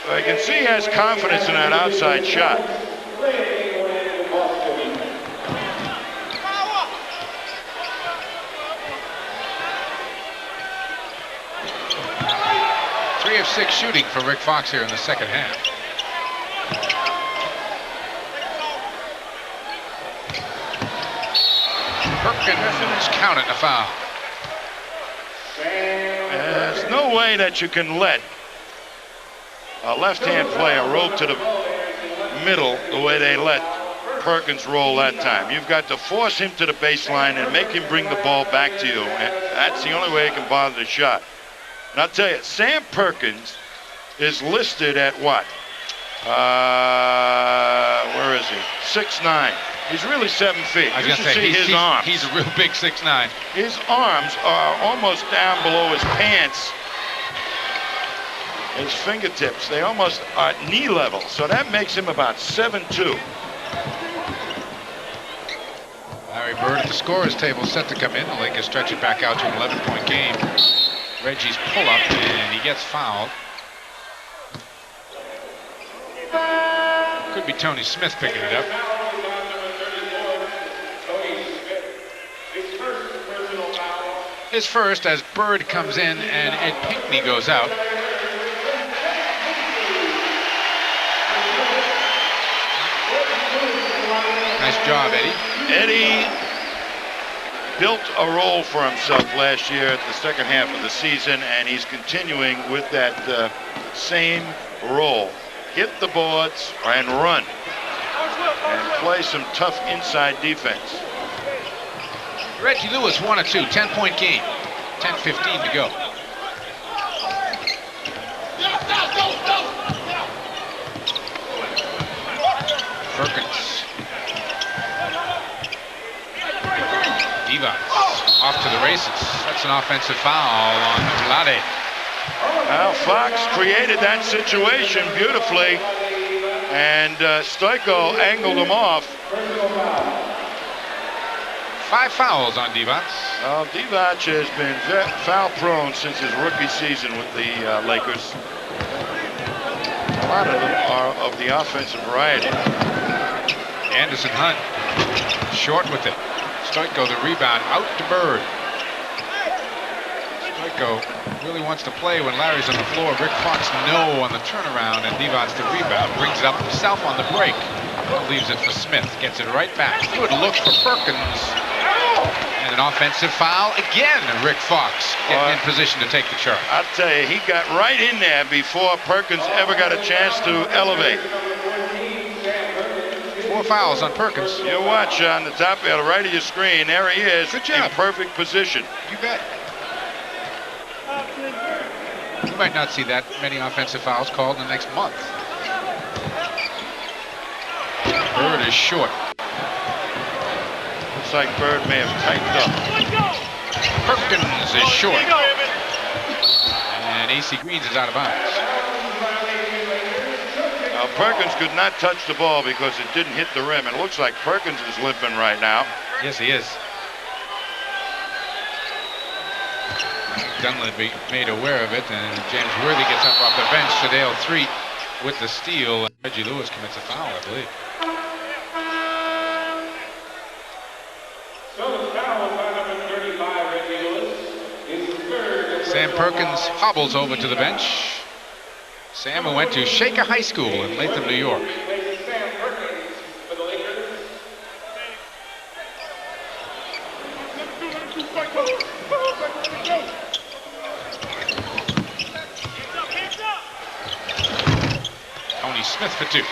So you can see he has confidence in that outside shot. Three of 6 shooting for Rick Fox here in the second half. Perkins counted the foul. There's no way that you can let a left-hand player roll to the middle the way they let Perkins roll that time. You've got to force him to the baseline and make him bring the ball back to you. And that's the only way he can bother the shot. And I'll tell you, Sam Perkins is listed at what? Where is he? 6'9". He's really 7 feet. I was you going to should say, see his arms. He's a real big 6'9". His arms are almost down below his pants. His fingertips, they almost are at knee level. So that makes him about 7'2". Larry Bird at the scorer's table set to come in. The Lakers stretch it back out to an 11-point game. Reggie's pull-up, and he gets fouled. Could be Tony Smith picking it up. His first as Bird comes in and Ed Pinckney goes out. Nice job, Eddie. Eddie built a role for himself last year at the second half of the season, and he's continuing with that same role. Hit the boards and run and play some tough inside defense. Reggie Lewis 1 of 2, 10-point game. 10:15 to go. Perkins. Divac off to the races. That's an offensive foul on Vlade. Well, Fox created that situation beautifully, and Stoico angled him off. 5 fouls on Divac. Well, Divac has been foul prone since his rookie season with the Lakers. A lot of them are of the offensive variety. Anderson Hunt short with it. Stoico the rebound out to Bird. Stoico really wants to play when Larry's on the floor. Rick Fox no on the turnaround, and Divac the rebound. Brings it up himself on the break. Leaves it for Smith. Gets it right back. Good look for Perkins. And an offensive foul again. Rick Fox getting in position to take the charge. I'll tell you, he got right in there before Perkins ever got a chance to elevate. 4 fouls on Perkins. You watch on the top of the right of your screen. There he is. Good job. In perfect position. You bet. You might not see that many offensive fouls called in the next month. Bird is short. Looks like Bird may have tightened up. Perkins is short. And AC Greens is out of bounds. Now, Perkins could not touch the ball because it didn't hit the rim. It looks like Perkins is limping right now. Yes, he is. Dunleavy made aware of it, and James Worthy gets up off the bench. Sedale 3 with the steal. Reggie Lewis commits a foul, I believe. Sam Perkins hobbles over to the bench. Sam, who went to Shaker High School in Latham, New York. Tony Smith for 2.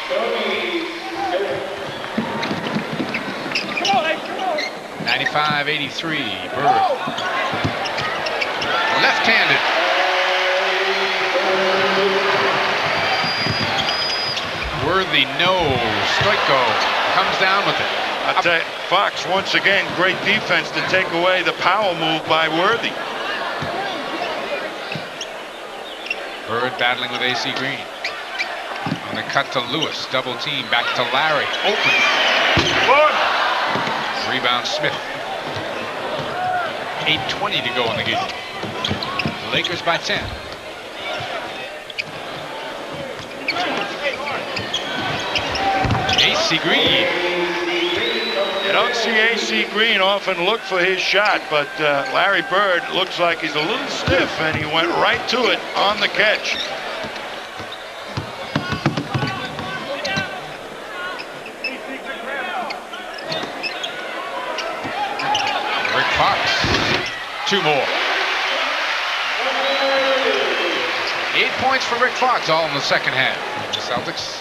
95-83, Bird. Left-handed. Worthy, no. Stoiko comes down with it. I'll tell you, Fox, once again, great defense to take away the power move by Worthy. Bird battling with AC Green. On the cut to Lewis. Double team. Back to Larry. Open. Rebound Smith. 8:20 to go in the game. Lakers by 10. AC Green. You don't see AC Green often look for his shot, but Larry Bird looks like he's a little stiff, and he went right to it on the catch. Rick Fox. 2 more. 8 points for Rick Fox, all in the second half. The Celtics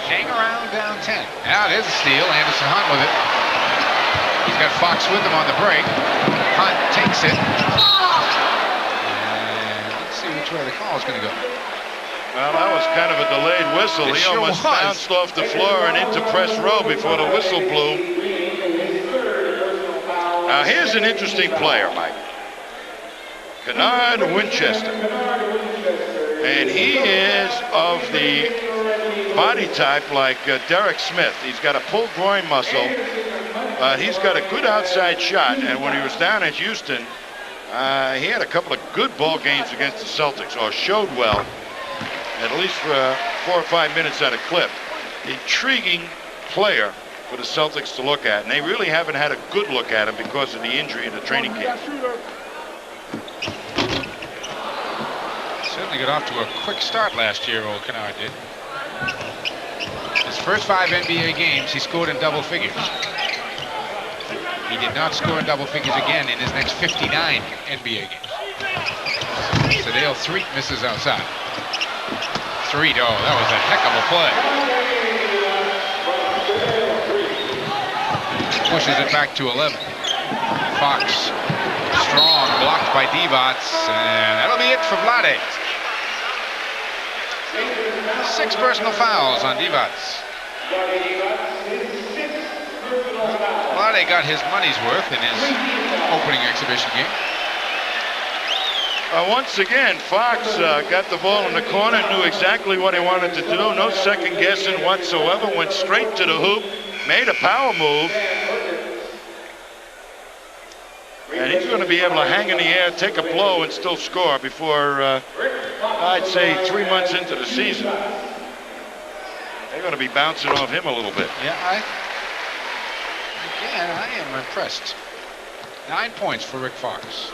hang around down 10. Now there's a steal. Anderson Hunt with it. He's got Fox with him on the break. Hunt takes it. And let's see which way the call is going to go. Well, that was kind of a delayed whistle. He almost bounced off the floor and into press row before the whistle blew. Now here's an interesting player, Mike. Kennard Winchester. And he is of the body type like Derek Smith. He's got a pulled groin muscle. He's got a good outside shot. And when he was down at Houston, he had a couple of good ball games against the Celtics, or showed well, at least for 4 or 5 minutes at a clip. Intriguing player for the Celtics to look at. And they really haven't had a good look at him because of the injury in the training camp. Certainly got off to a quick start last year, old Kennard did. His first 5 NBA games, he scored in double figures. He did not score in double figures again in his next 59 NBA games. Sedale 3 misses outside. 3, oh, that was a heck of a play. Pushes it back to 11. Fox, strong, blocked by Divac, and that'll be it for Vlade. 6 personal fouls on Divac. Vlade got his money's worth in his opening exhibition game. Once again, Fox got the ball in the corner, knew exactly what he wanted to do. No second guessing whatsoever. Went straight to the hoop, made a power move. And he's going to be able to hang in the air, take a blow, and still score before, I'd say, 3 months into the season. They're going to be bouncing off him a little bit. Yeah, I am impressed. 9 points for Rick Fox.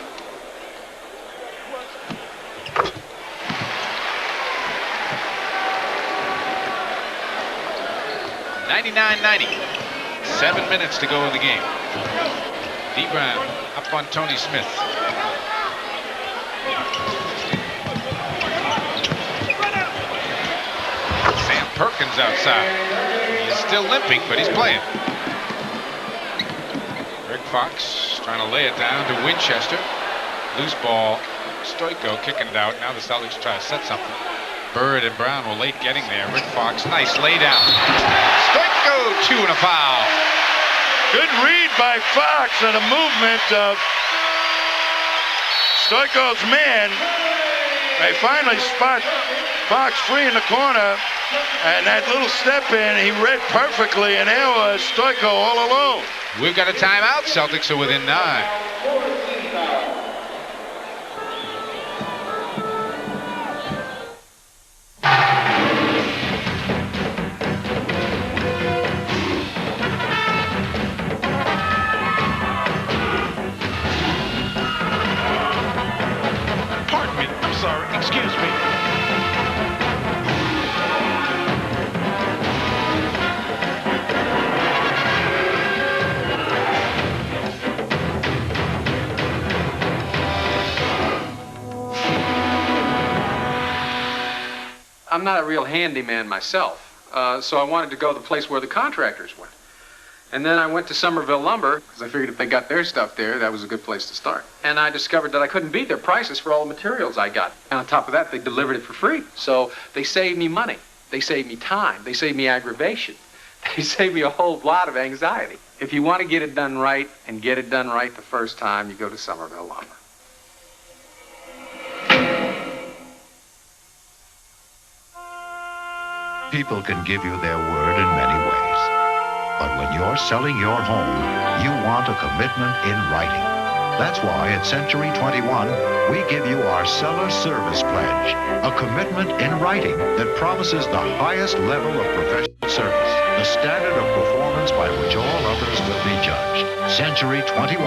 $99-90. 7 minutes to go in the game. D. Brown up on Tony Smith. Sam Perkins outside. He's still limping, but he's playing. Rick Fox trying to lay it down to Winchester. Loose ball. Stoiko kicking it out. Now the Celtics try to set something. Bird and Brown were late getting there. Rick Fox, nice lay down. Stoiko, 2 and a foul. Good read by Fox and a movement of Stoiko's man. They finally spot Fox free in the corner, and that little step in, he read perfectly, and there was Stoiko all alone. We've got a timeout. Celtics are within 9. sorry. Excuse me. I'm not a real handyman myself, so I wanted to go to the place where the contractors went. And then I went to Somerville Lumber, because I figured if they got their stuff there, that was a good place to start. And I discovered that I couldn't beat their prices for all the materials I got. And on top of that, they delivered it for free. So they saved me money. They saved me time. They saved me aggravation. They saved me a whole lot of anxiety. If you want to get it done right and get it done right the first time, you go to Somerville Lumber. People can give you their word in many ways. But when you're selling your home, you want a commitment in writing. That's why at Century 21, we give you our Seller Service Pledge, a commitment in writing that promises the highest level of professional service, the standard of performance by which all others will be judged. Century 21,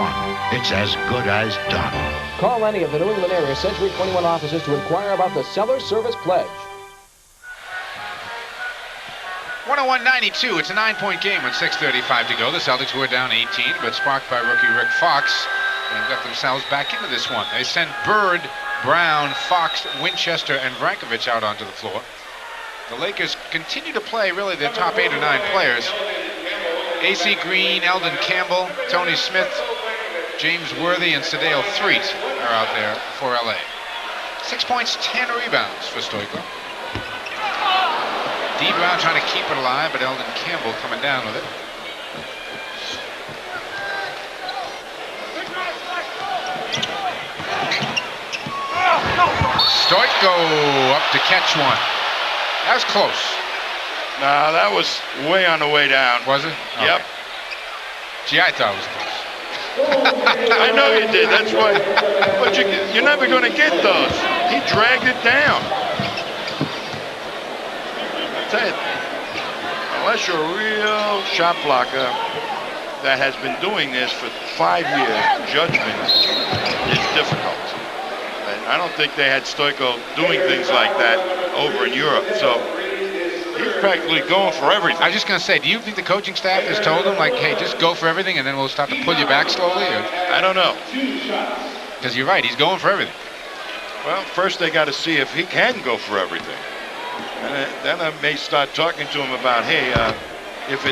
it's as good as done. Call any of the New England area Century 21 offices to inquire about the Seller Service Pledge. 101-92. It's a 9-point game with 6:35 to go. The Celtics were down 18, but sparked by rookie Rick Fox, and got themselves back into this one. They sent Bird, Brown, Fox, Winchester, and Brankovic out onto the floor. The Lakers continue to play really their top 8 or 9 players. A.C. Green, Eldon Campbell, Tony Smith, James Worthy, and Sadale Threet are out there for L.A. 6 points, 10 rebounds for Stoico. D. Brown trying to keep it alive, but Eldon Campbell coming down with it. Stoico up to catch one. That was close. No, that was way on the way down. Was it? Yep. Okay. Gee, I thought it was close. I know you did. That's why. But you're never going to get those. He dragged it down. Tell you, unless you're a real shot blocker that has been doing this for 5 years, judgment is difficult. And I don't think they had Stoico doing things like that over in Europe. So he's practically going for everything. I was just going to say, do you think the coaching staff has told him, like, hey, just go for everything and then we'll start to pull you back slowly? Or? I don't know. Because you're right, he's going for everything. Well, first they got to see if he can go for everything. And then I may start talking to him about, hey, if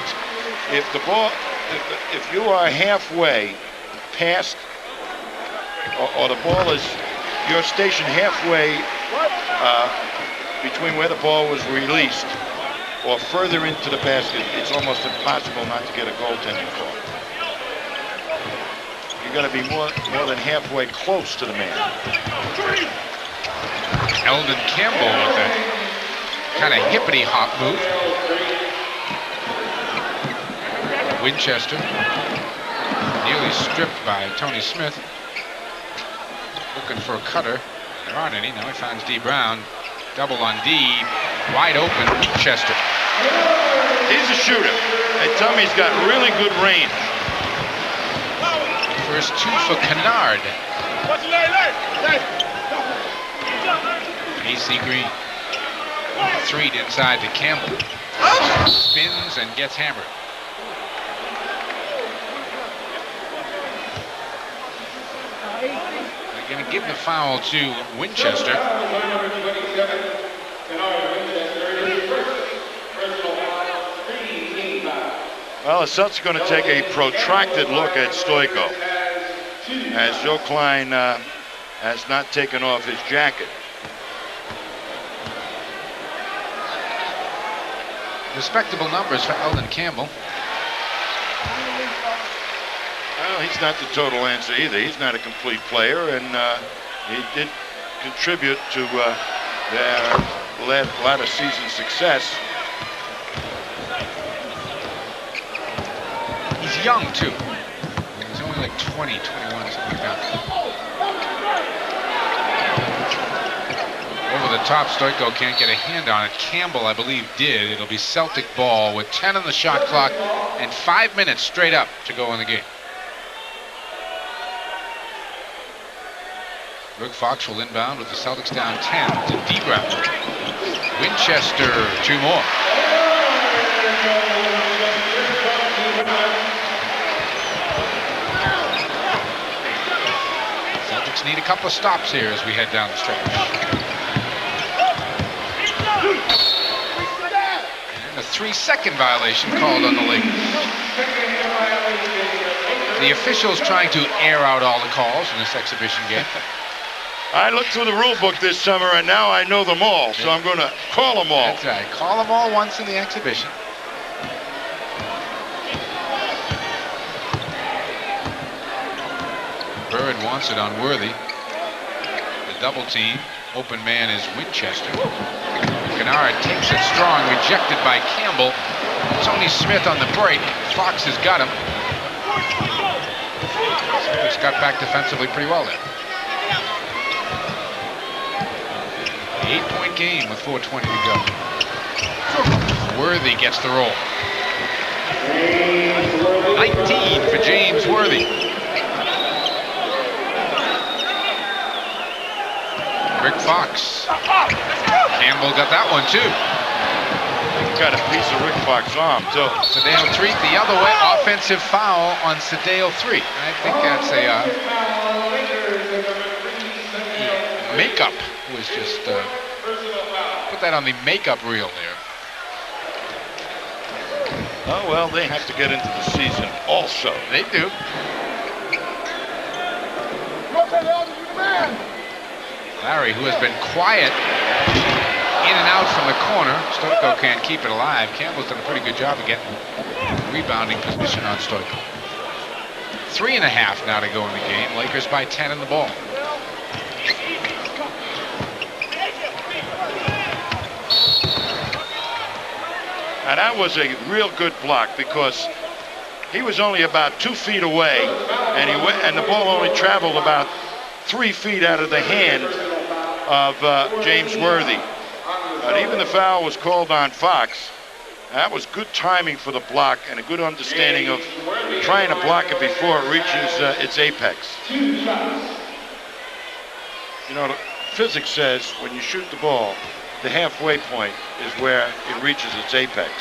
you are halfway past, or the ball is, you're stationed halfway between where the ball was released or further into the basket, it's almost impossible not to get a goaltending call. You got to be more than halfway close to the man. Eldon Campbell with that kind of hippity-hop move. Winchester nearly stripped by Tony Smith. Looking for a cutter. There aren't any. Now he finds D. Brown. Double on D. Wide open. Winchester. He's a shooter. They tell me he's got really good range. First 2 for Kennard. A.C. Green. Threet inside to Campbell. Spins and gets hammered. They're going to give the foul to Winchester. Well, the Celtics are going to take a protracted look at Stoico, as Joe Klein has not taken off his jacket. Respectable numbers for Eldon Campbell. Well, he's not the total answer either. He's not a complete player, and he did contribute to their latter season success. He's young, too. He's only like 20, 21, something like that. Over the top, Stoico can't get a hand on it. Campbell, I believe, did. It'll be Celtic ball with 10 on the shot clock and 5 minutes straight up to go in the game. Rick Fox will inbound with the Celtics down 10 to Divac. Winchester, 2 more. Celtics need a couple of stops here as we head down the stretch. And a 3-second violation called on the Lakers. The officials trying to air out all the calls in this exhibition game. I looked through the rule book this summer, and now I know them all, so I'm going to call them all. That's right. Call them all once in the exhibition. Bird wants it on Worthy. The double team. Open man is Winchester. Kennard takes it strong, rejected by Campbell. Tony Smith on the break. Fox has got him. Celtics got back defensively pretty well there. 8-point game with 4:20 to go. Worthy gets the roll. 19 for James Worthy. Rick Fox. Campbell got that one too. Got a piece of Rick Fox's arm too. Sedale Treat the other way. Offensive foul on Sedale 3. I think that's a makeup. Was just put that on the makeup reel there. Oh well, they have to get into the season also. They do. Larry, who has been quiet in and out from the corner. Stoico can't keep it alive. Campbell's done a pretty good job of getting rebounding position on Stoico. 3.5 now to go in the game. Lakers by 10 in the ball. And that was a real good block because he was only about 2 feet away, and the ball only traveled about 3 feet out of the hand of James Worthy. But even the foul was called on Fox. That was good timing for the block and a good understanding of trying to block it before it reaches its apex. You know, physics says when you shoot the ball, the halfway point is where it reaches its apex.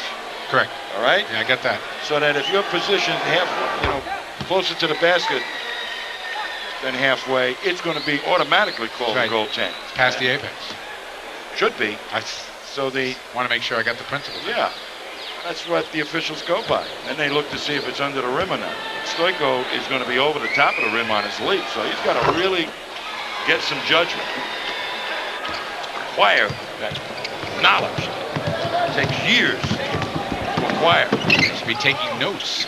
Correct. All right? Yeah, I got that. So that if you're positioned closer to the basket than halfway, it's going to be automatically called a goaltend. Past the apex. Should be. So they want to make sure I got the principle. Yeah. That's what the officials go by. And they look to see if it's under the rim or not. Stoico is going to be over the top of the rim on his leap, so he's got to really get some judgment. Acquire that knowledge. It takes years to acquire. He should be taking notes.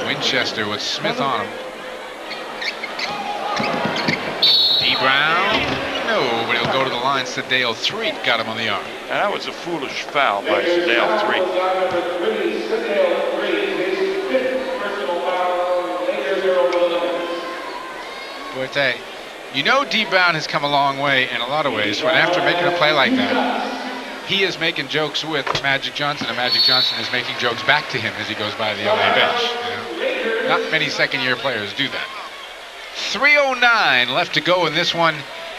Winchester with Smith on him. D. Brown. No, but he'll go to the line. Sedale 3 got him on the arm. And that was a foolish foul by Sedale 3. But you know D. Brown has come a long way in a lot of ways when after making a play like that, he is making jokes with Magic Johnson, and Magic Johnson is making jokes back to him as he goes by the LA bench. You know? Not many second-year players do that. 3:09 left to go in this one.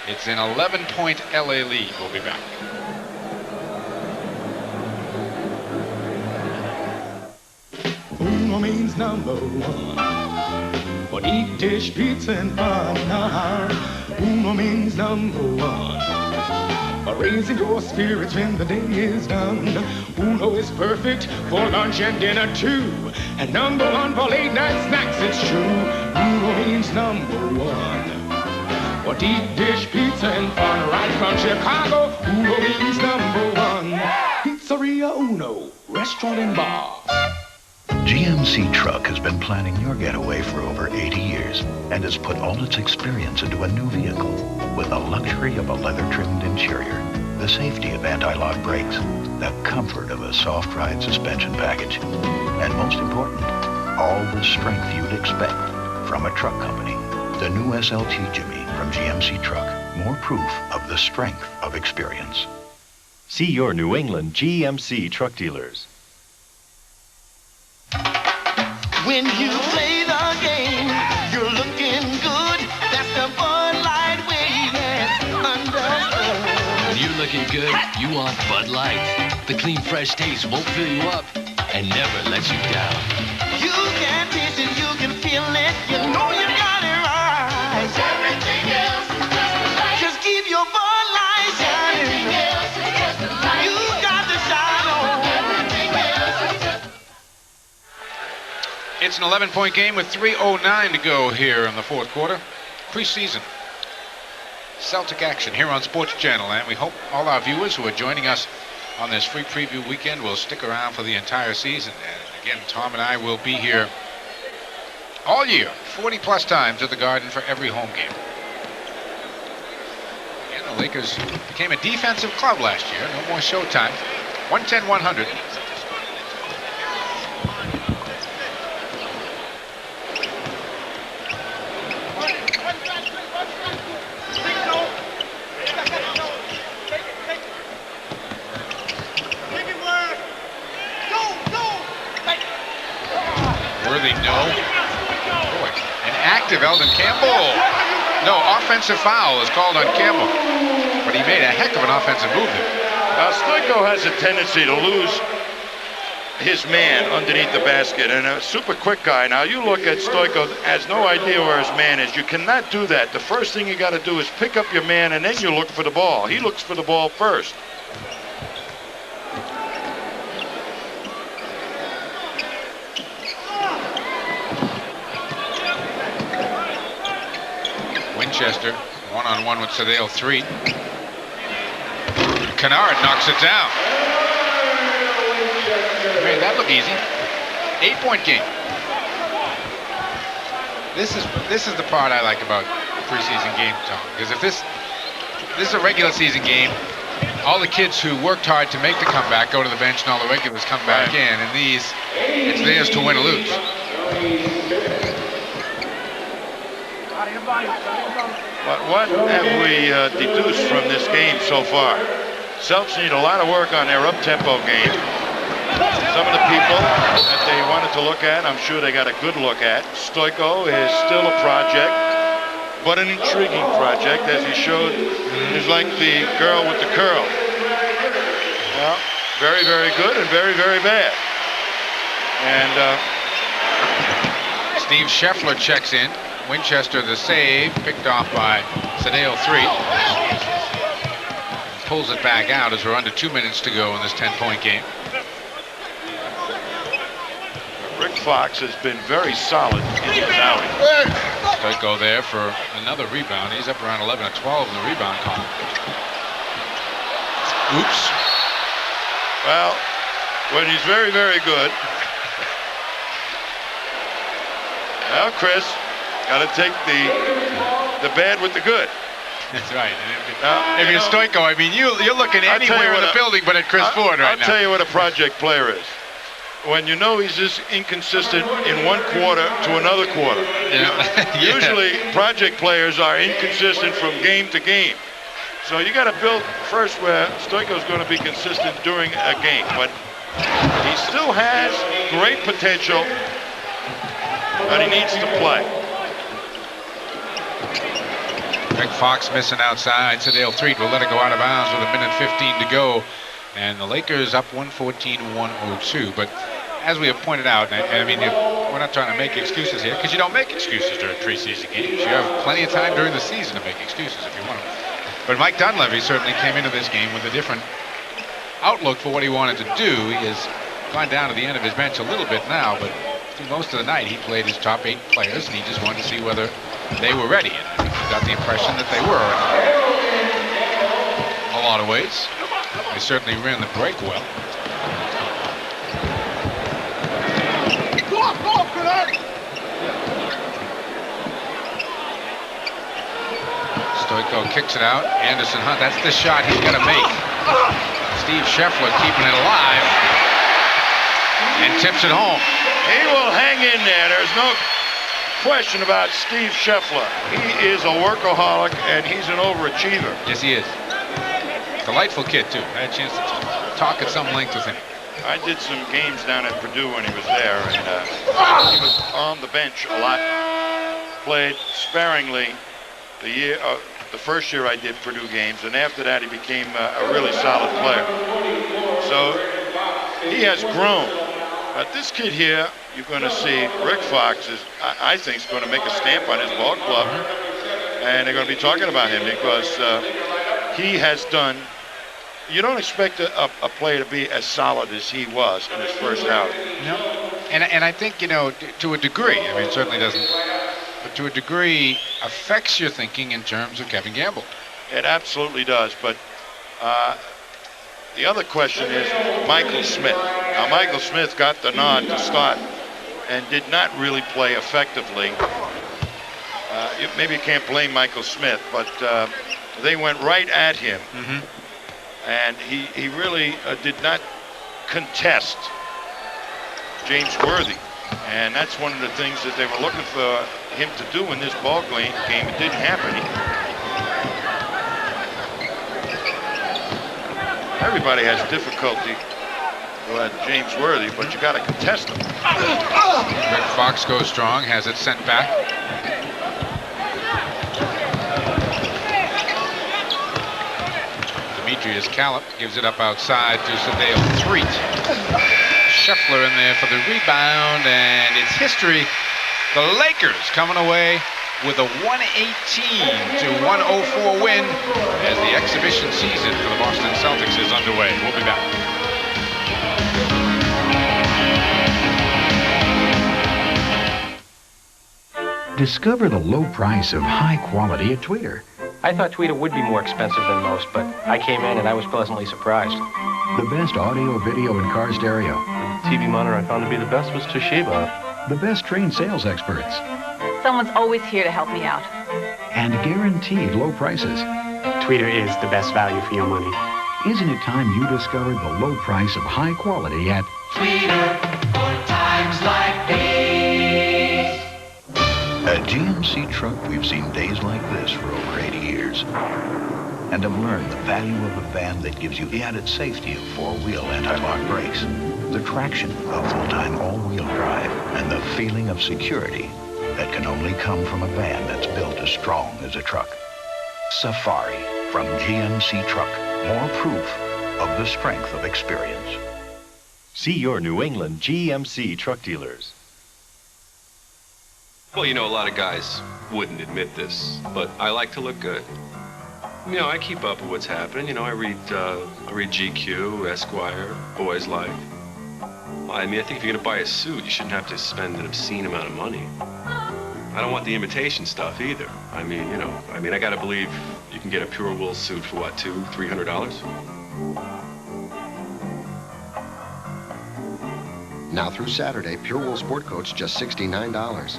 It's an 11-point LA lead. We'll be back. Uno means number one. For deep dish pizza and fun. Uno means number one. For raising your spirits when the day is done. Uno is perfect for lunch and dinner too. And number one for late night snacks, it's true. Uno means number one. For deep dish pizza and fun right from Chicago. Uno means number one. Pizzeria Uno, restaurant and bar. GMC Truck has been planning your getaway for over 80 years and has put all its experience into a new vehicle with the luxury of a leather-trimmed interior, the safety of anti-lock brakes, the comfort of a soft ride suspension package, and most important, all the strength you'd expect from a truck company. The new SLT Jimmy from GMC Truck, more proof of the strength of experience. See your New England GMC truck dealers. When you play the game, you're looking good. That's the Bud Light way, yes, understood. When you're looking good, you want Bud Light. The clean, fresh taste won't fill you up and never let you down. You can taste it, you can feel it, you know you got it right. Everything else is just a light. Just keep your Bud Light shining. Everything else is just a light. You got the shine on. Everything else is just. It's an 11-point game with 3:09 to go here in the fourth quarter. Preseason Celtic action here on Sports Channel, and we hope all our viewers who are joining us on this free preview weekend will stick around for the entire season. And again, Tom and I will be here all year, 40+ times at the Garden for every home game. And the Lakers became a defensive club last year. No more showtime. 110-100. No. Boy, an active Eldon Campbell. No, offensive foul is called on Campbell. But he made a heck of an offensive move there. Stoico has a tendency to lose his man underneath the basket, and a super quick guy. Now you look at Stoico, has no idea where his man is. You cannot do that. The first thing you got to do is pick up your man, and then you look for the ball. He looks for the ball first. Winchester, one-on-one with Sedale 3. Kennard knocks it down. Made that look easy. 8-point game. This is the part I like about preseason game, Tom. Because if this is a regular season game, all the kids who worked hard to make the comeback go to the bench, and all the regulars come back in. And these, it's theirs to win or lose. But what have we deduced from this game so far? Celtics need a lot of work on their up-tempo game. Some of the people that they wanted to look at, I'm sure they got a good look at. Stoico is still a project, but an intriguing project, as he showed. He's like the girl with the curl. Well, very, very good and very, very bad. And Steve Scheffler checks in. Winchester the save, picked off by Sedale 3. Pulls it back out as we're under 2 minutes to go in this 10-point game. Rick Fox has been very solid in his outing. Stoico there for another rebound. He's up around 11 or 12 in the rebound column. Oops. Well, when he's very, very good. Well, Chris, got to take the bad with the good. That's right. If you're Stoico, I mean, you're looking anywhere in the building but at Chris Ford right now. I'll tell you what a project player is. When you know he's just inconsistent in one quarter to another quarter. Yeah. Usually, project players are inconsistent from game to game. So you got to build first where Stoico's going to be consistent during a game. But he still has great potential, but he needs to play. Rick Fox missing outside. Sedale 3 will let it go out of bounds with 1:15 to go. And the Lakers up 114-102. But as we have pointed out, and I mean, we're not trying to make excuses here, because you don't make excuses during preseason games. You have plenty of time during the season to make excuses if you want to. But Mike Dunleavy certainly came into this game with a different outlook for what he wanted to do. He has gone down to the end of his bench a little bit now, but through most of the night he played his top 8 players, and he just wanted to see whether they were ready. And I think he got the impression that they were in a lot of ways. They certainly ran the break well. Stoico kicks it out. Anderson Hunt, that's the shot he's got to make. Steve Scheffler keeping it alive and tips it home. He will hang in there. There's no question about Steve Scheffler. He is a workaholic and he's an overachiever. Yes, he is. Delightful kid, too. I had a chance to talk at some length with him. I did some games down at Purdue when he was there, and he was on the bench a lot. played sparingly the first year I did Purdue games, and after that he became a really solid player. So he has grown. But this kid here, you're going to see Rick Fox I think is going to make a stamp on his ball club, and they're going to be talking about him because he has done. You don't expect a player to be as solid as he was in his first outing. No. And I think, to a degree, I mean, it certainly doesn't, but to a degree affects your thinking in terms of Kevin Gamble. It absolutely does. But the other question is Michael Smith. Now, Michael Smith got the nod to start and did not really play effectively. Maybe you can't blame Michael Smith, but they went right at him. And he really did not contest James Worthy. And that's one of the things that they were looking for him to do in this ball game. It didn't happen. Everybody has difficulty with James Worthy, but you got to contest him. Rick Fox goes strong, has it sent back. Demetrius Callip gives it up outside to Sadale Threet. Scheffler in there for the rebound, and it's history. The Lakers coming away with a 118-104 win as the exhibition season for the Boston Celtics is underway. We'll be back. Discover the low price of high quality at Tweeter. I thought Tweeter would be more expensive than most, but I came in and I was pleasantly surprised. The best audio, video, and car stereo. The TV monitor I found to be the best was Toshiba. The best trained sales experts. Someone's always here to help me out. And guaranteed low prices. Tweeter is the best value for your money. Isn't it time you discovered the low price of high quality at Tweeter for times like these. At GMC Truck, we've seen days like this for over 80 years. And have learned the value of a van that gives you the added safety of four-wheel anti-lock brakes, the traction of full-time all-wheel drive, and the feeling of security that can only come from a van that's built as strong as a truck. Safari from GMC Truck. More proof of the strength of experience. See your New England GMC truck dealers. Well, a lot of guys wouldn't admit this, but I like to look good. I keep up with what's happening. I read GQ, Esquire, Boys Life. I think if you're gonna buy a suit, you shouldn't have to spend an obscene amount of money. I don't want the imitation stuff either. I gotta believe you can get a pure wool suit for what, $200-300? Now through Saturday, Pure Wool Sport Coats just $69.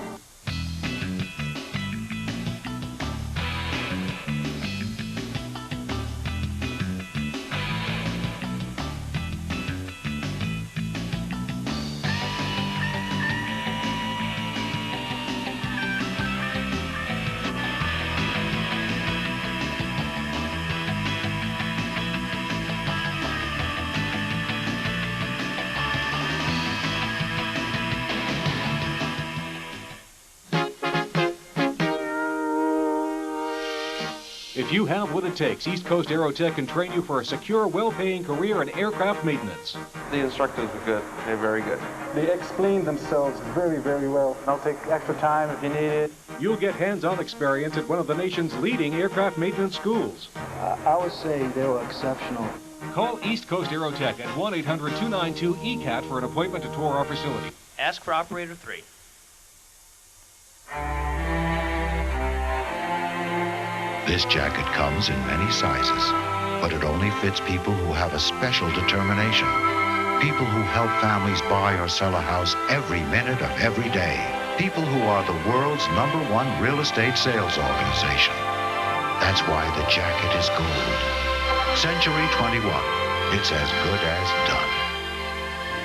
If you have what it takes, East Coast Aerotech can train you for a secure, well-paying career in aircraft maintenance. The instructors are good. They're very good. They explain themselves very, very well. I'll take extra time if you need it. You'll get hands-on experience at one of the nation's leading aircraft maintenance schools. I would say they were exceptional. Call East Coast Aerotech at 1-800-292-ECAT for an appointment to tour our facility. Ask for Operator 3. This jacket comes in many sizes, but it only fits people who have a special determination. People who help families buy or sell a house every minute of every day. People who are the world's #1 real estate sales organization. That's why the jacket is gold. Century 21. It's as good as done.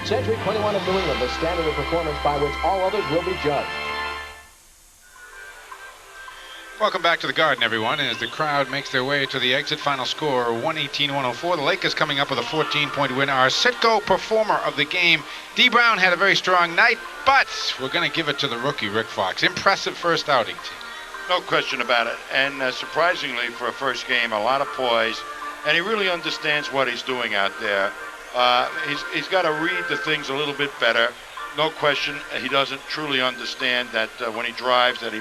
Century 21 of New England, the standard of performance by which all others will be judged. Welcome back to the Garden, everyone, as the crowd makes their way to the exit. Final score, 118-104. The Lakers coming up with a 14-point win. Our Citgo performer of the game, D. Brown, had a very strong night, but we're going to give it to the rookie, Rick Fox. Impressive first outing, team. No question about it. And surprisingly, for a first game, a lot of poise. And he really understands what he's doing out there. He's got to read the things a little bit better. No question, he doesn't truly understand that when he drives that he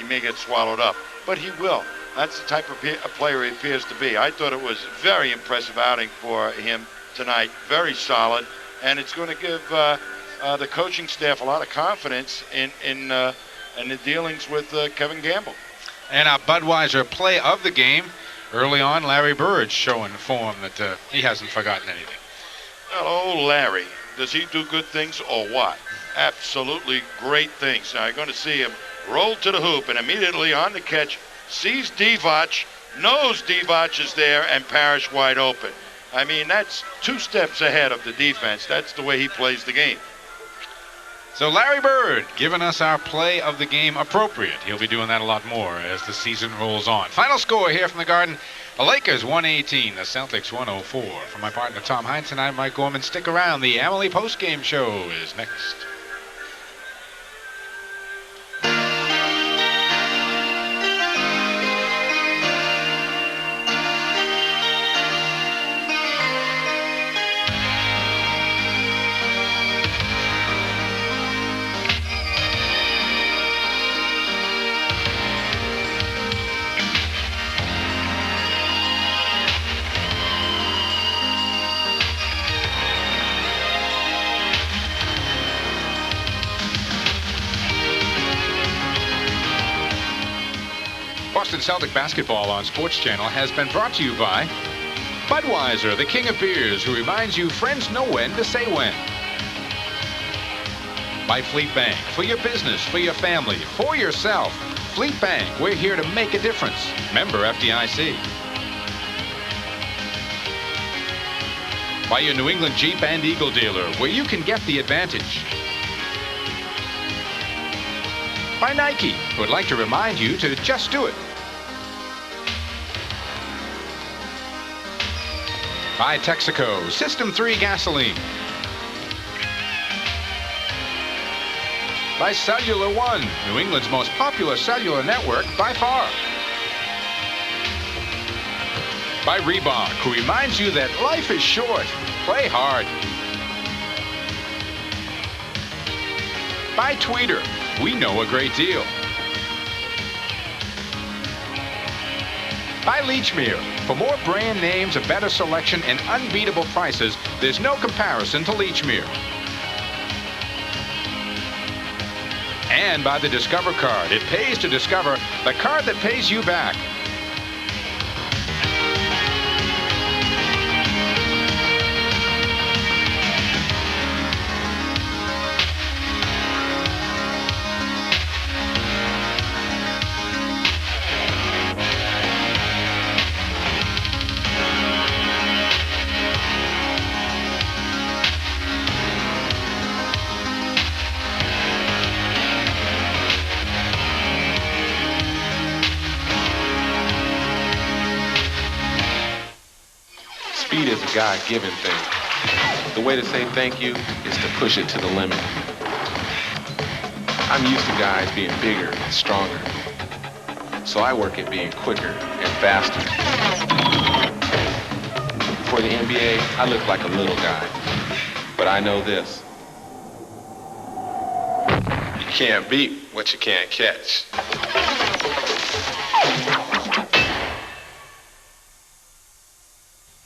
may get swallowed up. But he will. That's the type of player he appears to be. I thought it was a very impressive outing for him tonight. Very solid. And it's going to give the coaching staff a lot of confidence in the dealings with Kevin Gamble. And our Budweiser play of the game, early on, Larry Bird showing form that he hasn't forgotten anything. Hello, Larry. Does he do good things or what? Absolutely great things. Now you're going to see him roll to the hoop and immediately on the catch, sees Divac, knows Divac is there, and Parish wide open. I mean, that's 2 steps ahead of the defense. That's the way he plays the game. So Larry Bird giving us our play of the game appropriate. He'll be doing that a lot more as the season rolls on. Final score here from the Garden. The Lakers 118, the Celtics 104. For my partner Tom Heinz and I'm Mike Gorman. Stick around. The Amalie postgame show is next. Boston Celtic basketball on Sports Channel has been brought to you by Budweiser, the king of beers, who reminds you friends know when to say when. By Fleet Bank, for your business, for your family, for yourself. Fleet Bank, we're here to make a difference. Member FDIC. By your New England Jeep and Eagle dealer, where you can get the advantage. By Nike, who would like to remind you to just do it. By Texaco, System 3 gasoline. By Cellular One, New England's most popular cellular network by far. By Reebok, who reminds you that life is short, play hard. By Tweeter, we know a great deal. By Leachmere, for more brand names, a better selection, and unbeatable prices, there's no comparison to Leachmere. And by the Discover card. It pays to discover, the card that pays you back. Speed is a God-given thing. The way to say thank you is to push it to the limit. I'm used to guys being bigger and stronger, so I work at being quicker and faster. For the NBA, I look like a little guy, but I know this. You can't beat what you can't catch.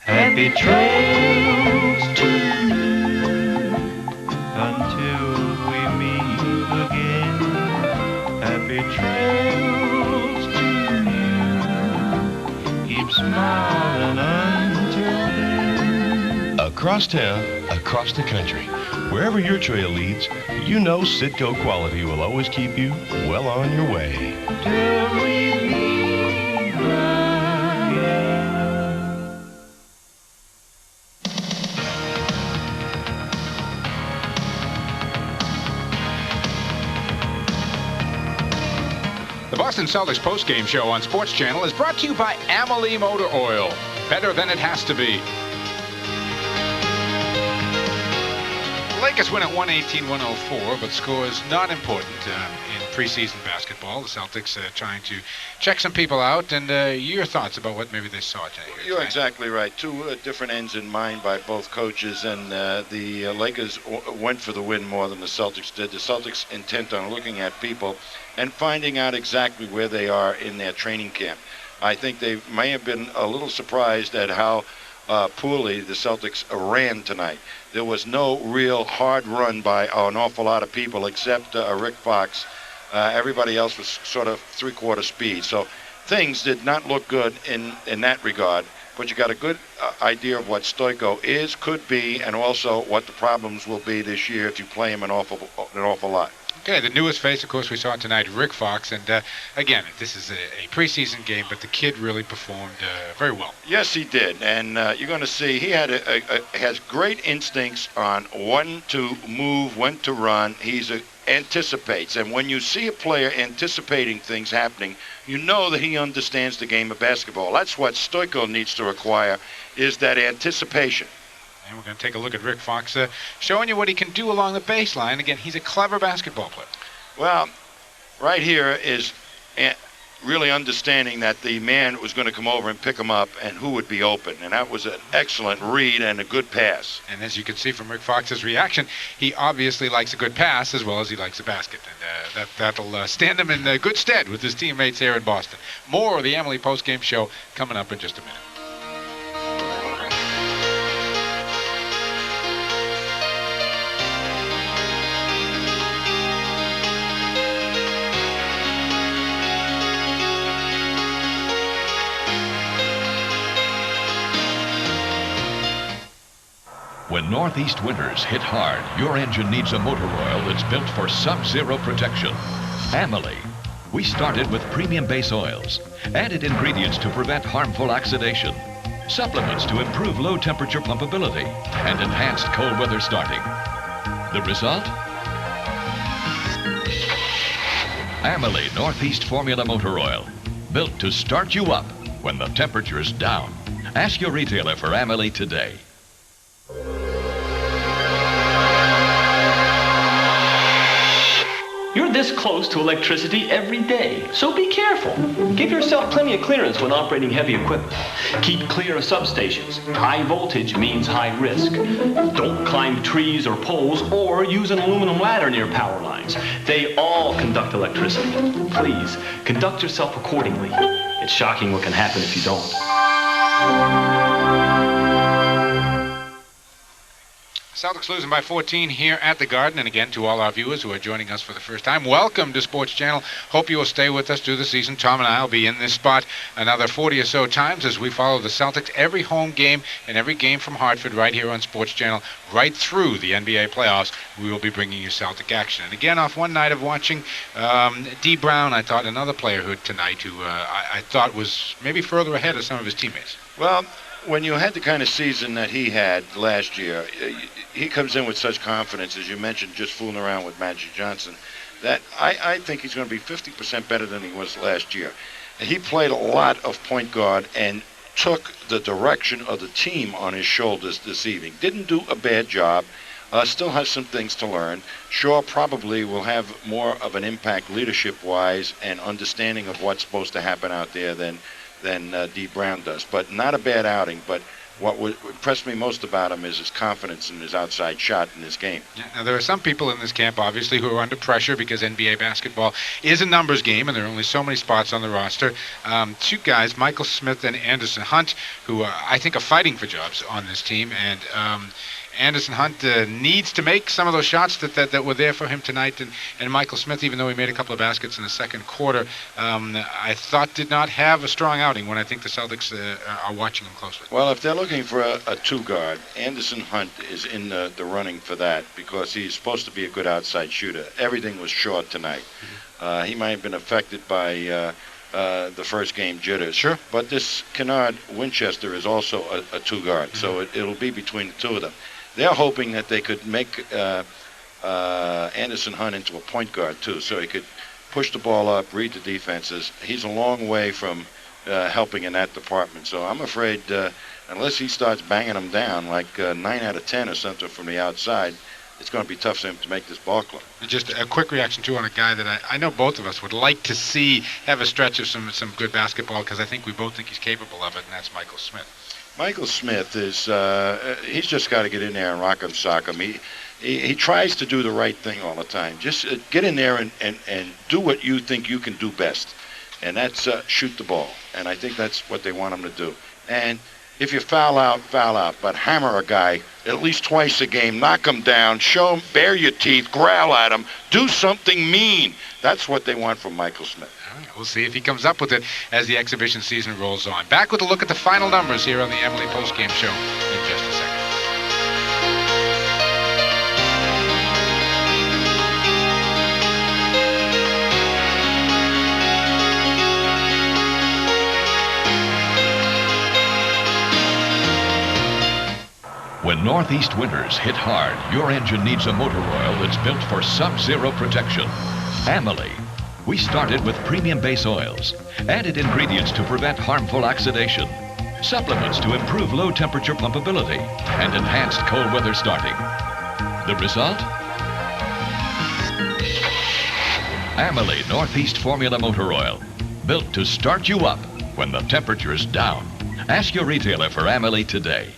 Happy trails to you until we meet again. Happy trails to you. Keep smiling until then. Across town, across the country, wherever your trail leads, you know Citgo quality will always keep you well on your way. Till we meet again. The Boston Boston Celtics postgame show on Sports Channel is brought to you by Amalie Motor Oil. Better than it has to be. Lakers win at 118-104, but scores not important in preseason basketball. The Celtics trying to check some people out, and your thoughts about what maybe they saw today. You're exactly right. Two different ends in mind by both coaches, and the Lakers went for the win more than the Celtics did. The Celtics intent on looking at people and finding out exactly where they are in their training camp. I think they may have been a little surprised at how poorly the Celtics ran tonight. There was no real hard run by an awful lot of people except Rick Fox. Everybody else was sort of three-quarter speed. So things did not look good in that regard. But you got a good idea of what Stoico is, could be, and also what the problems will be this year if you play him an awful lot. Okay, the newest face, of course, we saw tonight, Rick Fox. And again, this is a preseason game, but the kid really performed very well. Yes, he did. And you're going to see he has great instincts on when to move, when to run. He's anticipates. And when you see a player anticipating things happening, you know that he understands the game of basketball. That's what Stoico needs to acquire, is that anticipation. And we're going to take a look at Rick Fox, showing you what he can do along the baseline. Again, he's a clever basketball player. Well, right here is really understanding that the man was going to come over and pick him up and who would be open. And that was an excellent read and a good pass. And as you can see from Rick Fox's reaction, he obviously likes a good pass as well as he likes a basket. And that'll stand him in good stead with his teammates here in Boston. More of the Amalie postgame show coming up in just a minute. When northeast winters hit hard, your engine needs a motor oil that's built for sub-zero protection. Amalie. We started with premium base oils, added ingredients to prevent harmful oxidation, supplements to improve low temperature pumpability, and enhanced cold weather starting. The result? Amalie Northeast Formula Motor Oil, built to start you up when the temperature's down. Ask your retailer for Amalie today. You're this close to electricity every day, so be careful. Give yourself plenty of clearance when operating heavy equipment. Keep clear of substations. High voltage means high risk. Don't climb trees or poles or use an aluminum ladder near power lines. They all conduct electricity. Please, conduct yourself accordingly. It's shocking what can happen if you don't. Celtics losing by 14 here at the Garden. And again, to all our viewers who are joining us for the first time, welcome to Sports Channel. Hope you will stay with us through the season. Tom and I will be in this spot another 40 or so times as we follow the Celtics every home game and every game from Hartford right here on Sports Channel, right through the NBA playoffs. We will be bringing you Celtic action. And again, off one night of watching D. Brown, I thought another player who I thought was maybe further ahead of some of his teammates. Well, when you had the kind of season that he had last year, he comes in with such confidence, as you mentioned, just fooling around with Magic Johnson, that I think he's going to be 50% better than he was last year. And he played a lot of point guard and took the direction of the team on his shoulders this evening. Didn't do a bad job. Still has some things to learn. Shaw probably will have more of an impact leadership-wise and understanding of what's supposed to happen out there than D. Brown does. But not a bad outing. But what would impress me most about him is his confidence in his outside shot in this game. Yeah, now, there are some people in this camp, obviously, who are under pressure because NBA basketball is a numbers game, and there are only so many spots on the roster. Two guys, Michael Smith and Anderson Hunt, who I think are fighting for jobs on this team. And Anderson Hunt needs to make some of those shots that were there for him tonight. And Michael Smith, even though he made a couple of baskets in the second quarter, I thought did not have a strong outing when I think the Celtics are watching him closely. Well, if they're looking for a two-guard, Anderson Hunt is in the running for that because he's supposed to be a good outside shooter. Everything was short tonight. Mm-hmm. He might have been affected by the first game jitters. Sure. But this Kennard Winchester is also a two-guard, mm-hmm. So it'll be between the two of them. They're hoping that they could make Anderson Hunt into a point guard, too, so he could push the ball up, read the defenses. He's a long way from helping in that department. So I'm afraid unless he starts banging them down like 9 out of 10 or something from the outside, it's going to be tough for him to make this ball club. Just a quick reaction, too, on a guy that I know both of us would like to see have a stretch of some good basketball, because I think we both think he's capable of it, and that's Michael Smith. Michael Smith is, he's just got to get in there and rock him, sock him. He tries to do the right thing all the time. Just get in there and do what you think you can do best, and that's shoot the ball. And I think that's what they want him to do. And if you foul out, but hammer a guy at least twice a game, knock him down, show him, bare your teeth, growl at him, do something mean. That's what they want from Michael Smith. All right, we'll see if he comes up with it as the exhibition season rolls on. Back with a look at the final numbers here on the Emily Postgame Show in just a second. When northeast winters hit hard, your engine needs a motor oil that's built for sub-zero protection. Amelie. We started with premium base oils, added ingredients to prevent harmful oxidation, supplements to improve low temperature pumpability, and enhanced cold weather starting. The result? Amelie Northeast Formula Motor Oil, built to start you up when the temperature's down. Ask your retailer for Amelie today.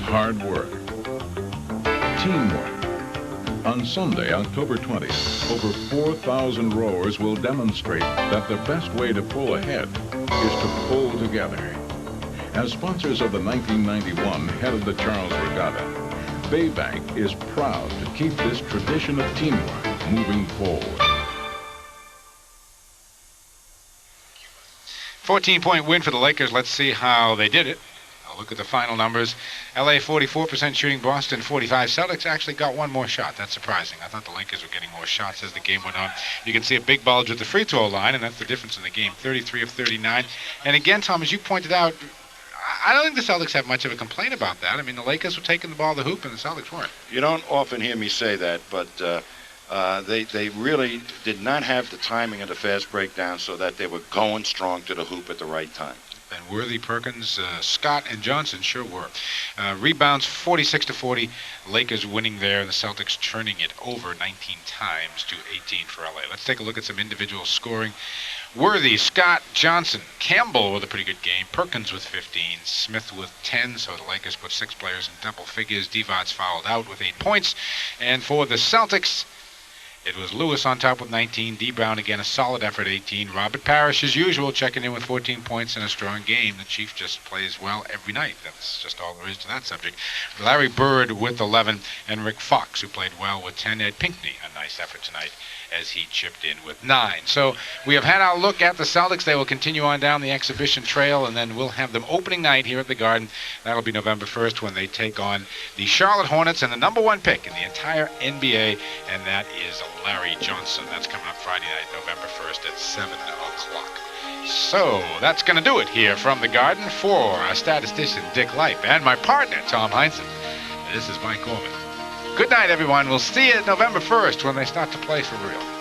Hard work. Teamwork. On Sunday, October 20th, over 4,000 rowers will demonstrate that the best way to pull ahead is to pull together. As sponsors of the 1991 Head of the Charles Regatta, Divac is proud to keep this tradition of teamwork moving forward. 14-point win for the Lakers. Let's see how they did it. Look at the final numbers. LA 44% shooting, Boston 45. Celtics actually got one more shot. That's surprising. I thought the Lakers were getting more shots as the game went on. You can see a big bulge at the free throw line, and that's the difference in the game. 33 of 39. And again, Tom, as you pointed out, I don't think the Celtics have much of a complaint about that. I mean, the Lakers were taking the ball to the hoop, and the Celtics weren't. You don't often hear me say that, but they really did not have the timing of the fast breakdown so that they were going strong to the hoop at the right time. And Worthy, Perkins, Scott, and Johnson sure were. Rebounds 46-40. Lakers winning there, and the Celtics turning it over 19 times to 18 for LA. Let's take a look at some individual scoring. Worthy, Scott, Johnson, Campbell with a pretty good game. Perkins with 15, Smith with 10. So the Lakers put 6 players in double figures. Divac fouled out with 8 points. And for the Celtics, it was Lewis on top with 19. D. Brown again, a solid effort, 18. Robert Parish, as usual, checking in with 14 points in a strong game. The Chief just plays well every night. That's just all there is to that subject. Larry Bird with 11, and Rick Fox, who played well with 10. Ed Pinckney, a nice effort tonight as he chipped in with 9. So we have had our look at the Celtics. They will continue on down the exhibition trail, and then we'll have them opening night here at the Garden. That'll be November 1st when they take on the Charlotte Hornets and the #1 pick in the entire NBA, and that is Larry Johnson. That's coming up Friday night, November 1st at 7 o'clock. So that's going to do it here from the Garden for our statistician, Dick Leip, and my partner, Tom Heinsohn. This is Mike Gorman. Good night, everyone. We'll see you November 1st when they start to play for real.